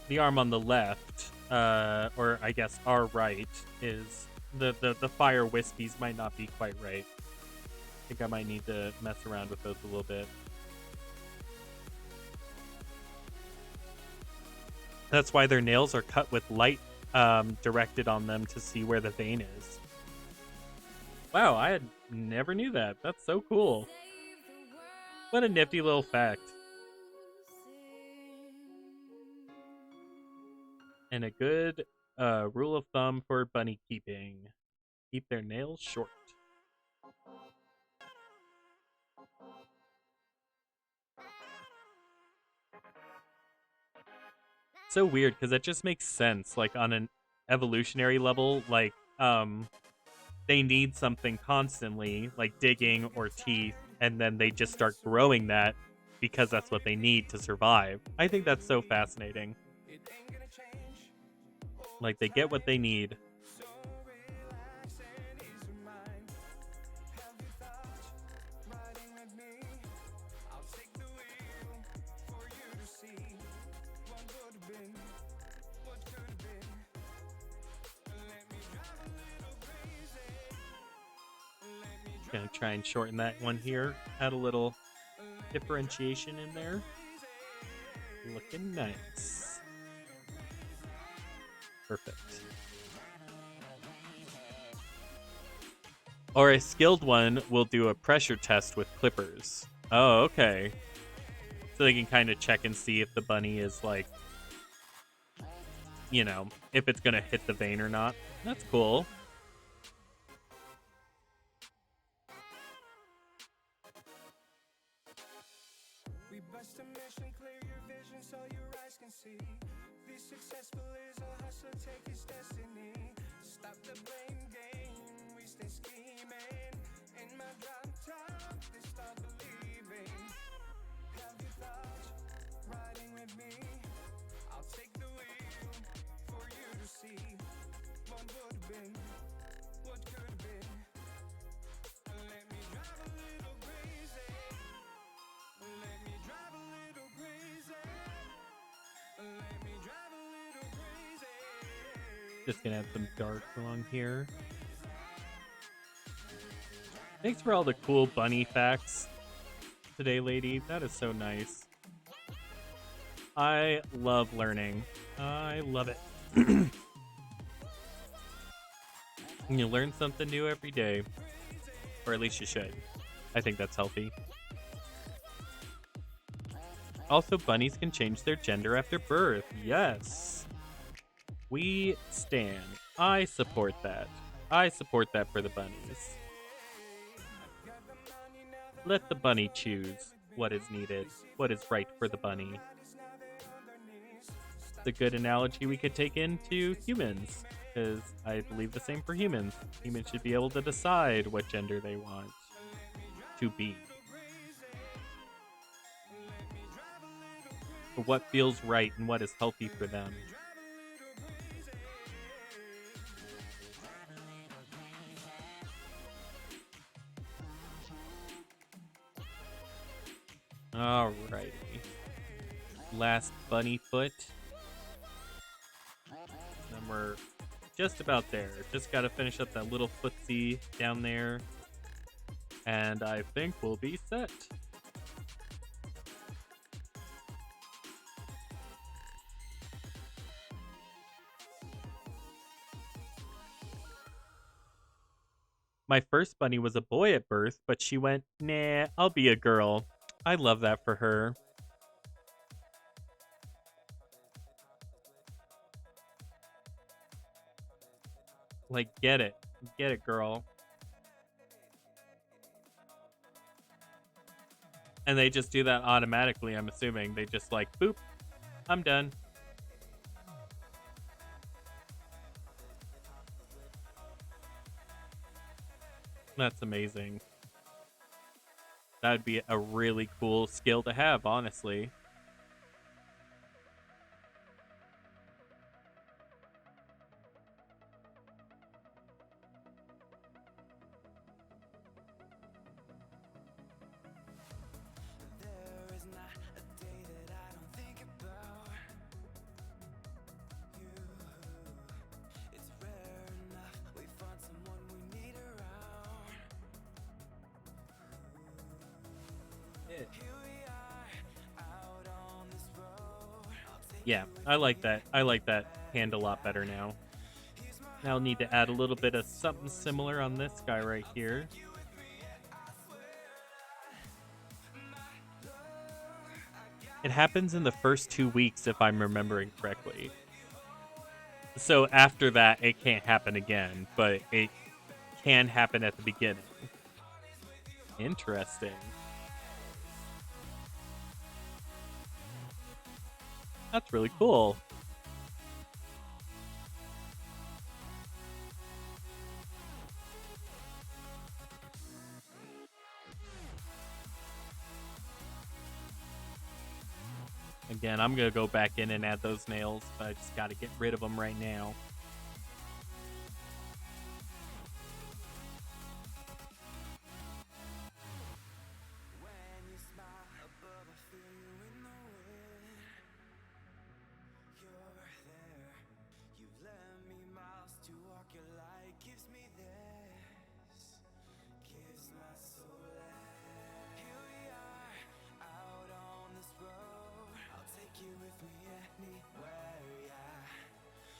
on the left, or I guess our right, is the fire wispies might not be quite right. I think I might need to mess around with those a little bit. That's why their nails are cut with light directed on them to see where the vein is. Wow, I had never knew that. That's so cool. What a nifty little fact. And a good rule of thumb for bunny keeping. Keep their nails short. So weird, because that just makes sense. Like, on an evolutionary level, like, they need something constantly, like digging or teeth, and then they just start growing that because that's what they need to survive. I think that's so fascinating. Like, they get what they need. Gonna try and shorten that one here. Add a little differentiation in there. Looking nice. Perfect. Or a skilled one will do a pressure test with clippers. Oh, okay. So they can kind of check and see if the bunny is like, you know, if it's gonna hit the vein or not. That's cool. Just gonna add some dark along here. Thanks for all the cool bunny facts today, lady. That is so nice. I love learning. I love it. You learn something new every day. Or at least you should. I think that's healthy. Also, bunnies can change their gender after birth. Yes. We stand. I support that. I support that for the bunnies. Let the bunny choose what is needed, what is right for the bunny. It's a good analogy we could take into humans, because I believe the same for humans. Humans should be able to decide what gender they want to be. For what feels right and what is healthy for them. Alrighty. Last bunny foot. Then we're just about there. Just gotta finish up that little footsie down there. And I think we'll be set. My first bunny was a boy at birth, but she went, nah, I'll be a girl. I love that for her. Like, get it. Get it, girl. And they just do that automatically, I'm assuming. They just like, boop, I'm done. That's amazing. That would be a really cool skill to have, honestly. Yeah, I like that. I like that. hand a lot better now. Now I'll need to add a little bit of something similar on this guy right here. It happens in the first 2 weeks if I'm remembering correctly. So after that, it can't happen again, but it can happen at the beginning. Interesting. That's really cool. Again, I'm going to go back in and add those nails, but I just got to get rid of them right now.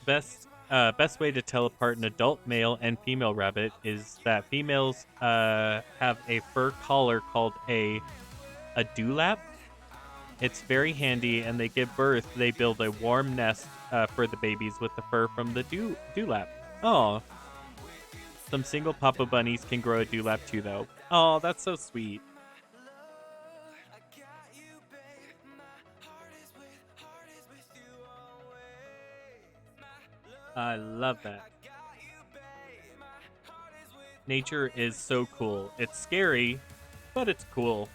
Best way to tell apart an adult male and female rabbit is that females have a fur collar called a dewlap. It's very handy, and they give birth. They build a warm nest for the babies with the fur from the dewlap. Oh, some single papa bunnies can grow a dewlap too, though. Oh, that's so sweet. I love that. Nature is so cool. It's scary, but it's cool.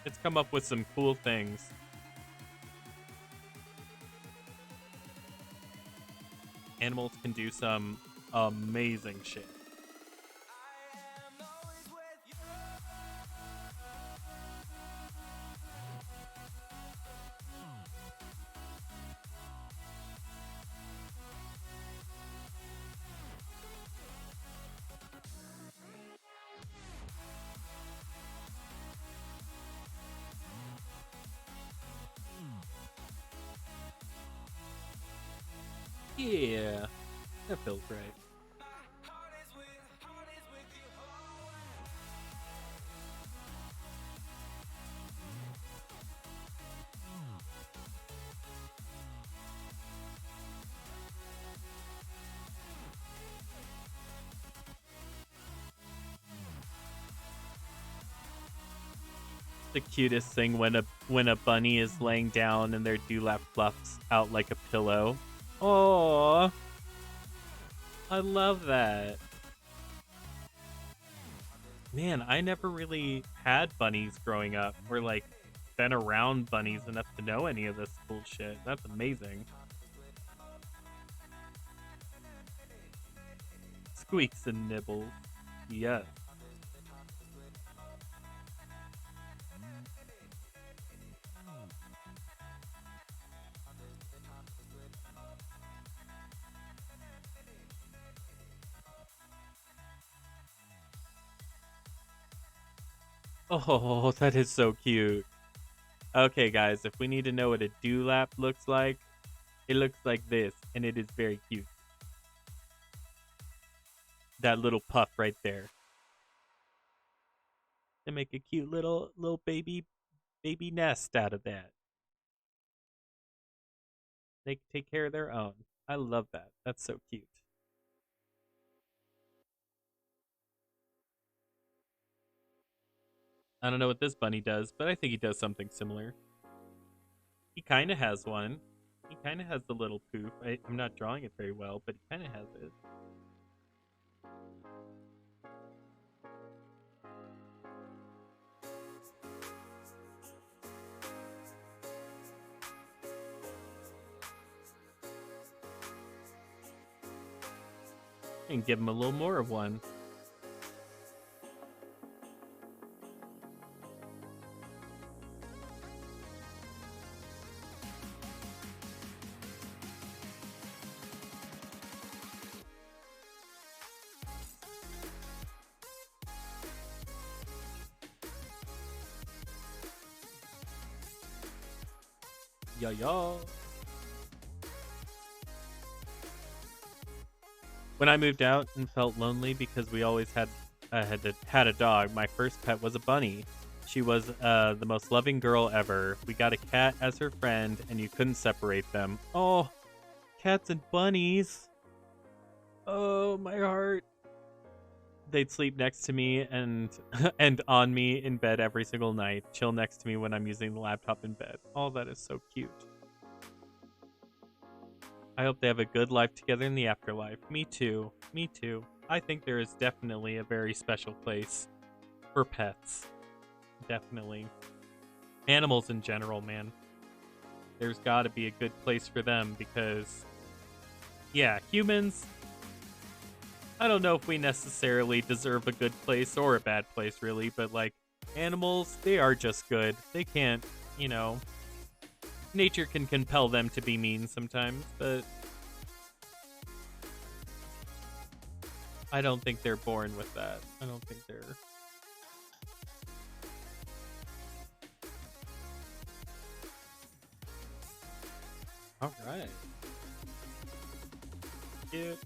It's come up with some cool things. Animals can do some amazing shit. Yeah, that feels right. The cutest thing when a bunny is laying down and their dewlap fluffs out like a pillow. Oh, I love that. Man, I never really had bunnies growing up, or like been around bunnies enough to know any of this cool shit. That's amazing. Squeaks and nibbles. Yes. Oh, that is so cute. Okay, guys, if we need to know what a dewlap looks like, it looks like this, and it is very cute. That little puff right there. They make a cute little baby nest out of that. They can take care of their own. I love that. That's so cute. I don't know what this bunny does, but I think he does something similar. He kind of has one. He kind of has the little poof. I'm not drawing it very well, but he kind of has it. And give him a little more of one. Yeah. When I moved out and felt lonely because we always had a dog, my first pet was a bunny. She was the most loving girl ever. We got a cat as her friend, and you couldn't separate them. Oh, cats and bunnies. Oh, my heart. They'd sleep next to me and and on me in bed every single night. Chill next to me when I'm using the laptop in bed. Oh, that is so cute. I hope they have a good life together in the afterlife. Me too. Me too. I think there is definitely a very special place for pets. Definitely. Animals in general, man. There's got to be a good place for them because, yeah, humans, I don't know if we necessarily deserve a good place or a bad place, really, but like animals, they are just good. They can't, nature can compel them to be mean sometimes, but I don't think they're born with that. I don't think they're. All right. Cute.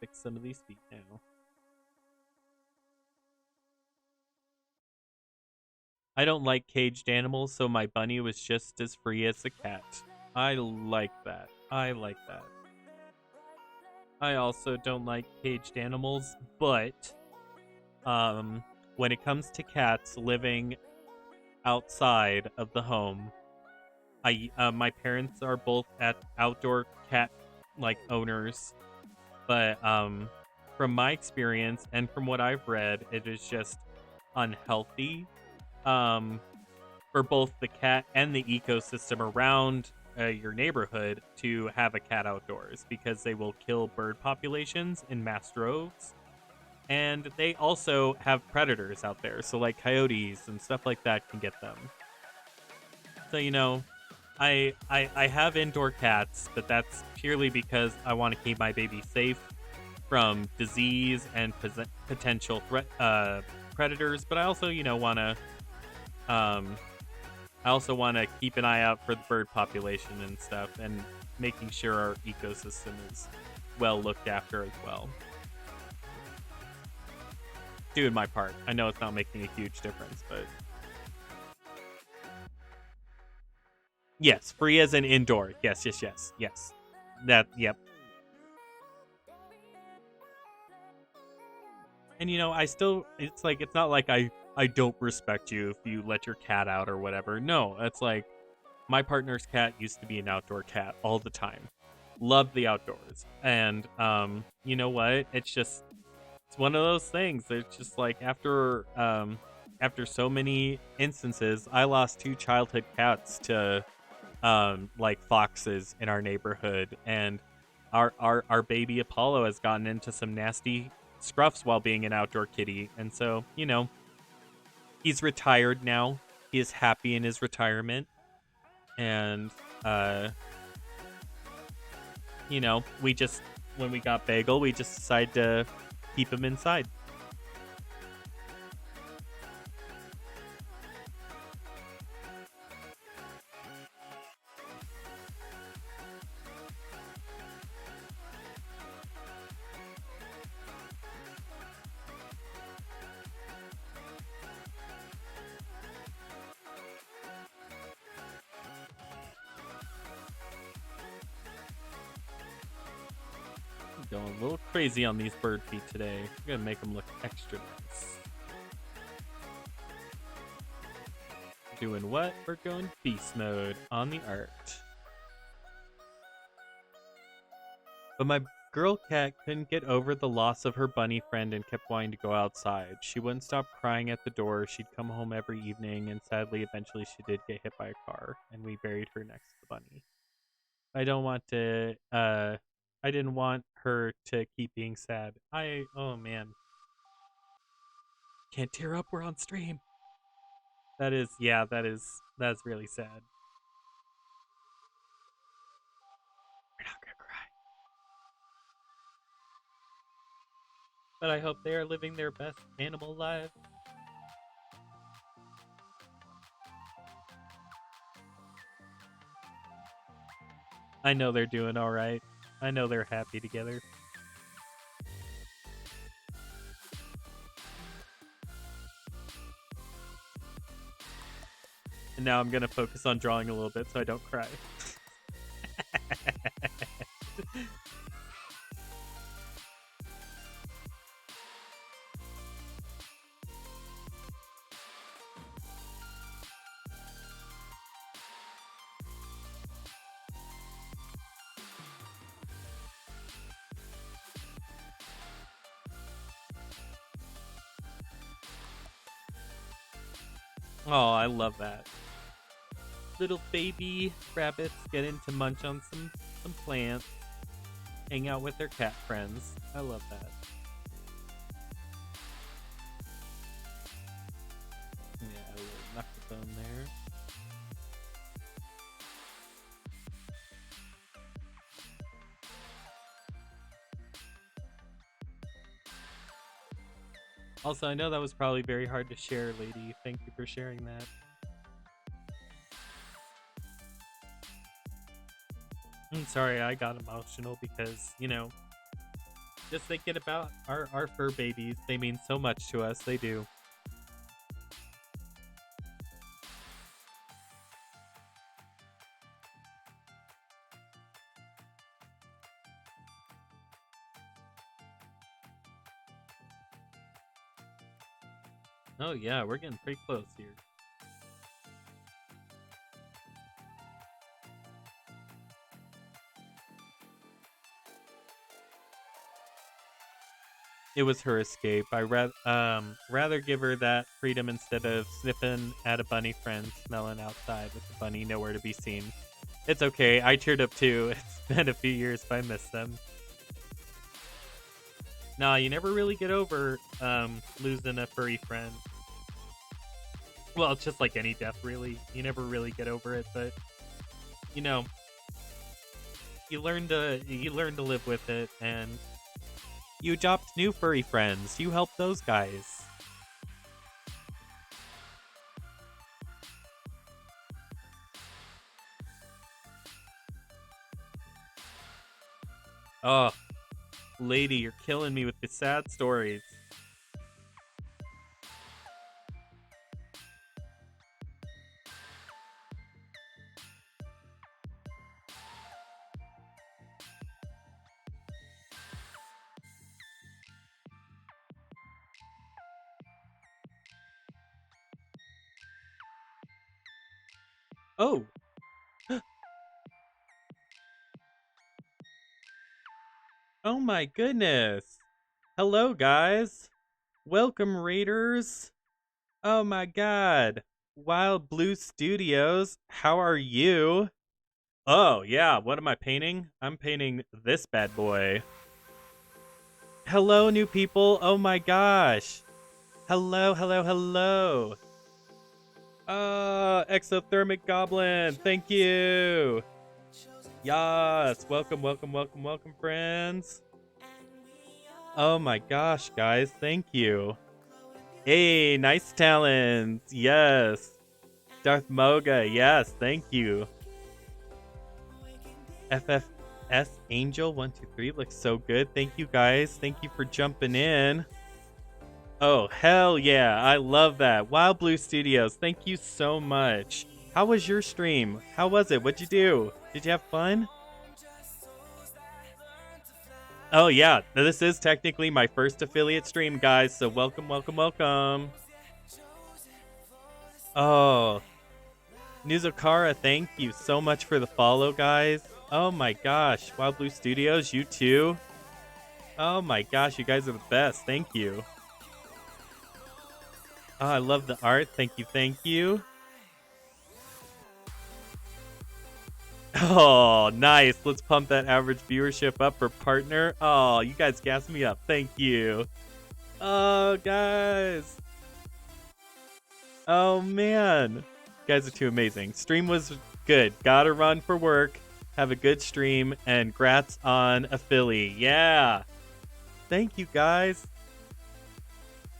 Fix some of these feet now. I don't like caged animals, so my bunny was just as free as a cat. I like that. I like that. I also don't like caged animals, but when it comes to cats living outside of the home, my parents are both at outdoor cat owners, but from my experience and from what I've read, it is just unhealthy for both the cat and the ecosystem around your neighborhood to have a cat outdoors because they will kill bird populations in mass droves. And they also have predators out there, so like coyotes and stuff like that can get them. So, I have indoor cats, but that's purely because I want to keep my baby safe from disease and potential predators. But I also, want to keep an eye out for the bird population and stuff, and making sure our ecosystem is well looked after as well. Doing my part. I know it's not making a huge difference, but yes, free as an indoor. Yes. That, yep. And it's not like I don't respect you if you let your cat out or whatever. No, it's like my partner's cat used to be an outdoor cat all the time. Loved the outdoors. And you know what? It's one of those things. It's just like after so many instances, I lost 2 childhood cats to foxes in our neighborhood, and our baby Apollo has gotten into some nasty scruffs while being an outdoor kitty. And so, he's retired now. He is happy in his retirement. And when we got Bagel, we just decided to keep him inside. Going a little crazy on these bird feet today. I'm gonna make them look extra nice. Doing what? We're going beast mode on the art. But my girl cat couldn't get over the loss of her bunny friend and kept wanting to go outside. She wouldn't stop crying at the door. She'd come home every evening, and sadly, eventually she did get hit by a car, and we buried her next to the bunny. I didn't want her to keep being sad. Oh man. Can't tear up, we're on stream. That's really sad. We're not gonna cry. But I hope they are living their best animal life. I know they're doing alright. I know they're happy together. And now I'm gonna focus on drawing a little bit so I don't cry. Oh, I love that. Little baby rabbits getting to munch on some plants, hang out with their cat friends. I love that. Yeah, a little knuckle there. Also, I know that was probably very hard to share, lady. Thank you for sharing that. I'm sorry, I got emotional because, you know, just thinking about our fur babies, they mean so much to us. They do. Oh yeah, we're getting pretty close here. It was her escape. I rather give her that freedom instead of sniffing at a bunny friend smelling outside with the bunny nowhere to be seen. It's okay. I cheered up too. It's been a few years, but I miss them. Nah, you never really get over losing a furry friend. Well, it's just like any death, really. You never really get over it, but you know, you learn to live with it, and you adopt new furry friends. You help those guys. Oh, lady, you're killing me with the sad stories. Oh. Oh my goodness. Hello, guys. Welcome, Raiders. Oh my god. Wild Blue Studios, how are you? Oh, yeah, what am I painting? I'm painting this bad boy. Hello, new people. Oh my gosh. Hello, hello, hello. Exothermic Goblin, thank you. Yes, welcome, welcome, welcome, welcome, friends. Oh my gosh, guys, thank you. Hey, nice talents, yes. Darth Moga, yes, thank you. FFS Angel 123 looks so good. Thank you guys. Thank you for jumping in. Oh, hell yeah. I love that. Wild Blue Studios, thank you so much. How was your stream? How was it? What'd you do? Did you have fun? Oh yeah, this is technically my first affiliate stream, guys, so welcome, welcome, welcome. Oh, Nuzokara, thank you so much for the follow, guys. Oh my gosh, Wild Blue Studios, you too. Oh my gosh, you guys are the best. Thank you. Oh, I love the art. Thank you, thank you. Oh, nice. Let's pump that average viewership up for partner. Oh, you guys gassed me up. Thank you. Oh, guys. Oh, man. You guys are too amazing. Stream was good. Gotta run for work. Have a good stream. And grats on a Philly. Yeah. Thank you, guys.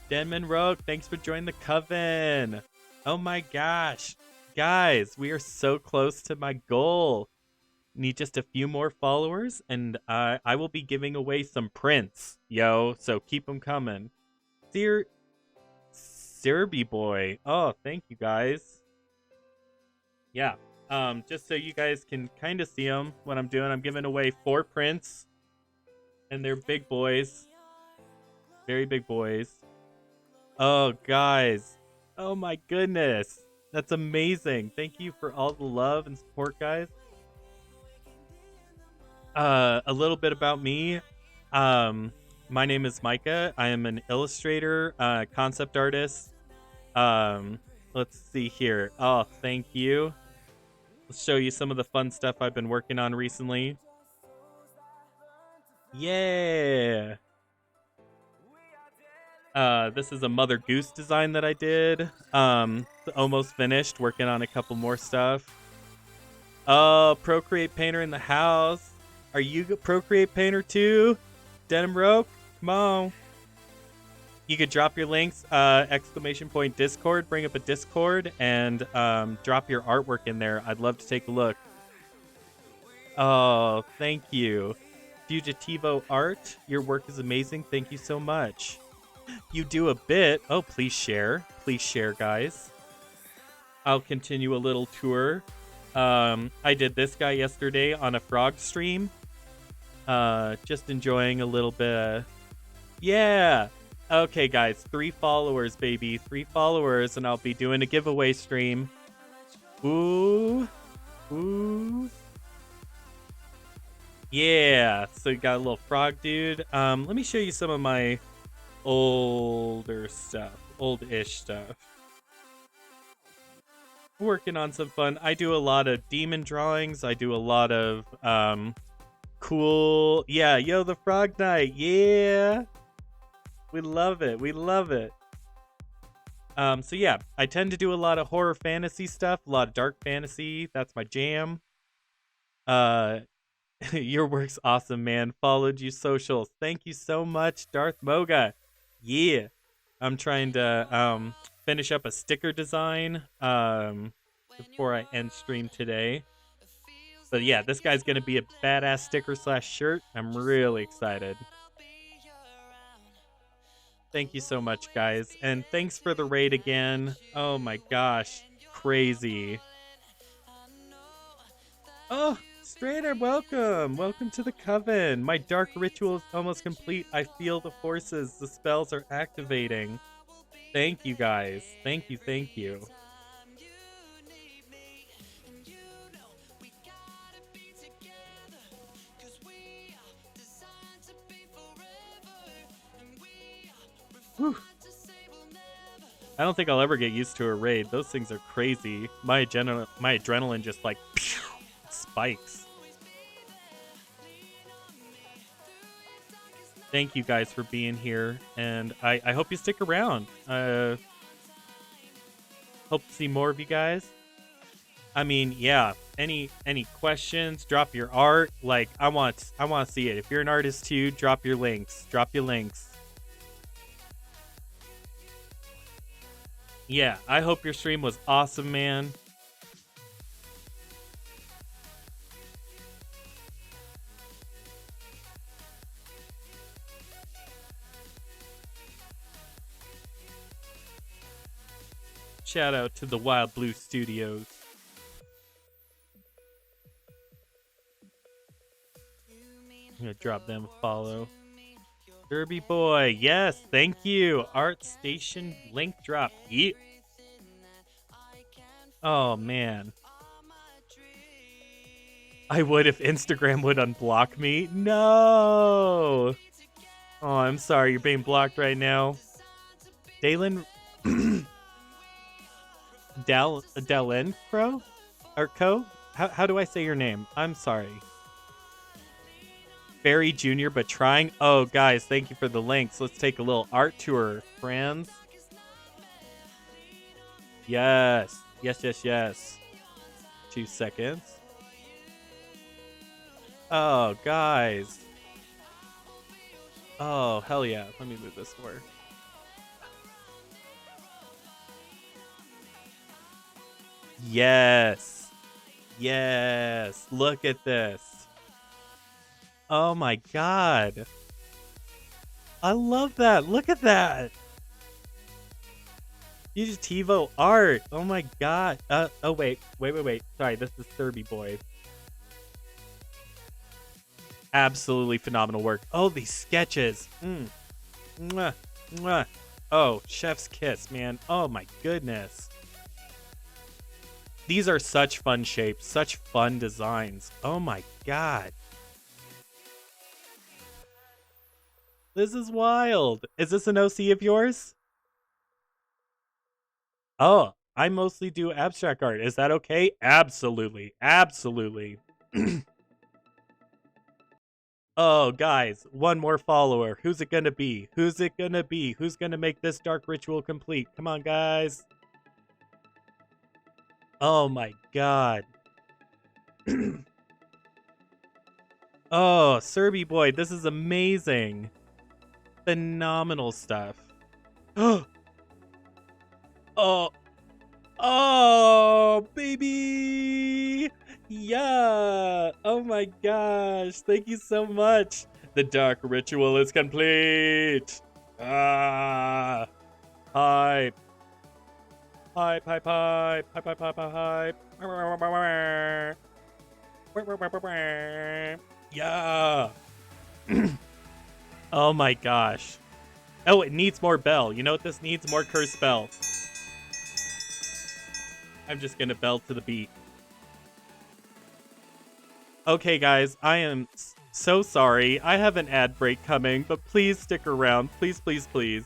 Denman Rogue, thanks for joining the coven. Oh, my gosh. Guys, we are so close to my goal. Need just a few more followers, and I will be giving away some prints, yo. So keep them coming. Serby boy. Oh, thank you guys. Yeah. Just so you guys can kind of see them, what I'm doing. I'm giving away 4 prints, and they're big boys, very big boys. Oh, guys. Oh my goodness. That's amazing. Thank you for all the love and support, guys. A little bit about me. My name is Micah. I am an illustrator, concept artist. Let's see here. Oh, thank you. Let's show you some of the fun stuff I've been working on recently. Yeah. This is a Mother Goose design that I did. Almost finished. Working on a couple more stuff. Oh, Procreate Painter in the house. Are you a Procreate Painter too? Denim Roke? Come on. You could drop your links, ! Discord, bring up a Discord, and drop your artwork in there. I'd love to take a look. Oh, thank you. Fugitivo Art, your work is amazing. Thank you so much. You do a bit. Oh, please share. Please share, guys. I'll continue a little tour. I did this guy yesterday on a frog stream. Just enjoying a little bit. Yeah. Okay, guys. 3 followers, baby. 3 followers, and I'll be doing a giveaway stream. Ooh. Ooh. Yeah. So you got a little frog dude. Let me show you some of my older stuff. Old-ish stuff. Working on some fun. I do a lot of demon drawings. I do a lot of cool. Yeah, yo, the Frog Knight. Yeah. We love it. We love it. So yeah, I tend to do a lot of horror fantasy stuff, a lot of dark fantasy. That's my jam. Your work's awesome, man. Followed you socials. Thank you so much, Darth Moga. Yeah. I'm trying to finish up a sticker design before I end stream today. But yeah, this guy's gonna be a badass sticker / shirt. I'm really excited. Thank you so much, guys. And thanks for the raid again. Oh my gosh. Crazy. Oh, Strader, welcome. Welcome to the Coven. My dark ritual is almost complete. I feel the forces. The spells are activating. Thank you, guys. Thank you, thank you. Whew. I don't think I'll ever get used to a raid. Those things are crazy. My adrenaline just like spikes. Thank you guys for being here, and I hope you stick around. Hope to see more of you guys. I mean, yeah. Any questions? Drop your art. Like I want to see it. If you're an artist too, drop your links. Drop your links. Yeah, I hope your stream was awesome, man. Shout out to the Wild Blue Studios. I'm gonna drop them a follow. Derby boy, yes, thank you. Art Station link drop. Yeah. Oh man. I would if Instagram would unblock me. No. Oh, I'm sorry, you're being blocked right now. Dalen Dalen Crow? Or Co? How do I say your name? I'm sorry. Very junior but trying. Oh, guys, thank you for the links. Let's take a little art tour, friends. Yes. Yes. 2 seconds. Oh, guys. Oh, hell yeah. Let me move this forward. Yes. Yes, look at this. Oh my god. I love that. Look at that. Fugitivo art. Oh my god. Oh wait. Sorry, this is Serby Boy. Absolutely phenomenal work. Oh, these sketches. Mwah. Mwah. Oh, chef's kiss, man. Oh my goodness. These are such fun shapes, such fun designs. Oh my god. This is wild. Is this an OC of yours? Oh, I mostly do abstract art. Is that okay? Absolutely. Absolutely. Oh, guys, one more follower. Who's it gonna be? Who's it gonna be? Who's gonna make this dark ritual complete? Come on, guys. Oh my god. Oh, Serby Boy, this is amazing. Phenomenal stuff. Oh, oh, baby. Yeah. Oh my gosh. Thank you so much. The dark ritual is complete. Ah. Hype. Hype, hype, hype. Hype, hype, hype, hype. Yeah. Oh my gosh. Oh, it needs more bell. You know what this needs? More cursed bell. I'm just gonna bell to the beat. Okay, guys, I am so sorry. I have an ad break coming, but please stick around. Please, please, please.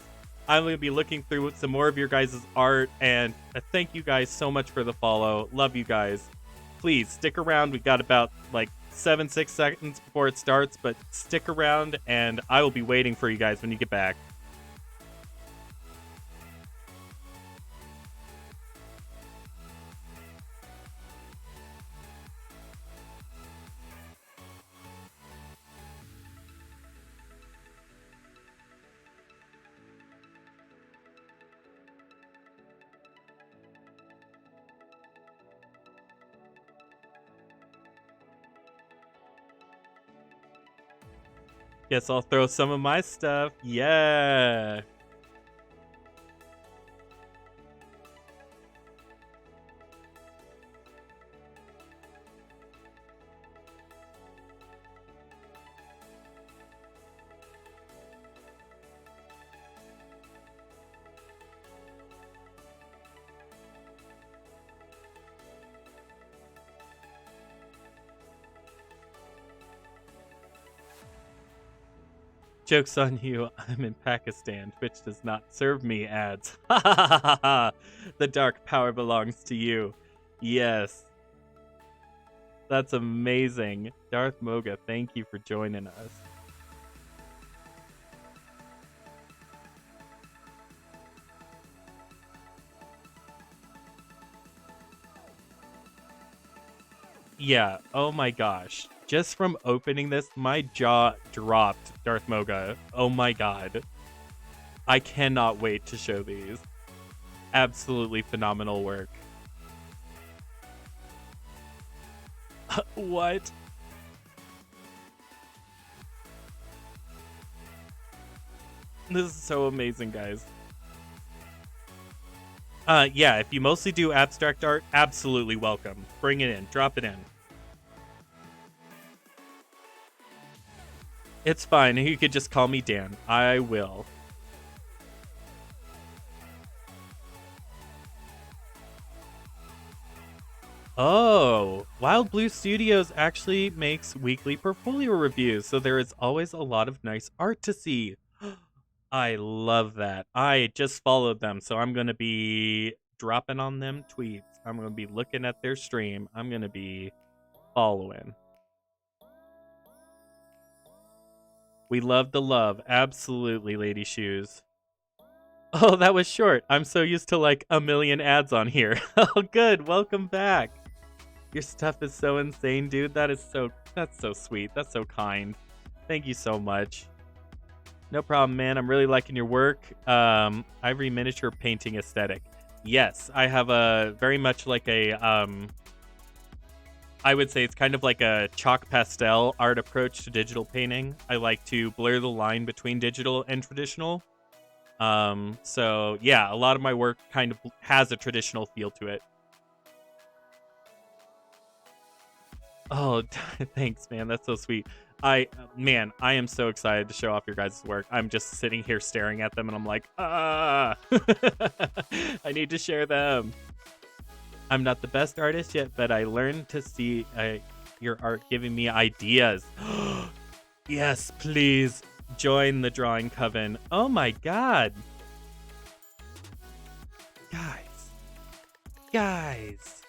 I'm going to be looking through some more of your guys' art, and thank you guys so much for the follow. Love you guys. Please, stick around. We got about, 6 seconds before it starts, but stick around, and I will be waiting for you guys when you get back. Guess I'll throw some of my stuff. Yeah. Joke's on you, I'm in Pakistan. Twitch does not serve me ads. Ha ha ha ha ha! The dark power belongs to you. Yes. That's amazing. Darth Moga, thank you for joining us. Yeah, oh my gosh. Just from opening this, my jaw dropped, Darth Moga. Oh my god. I cannot wait to show these. Absolutely phenomenal work. What? This is so amazing, guys. Yeah, if you mostly do abstract art, absolutely welcome. Bring it in. Drop it in. It's fine. You could just call me Dan. I will. Oh, Wild Blue Studios actually makes weekly portfolio reviews, so there is always a lot of nice art to see. I love that. I just followed them, so I'm going to be dropping on them tweets. I'm going to be looking at their stream. I'm going to be following. We love the love. Absolutely, Lady Shoes. Oh, that was short. I'm so used to like a million ads on here. Oh, good. Welcome back. Your stuff is so insane, dude. That's so sweet. That's so kind. Thank you so much. No problem, man. I'm really liking your work. Ivory miniature painting aesthetic. Yes, I have a very much like a I would say it's kind of like a chalk pastel art approach to digital painting. I like to blur the line between digital and traditional. So yeah, a lot of my work kind of has a traditional feel to it. Oh, thanks, man. That's so sweet. Man, I am so excited to show off your guys' work. I'm just sitting here staring at them and I'm like, ah, I need to share them. I'm not the best artist yet, but I learned to see your art giving me ideas. Yes, please join the drawing coven. Oh my god. Guys.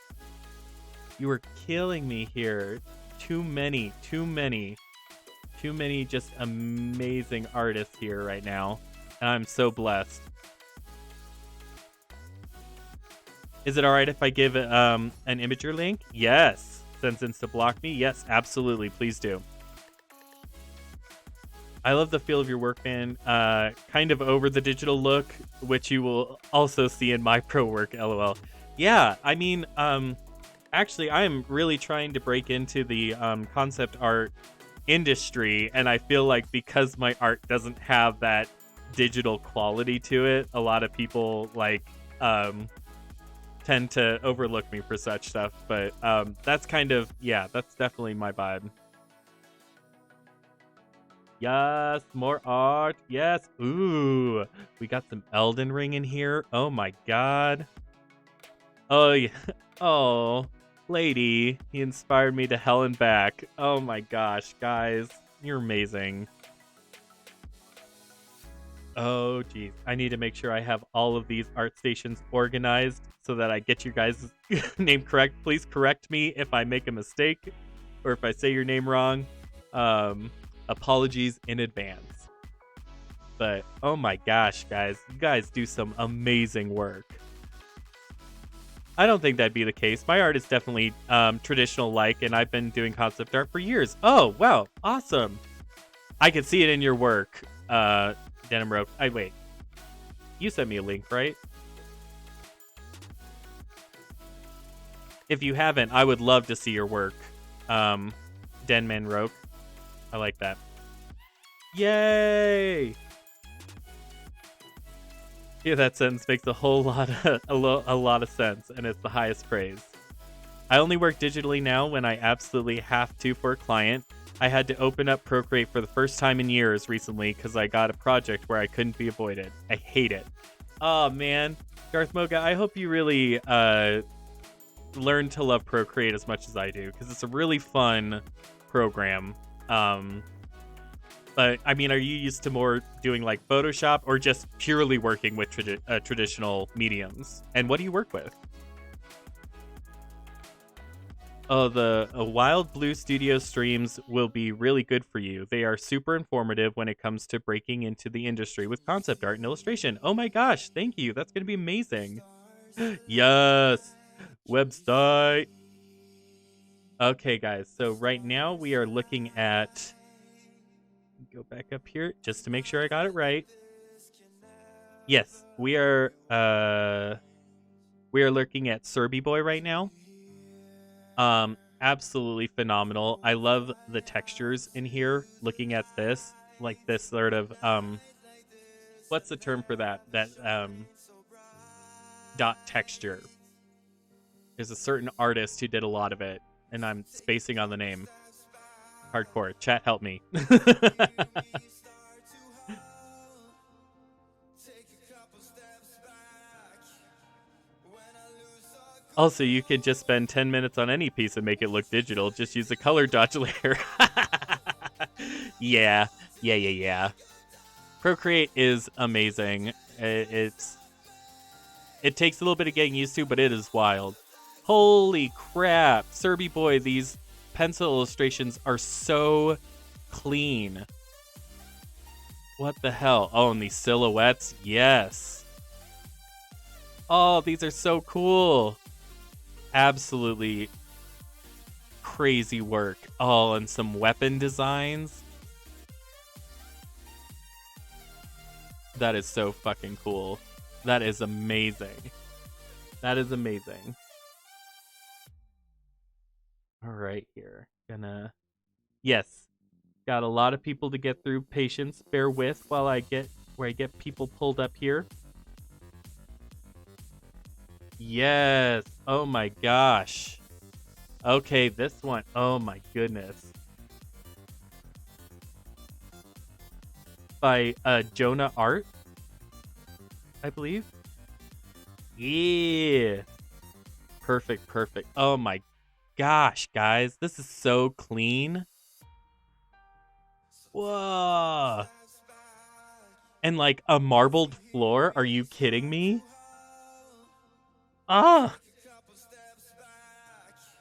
You were killing me here. Too many just amazing artists here right now. And I'm so blessed. Is it alright if I give an Imgur link? Yes. Since Insta block me? Yes, absolutely. Please do. I love the feel of your work, man. Kind of over the digital look, which you will also see in my pro work, lol. Yeah, I mean, actually, I am really trying to break into the concept art industry, and I feel like because my art doesn't have that digital quality to it, a lot of people like tend to overlook me for such stuff. But that's kind of, yeah, that's definitely my vibe. Yes, more art. Yes. Ooh, we got some Elden Ring in here. Oh my god. Oh yeah. Oh, lady, he inspired me to hell and back. Oh my gosh, guys, you're amazing. Oh geez, I need to make sure I have all of these art stations organized so that I get your guys' name correct. Please correct me if I make a mistake or if I say your name wrong. Apologies in advance. But oh my gosh, guys, you guys do some amazing work. I don't think that'd be the case. My art is definitely traditional like, and I've been doing concept art for years. Oh, wow. Awesome. I could see it in your work, Denim Rope. Wait. You sent me a link, right? If you haven't, I would love to see your work. Denman Rope. I like that. Yay! Yeah, that sentence makes a whole lot of a lot of sense, and it's the highest praise. I only work digitally now when I absolutely have to for a client. I had to open up Procreate for the first time in years recently because I got a project where I couldn't be avoided. I hate it. Oh man, Darth Moga, I hope you really learn to love Procreate as much as I do because it's a really fun program. But I mean, are you used to more doing like Photoshop or just purely working with traditional mediums? And what do you work with? Oh, the Wild Blue Studio streams will be really good for you. They are super informative when it comes to breaking into the industry with concept art and illustration. Oh my gosh, thank you. That's going to be amazing. Yes, website. Okay, guys. So right now we are looking at... Go back up here just to make sure I got it right. Yes, we are looking at Serby Boy right now. Absolutely phenomenal. I love the textures in here. Looking at this, like this sort of what's the term for that? That dot texture. There's a certain artist who did a lot of it, and I'm spacing on the name. Hardcore. Chat, help me. Also, you could just spend 10 minutes on any piece and make it look digital. Just use a color dodge layer. Yeah. Procreate is amazing. It takes a little bit of getting used to, but it is wild. Holy crap. Serby Boy, these pencil illustrations are so clean. What the hell? Oh, and these silhouettes. Yes. Oh, these are so cool. Absolutely crazy work. Oh, and some weapon designs. That is so fucking cool. That is amazing. That is amazing. All right. right here. Yes. Got a lot of people to get through. Patience, bear with while I get people pulled up here. Yes. Oh my gosh. Okay, this one. Oh my goodness. By Jonah Art, I believe. Yeah. Perfect. Oh my gosh, guys. This is so clean. Whoa. And like a marbled floor? Are you kidding me? Ah.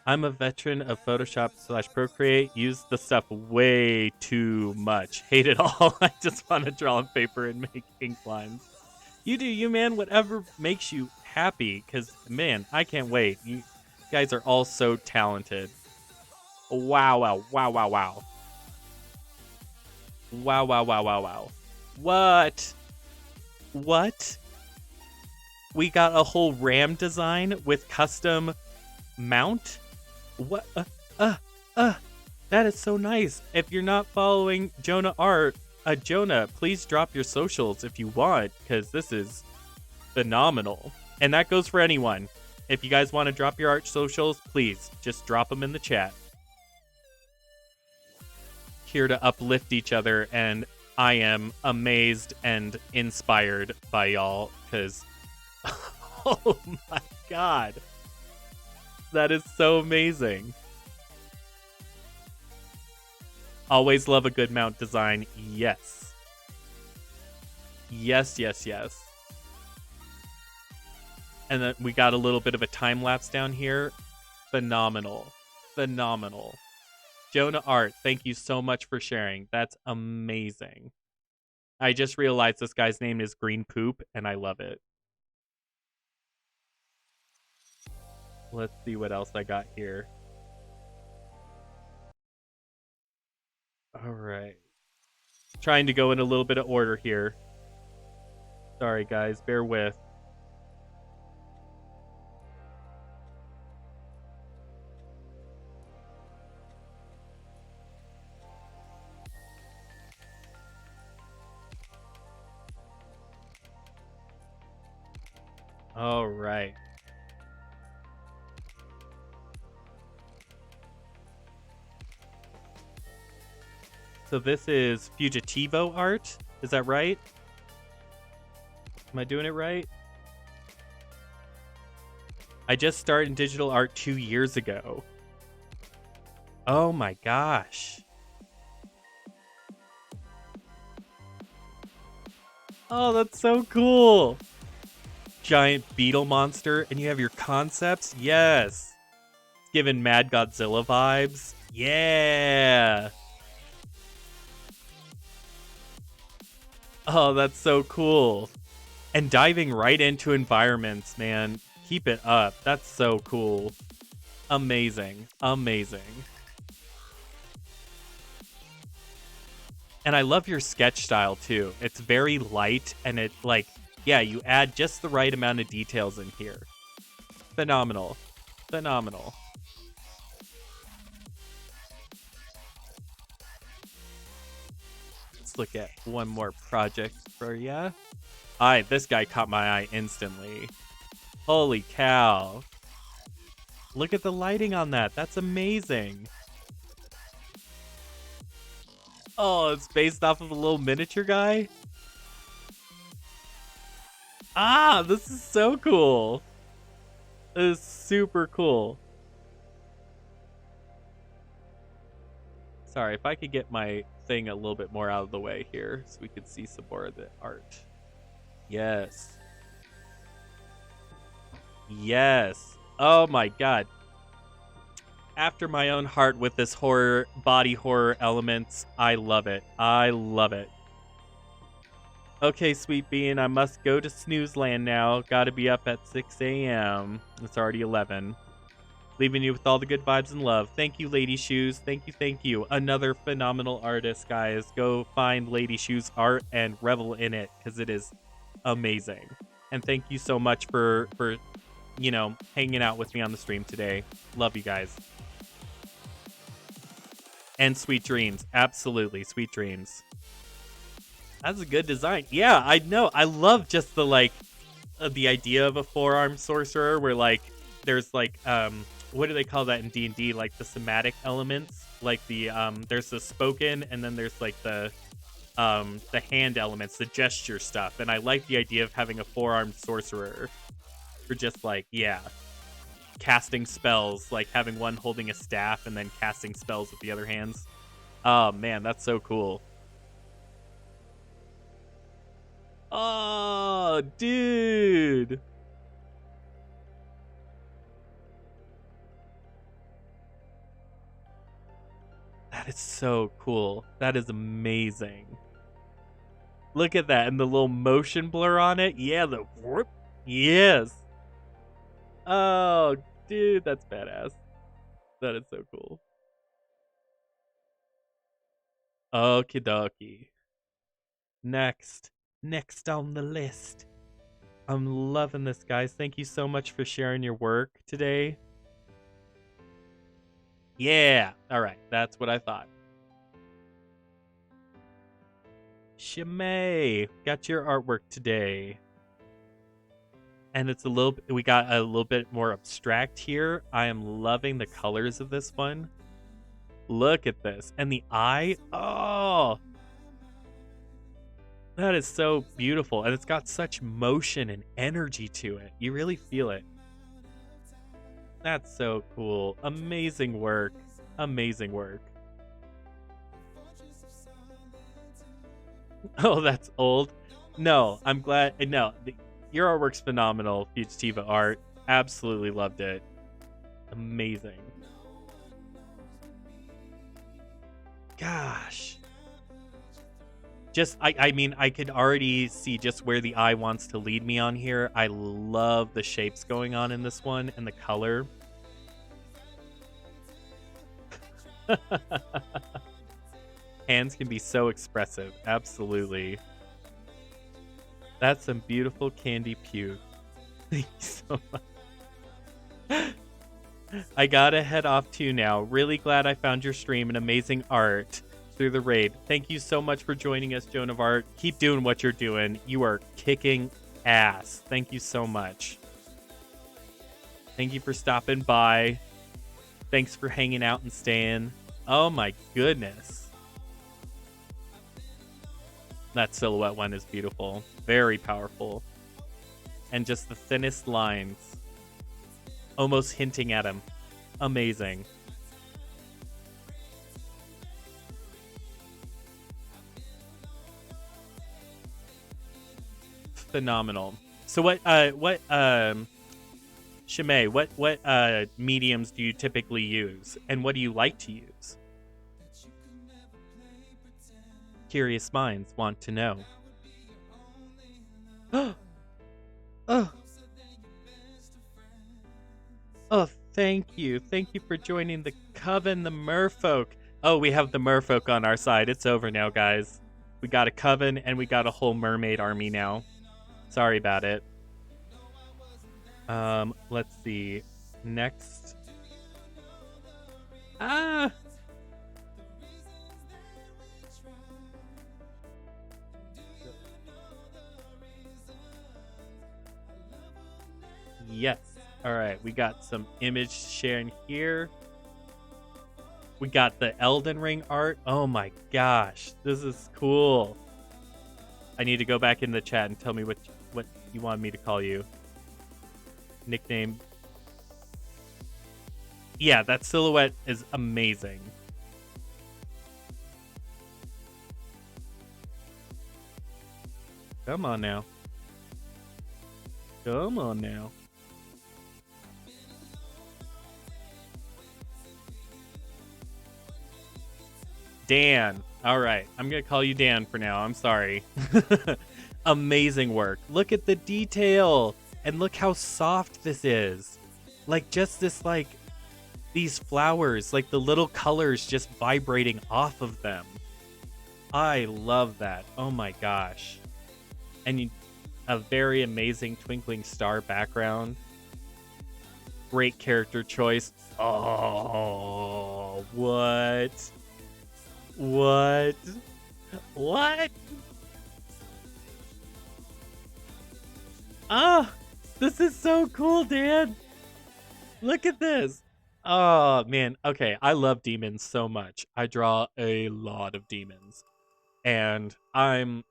I'm a veteran of Photoshop / Procreate. Use the stuff way too much. Hate it all. I just want to draw on paper and make ink lines. You do you, man. Whatever makes you happy. Because, man, I can't wait. You guys are all so talented. Wow. Wow. What? We got a whole RAM design with custom mount? What? That is so nice. If you're not following Jonah Art, Jonah, please drop your socials if you want, because this is phenomenal. And that goes for anyone. If you guys want to drop your art socials, please just drop them in the chat. Here to uplift each other, and I am amazed and inspired by y'all, because oh my god. That is so amazing. Always love a good mount design. Yes. Yes. And then we got a little bit of a time lapse down here. Phenomenal. Jonah Art, thank you so much for sharing. That's amazing. I just realized this guy's name is Green Poop, and I love it. Let's see what else I got here. All right. Trying to go in a little bit of order here. Sorry, guys. Bear with. All right. So this is Fugitivo art. Is that right? Am I doing it right? I just started in digital art 2 years ago. Oh my gosh. Oh, that's so cool. Giant beetle monster, and you have your concepts? Yes. It's giving Mad Godzilla vibes. Yeah. Oh, that's so cool. And diving right into environments, man. Keep it up. That's so cool. Amazing. And I love your sketch style too. It's very light, and it like, yeah, you add just the right amount of details in here. Phenomenal. Let's look at one more project for ya. This guy caught my eye instantly. Holy cow. Look at the lighting on that. That's amazing. Oh, it's based off of a little miniature guy? Ah, this is so cool. This is super cool. Sorry, if I could get my thing a little bit more out of the way here so we could see some more of the art. Yes. Oh my god. After my own heart with this horror, body horror elements. I love it. Okay, Sweet Bean, I must go to snooze land now. Gotta be up at 6 a.m. It's already 11. Leaving you with all the good vibes and love. Thank you, Lady Shoes. Thank you. Another phenomenal artist, guys. Go find Lady Shoes art and revel in it, because it is amazing. And thank you so much for hanging out with me on the stream today. Love you guys. And Sweet Dreams. Absolutely. Sweet Dreams. That's a good design. Yeah, I know. I love just the like the idea of a four-armed sorcerer where like there's like what do they call that in D&D? Like the somatic elements. Like the there's the spoken and then there's like the hand elements, the gesture stuff. And I like the idea of having a four-armed sorcerer for just like, yeah, casting spells, like having one holding a staff and then casting spells with the other hands. Oh man, that's so cool. Oh, dude. That is so cool. That is amazing. Look at that and the little motion blur on it. Yeah, the whoop. Yes. Oh, dude, that's badass. That is so cool. Okie dokie. Next on the list. I'm loving this, guys. Thank you so much for sharing your work today. Yeah. All right. That's what I thought. Shimei, got your artwork today. And it's we got a little bit more abstract here. I am loving the colors of this one. Look at this. And the eye. Oh, that is so beautiful. And it's got such motion and energy to it. You really feel it. That's so cool. Amazing work. Amazing work. Oh, that's old. No, I'm glad. No, your artwork's phenomenal, Fugitiva Art. Absolutely loved it. Amazing. Gosh. Just, I mean, I could already see just where the eye wants to lead me on here. I love the shapes going on in this one and the color. Hands can be so expressive. Absolutely. That's some beautiful candy puke. Thank you so much. I gotta head off too now. Really glad I found your stream and amazing art through the raid. Thank you so much for joining us, Joan of Art. Keep doing what you're doing. You are kicking ass. Thank you so much. Thank you for stopping by. Thanks for hanging out and staying. Oh my goodness. That silhouette one is beautiful. Very powerful. And just the thinnest lines. Almost hinting at him. Amazing. Phenomenal. So Shimei, what mediums do you typically use? And what do you like to use? Curious minds want to know. Oh, thank you. Thank you for joining the Coven, the Merfolk. Oh, we have the Merfolk on our side. It's over now, guys. We got a Coven and we got a whole mermaid army now. Sorry about it. Let's see. Next. Yes. All right. We got some image sharing here. We got the Elden Ring art. Oh my gosh. This is cool. I need to go back in the chat and tell me what you want me to call you. Nickname. Yeah, that silhouette is amazing. Come on now. Come on now. Dan. All right. I'm going to call you Dan for now. I'm sorry. Amazing work. Look at the detail. And look how soft this is. Like just this, like these flowers, like the little colors just vibrating off of them. I love that. Oh my gosh. And a very amazing twinkling star background. Great character choice. Oh, what? What? What? Ah, this is so cool, Dan. Look at this. Oh, man. Okay, I love demons so much. I draw a lot of demons. And I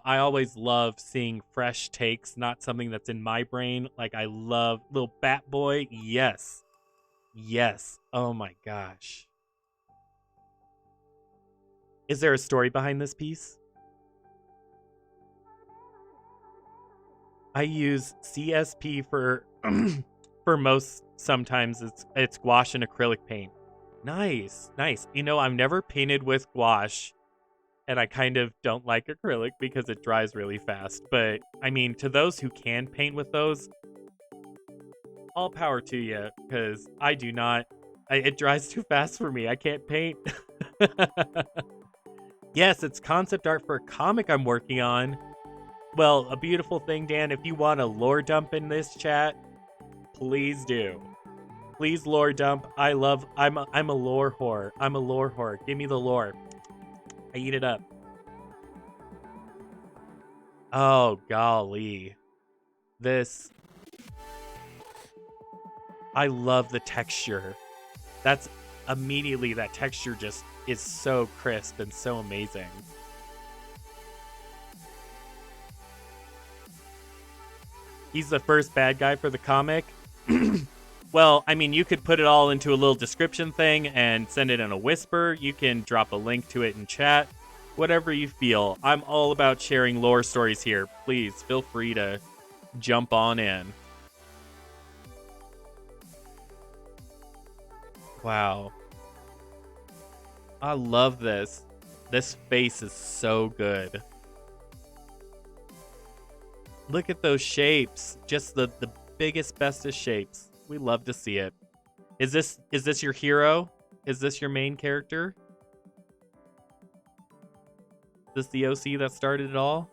always love seeing fresh takes, not something that's in my brain. Like, I love little Bat Boy. Yes. Yes. Oh my gosh. Is there a story behind this piece? I use CSP for for most. Sometimes it's gouache and acrylic paint. Nice, nice. I've never painted with gouache, and I kind of don't like acrylic because it dries really fast. But I mean, to those who can paint with those, all power to you, because I do not. It dries too fast for me. I can't paint. Yes, it's concept art for a comic I'm working on. Well, a beautiful thing, Dan. If you want a lore dump in this chat, please do. Please lore dump. I'm a lore whore. I'm a lore whore. Give me the lore. I eat it up. Oh, golly. This. I love the texture. That's immediately, that texture just is so crisp and so amazing. He's the first bad guy for the comic. Well, I mean, you could put it all into a little description thing and send it in a whisper. You can drop a link to it in chat. Whatever you feel. I'm all about sharing lore stories here. Please feel free to jump on in. Wow. I love this. This face is so good. Look at those shapes. Just the biggest, bestest shapes. We love to see it. Is this your hero? Is this your main character? Is this the OC that started it all?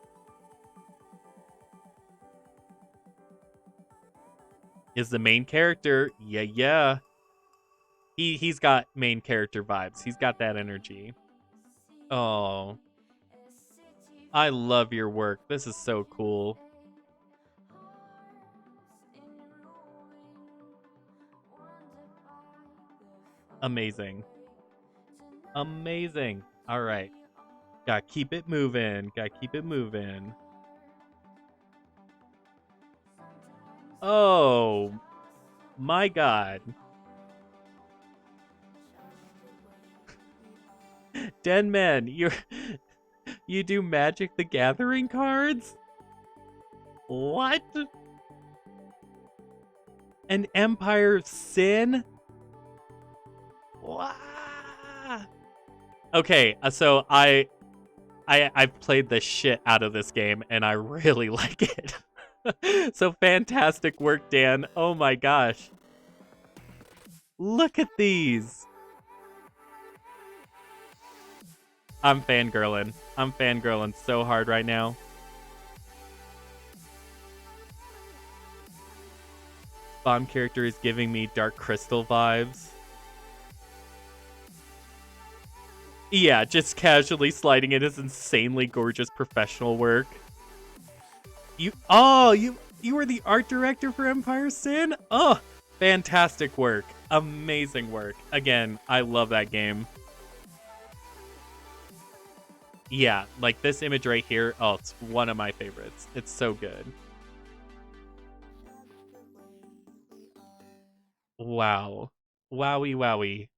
Is the main character? Yeah. He's got main character vibes. He's got that energy. Oh. I love your work. This is so cool. Amazing. Amazing. All right. Gotta keep it moving. Gotta keep it moving. Oh. My God. Denman, you do Magic the Gathering cards? What? An Empire Sin? Wow. Okay, so I've played the shit out of this game and I really like it. So fantastic work, Dan. Oh my gosh. Look at these. I'm fangirling. I'm fangirling so hard right now. Bomb character is giving me Dark Crystal vibes. Yeah, just casually sliding in his insanely gorgeous professional work. You were the art director for Empire Sin? Oh, fantastic work. Amazing work. Again, I love that game. Yeah, like this image right here. Oh, it's one of my favorites. It's so good. Wow. Wowie wowie.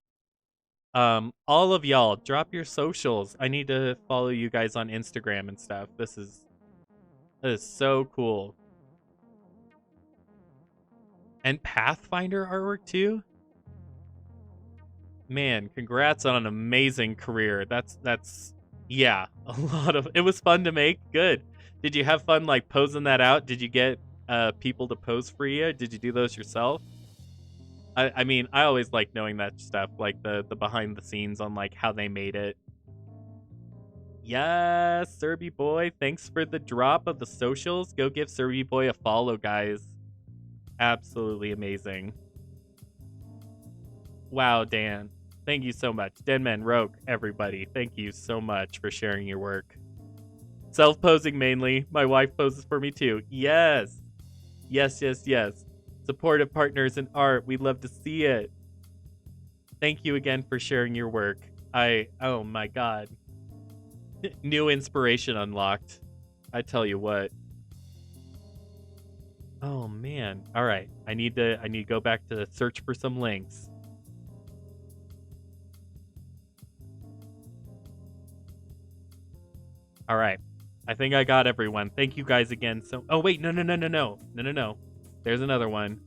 All of y'all, drop your socials. I need to follow you guys on Instagram and stuff. This is so cool. And Pathfinder artwork too? Man, congrats on an amazing career. That's yeah, a lot of it was fun to make. Good. Did you have fun like posing that out? Did you get people to pose for you? Did you do those yourself? I mean, I always like knowing that stuff, like the behind the scenes on like how they made it. Yes, Serby Boy, thanks for the drop of the socials. Go give Serby Boy a follow, guys. Absolutely amazing. Wow, Dan. Thank you so much. Denman, Rogue, everybody. Thank you so much for sharing your work. Self-posing mainly. My wife poses for me too. Yes. Yes, yes, yes. Supportive partners in art. We'd love to see it. Thank you again for sharing your work. Oh my god. New inspiration unlocked. I tell you what. Oh man. All right. I need to go back to search for some links. All right. I think I got everyone. Thank you guys again. So, oh wait, no. There's another one.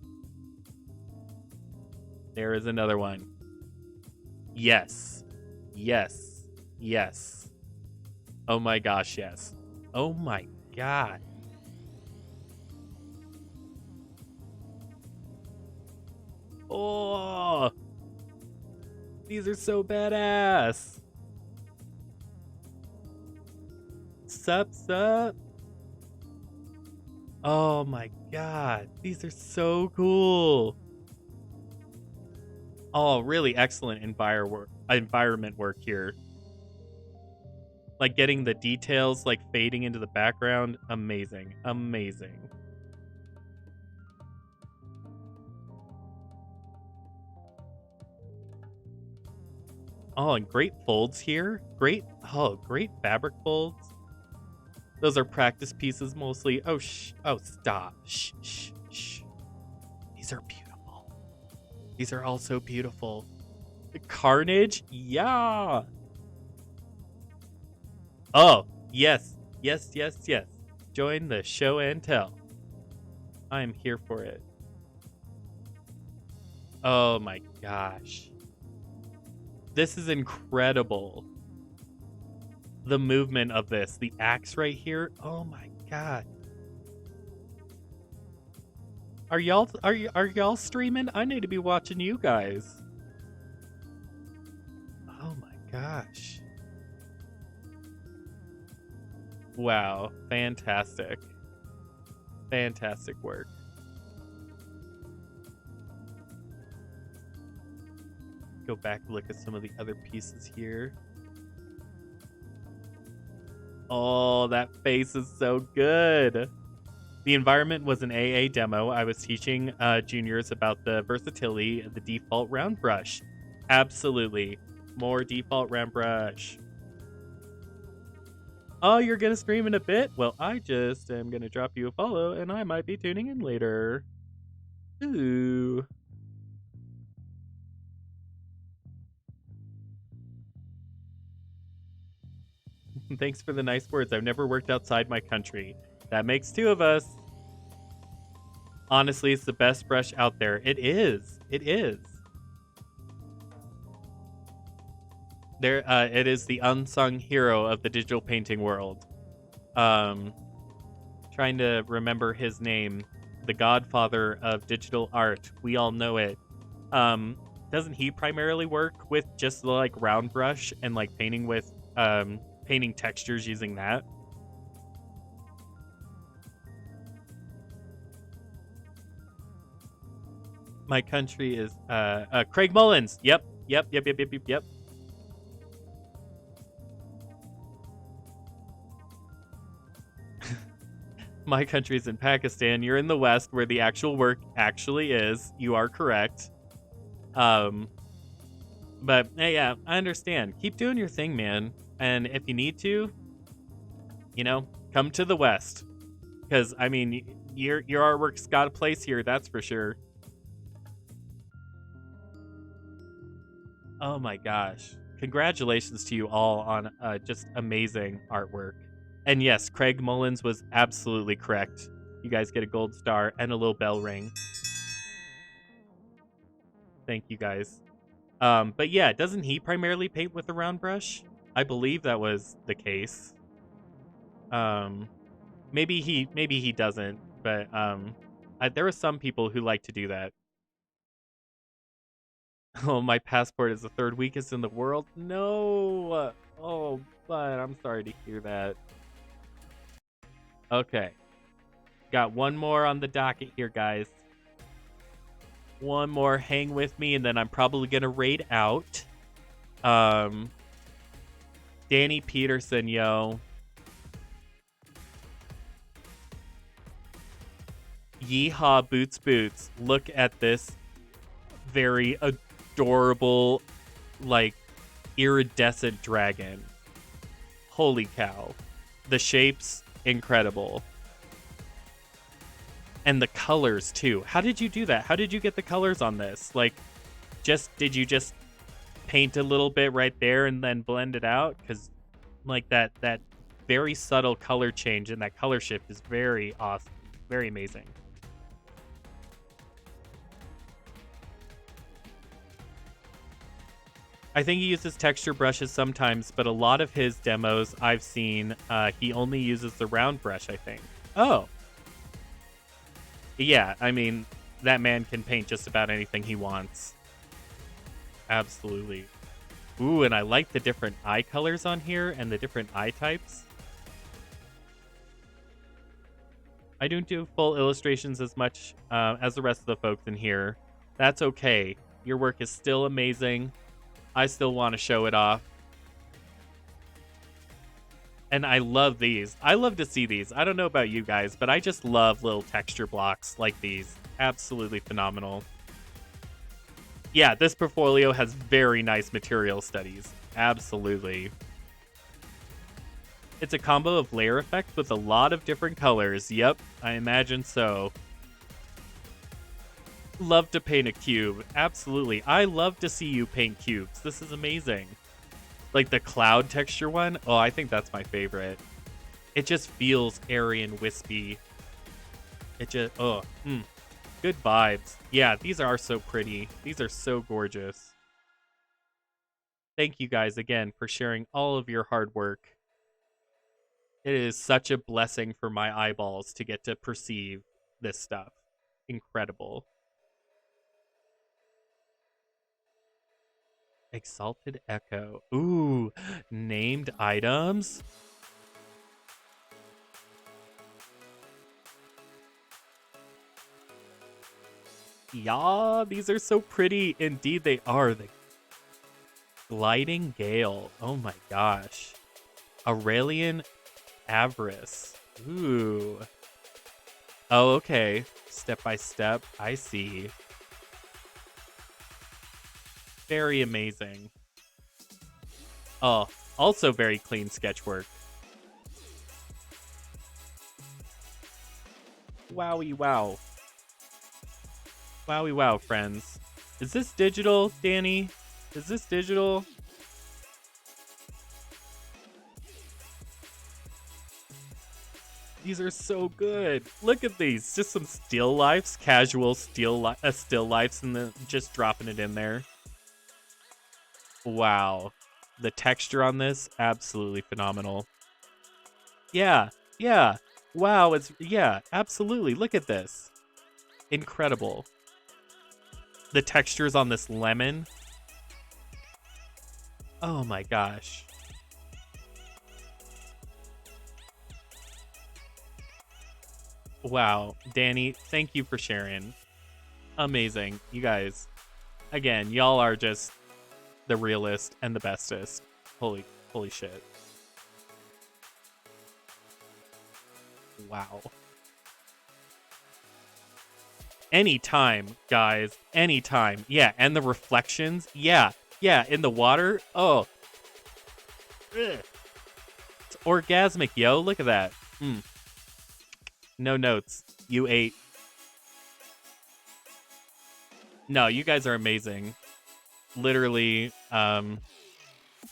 There is another one. Yes. Yes. Yes. Oh my gosh, yes. Oh my god. Oh. These are so badass. Sup. Oh my god. These are so cool. Oh, really excellent environment work here. Like getting the details like fading into the background. Amazing. Amazing. Oh, and great folds here. Great fabric folds. Those are practice pieces mostly. Oh, stop. Shh. These are beautiful. These are also beautiful. The Carnage? Yeah. Oh, yes. Join the show and tell. I'm here for it. Oh my gosh. This is incredible. The movement of this, the axe right here. Oh my god. Are y'all streaming? I need to be watching you guys. Oh my gosh. Wow, fantastic. Fantastic work. Go back and look at some of the other pieces here. Oh, that face is so good. The environment was an AA demo. I was teaching juniors about the versatility of the default round brush. Absolutely. More default round brush. Oh, you're going to stream in a bit? Well, I just am going to drop you a follow, and I might be tuning in later. Ooh. Thanks for the nice words. I've never worked outside my country. That makes two of us. Honestly, it's the best brush out there. It is. It is. It is the unsung hero of the digital painting world. Trying to remember his name. The godfather of digital art. We all know it. Doesn't he primarily work with just like round brush and like painting with painting textures using that? My country is Craig Mullins. Yep. My country is in Pakistan. You're in the West where the actual work actually is. You are correct. But hey, yeah, I understand. Keep doing your thing, man. And if you need to, come to the West. Because, I mean, your artwork's got a place here, that's for sure. Oh my gosh. Congratulations to you all on just amazing artwork. And yes, Craig Mullins was absolutely correct. You guys get a gold star and a little bell ring. Thank you guys. But yeah, doesn't he primarily paint with a round brush? I believe that was the case. Maybe he doesn't, but there are some people who like to do that. Oh, my passport is the third weakest in the world? No! Oh, but I'm sorry to hear that. Okay. Got one more on the docket here, guys. One more, hang with me, and then I'm probably going to raid out. Danny Peterson, yo. Yeehaw Boots Boots. Look at this very adorable, like, iridescent dragon. Holy cow. The shapes, incredible. And the colors, too. How did you do that? How did you get the colors on this? Like, did you just paint a little bit right there and then blend it out? Because, like, that very subtle color change and that color shift is very awesome. Very amazing. I think he uses texture brushes sometimes, but a lot of his demos I've seen, he only uses the round brush, I think. Oh. Yeah, I mean, that man can paint just about anything he wants. Absolutely. Ooh, and I like the different eye colors on here and the different eye types. I don't do full illustrations as much as the rest of the folks in here. That's okay. Your work is still amazing. I still want to show it off. And I love these. I love to see these. I don't know about you guys, but I just love little texture blocks like these. Absolutely phenomenal. Yeah, this portfolio has very nice material studies. Absolutely. It's a combo of layer effects with a lot of different colors. Yep, I imagine so. Love to paint a cube. Absolutely. I love to see you paint cubes. This is amazing. Like the cloud texture one. Oh, I think that's my favorite. It just feels airy and wispy. It just, good vibes. Yeah, these are so pretty. These are so gorgeous. Thank you guys again for sharing all of your hard work. It is such a blessing for my eyeballs to get to perceive this stuff. Incredible. Exalted Echo. Ooh, named items. Yeah, these are so pretty. Indeed, they are. The Gliding Gale. Oh my gosh. Aurelian Avarice. Ooh. Oh, okay. Step by step. I see. Very amazing. Oh, also very clean sketch work. Wowie wow. Wowie wow, friends. Is this digital, Danny? Is this digital? These are so good. Look at these. Just some still lifes, casual still lifes, and then just dropping it in there. Wow. The texture on this, absolutely phenomenal. Yeah, yeah. Wow, yeah, absolutely. Look at this. Incredible. The textures on this lemon. Oh my gosh. Wow, Danny, thank you for sharing. Amazing. You guys, again, y'all are just the realest and the bestest. Holy shit. Wow. Anytime, guys. Anytime. Yeah, and the reflections. Yeah. Yeah, in the water. Oh. Ugh. It's orgasmic, yo. Look at that. No notes. You ate. No, you guys are amazing. Literally,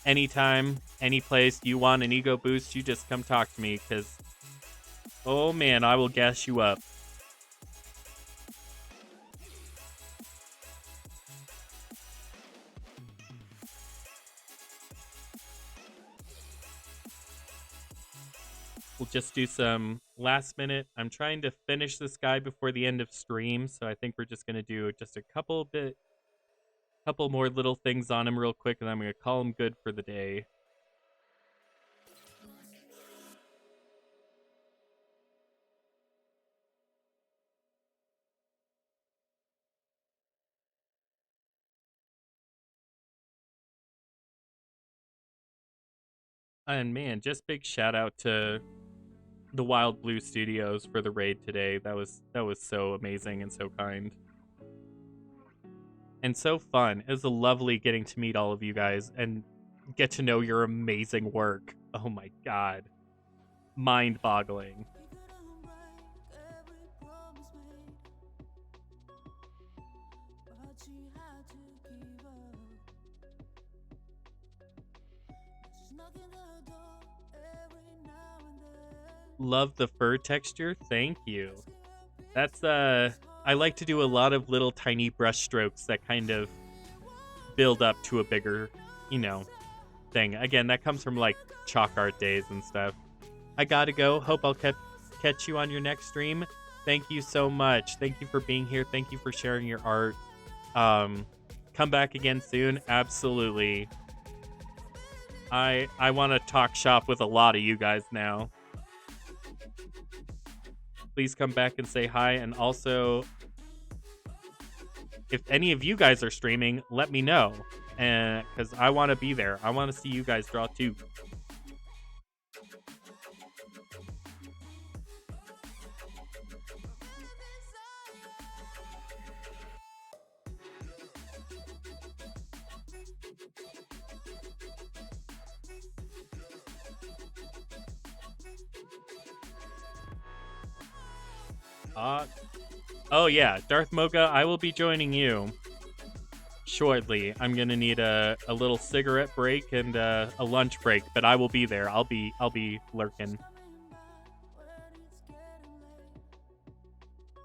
anytime, any place you want an ego boost, you just come talk to me, because, oh man, I will gas you up. We'll just do some last minute. I'm trying to finish this guy before the end of stream, so I think we're just going to do just a couple more little things on him real quick, and I'm going to call him good for the day. And man, just big shout out to the Wild Blue Studios for the raid today. That was so amazing and so kind. And so fun. It was lovely getting to meet all of you guys and get to know your amazing work. Oh my god. Mind-boggling. Love the fur texture. Thank you. That's I like to do a lot of little tiny brush strokes that kind of build up to a bigger, thing. Again, that comes from like chalk art days and stuff. I gotta go. Hope I'll catch you on your next stream. Thank you so much. Thank you for being here. Thank you for sharing your art. Come back again soon. Absolutely. I want to talk shop with a lot of you guys now. Please come back and say hi. And also, if any of you guys are streaming, let me know. Because I want to be there. I want to see you guys draw too. Oh yeah, Darth Mocha, I will be joining you shortly. I'm gonna need a little cigarette break and a lunch break, but I will be there. I'll be lurking.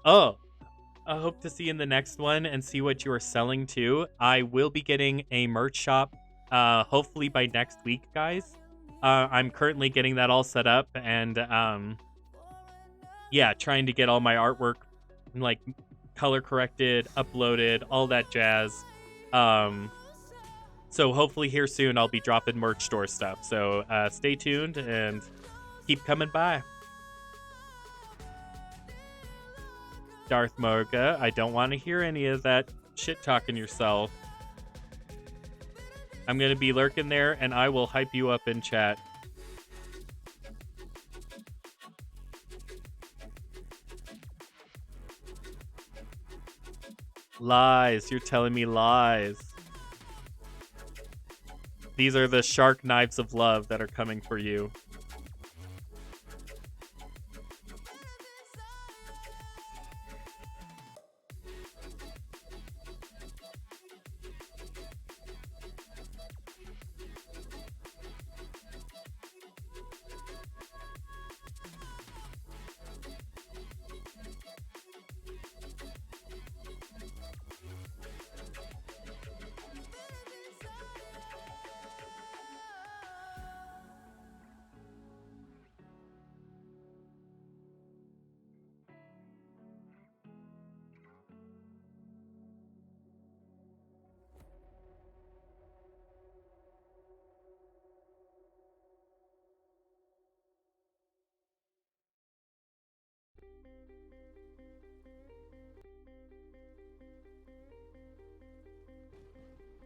Oh, I hope to see you in the next one and see what you are selling too. I will be getting a merch shop, hopefully by next week, guys. I'm currently getting that all set up and yeah, trying to get all my artwork like color corrected, uploaded, all that jazz. So hopefully here soon I'll be dropping merch store stuff. So stay tuned and keep coming by. Darth Mocha, I don't want to hear any of that shit talking yourself. I'm going to be lurking there and I will hype you up in chat. Lies. You're telling me lies. These are the shark knives of love that are coming for you.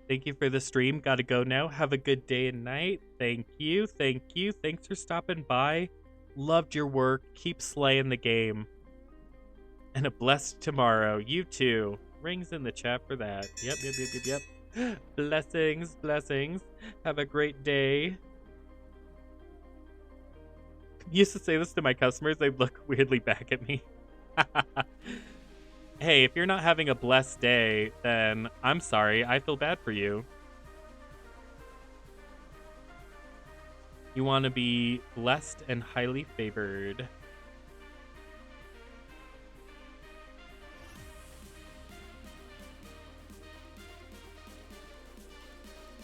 Thank you for the stream. Gotta go now. Have a good day and night. Thank you. Thank you. Thanks for stopping by. Loved your work. Keep slaying the game. And a blessed tomorrow. You too. Rings in the chat for that. Yep. Blessings. Blessings. Have a great day. I used to say this to my customers. They'd look weirdly back at me. Hey, if you're not having a blessed day, then I'm sorry. I feel bad for you. You want to be blessed and highly favored.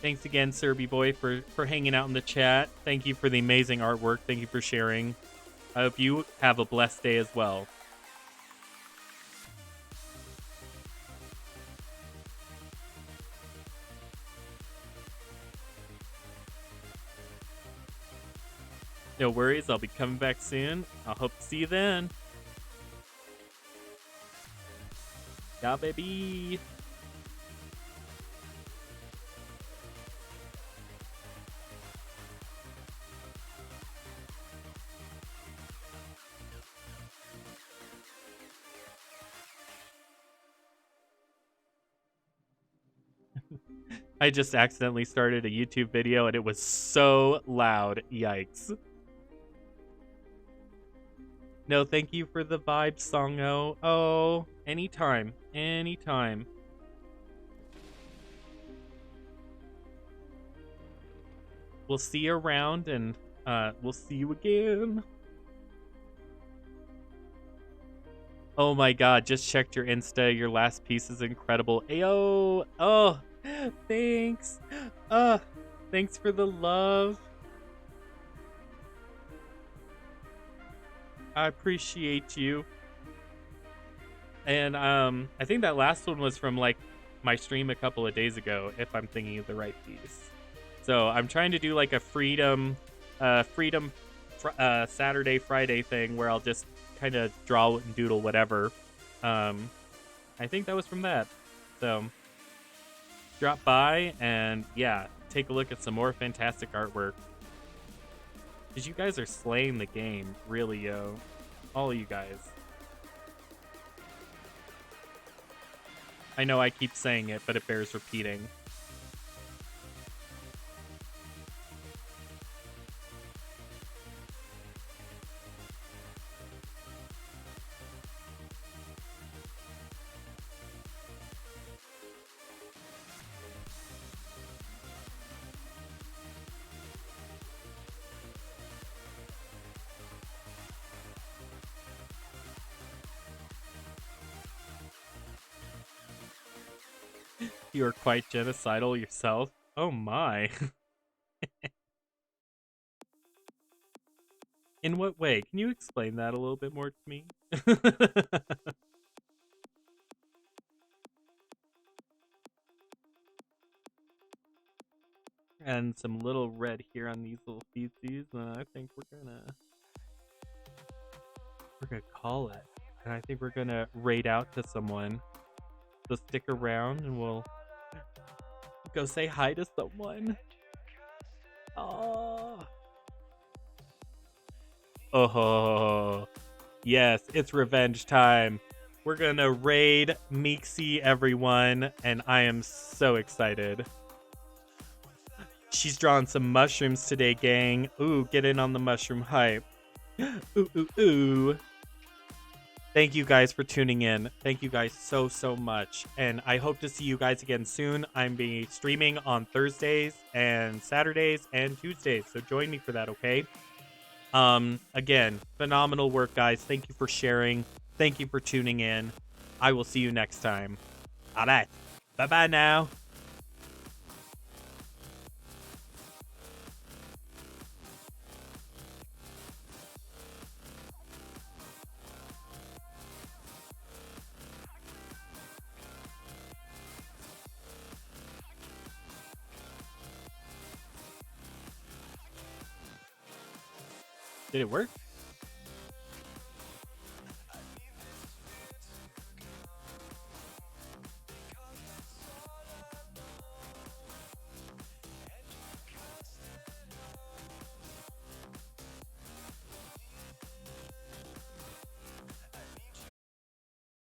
Thanks again, Serby Boy, for hanging out in the chat. Thank you for the amazing artwork. Thank you for sharing. I hope you have a blessed day as well. No worries, I'll be coming back soon. I hope to see you then. Yeah, baby. I just accidentally started a YouTube video and it was so loud. Yikes. No, thank you for the vibe, Songo. Oh, anytime. Anytime. We'll see you around and we'll see you again. Oh my god, just checked your Insta. Your last piece is incredible. Ayo! Oh, thanks. Thanks for the love. I appreciate you. And I think that last one was from like my stream a couple of days ago, if I'm thinking of the right piece. So I'm trying to do like a freedom Saturday, Friday thing where I'll just kind of draw and doodle whatever. I think that was from that. So drop by and yeah, take a look at some more fantastic artwork. Because you guys are slaying the game, really, yo. All of you guys. I know I keep saying it, but it bears repeating. You are quite genocidal yourself. Oh my. In what way? Can you explain that a little bit more to me? And some little red here on these little feetsies, and I think we're gonna call it. And I think we're gonna raid out to someone. So stick around and we'll go say hi to someone. Oh, yes, it's revenge time. We're gonna raid Meeksy, everyone, and I am so excited. She's drawing some mushrooms today, gang. Ooh, get in on the mushroom hype. Ooh, ooh, ooh. Thank you guys for tuning in. Thank you guys so, so much. And I hope to see you guys again soon. I'm be streaming on Thursdays and Saturdays and Tuesdays. So join me for that, okay? Again, phenomenal work, guys. Thank you for sharing. Thank you for tuning in. I will see you next time. All right. Bye-bye now. Did it work?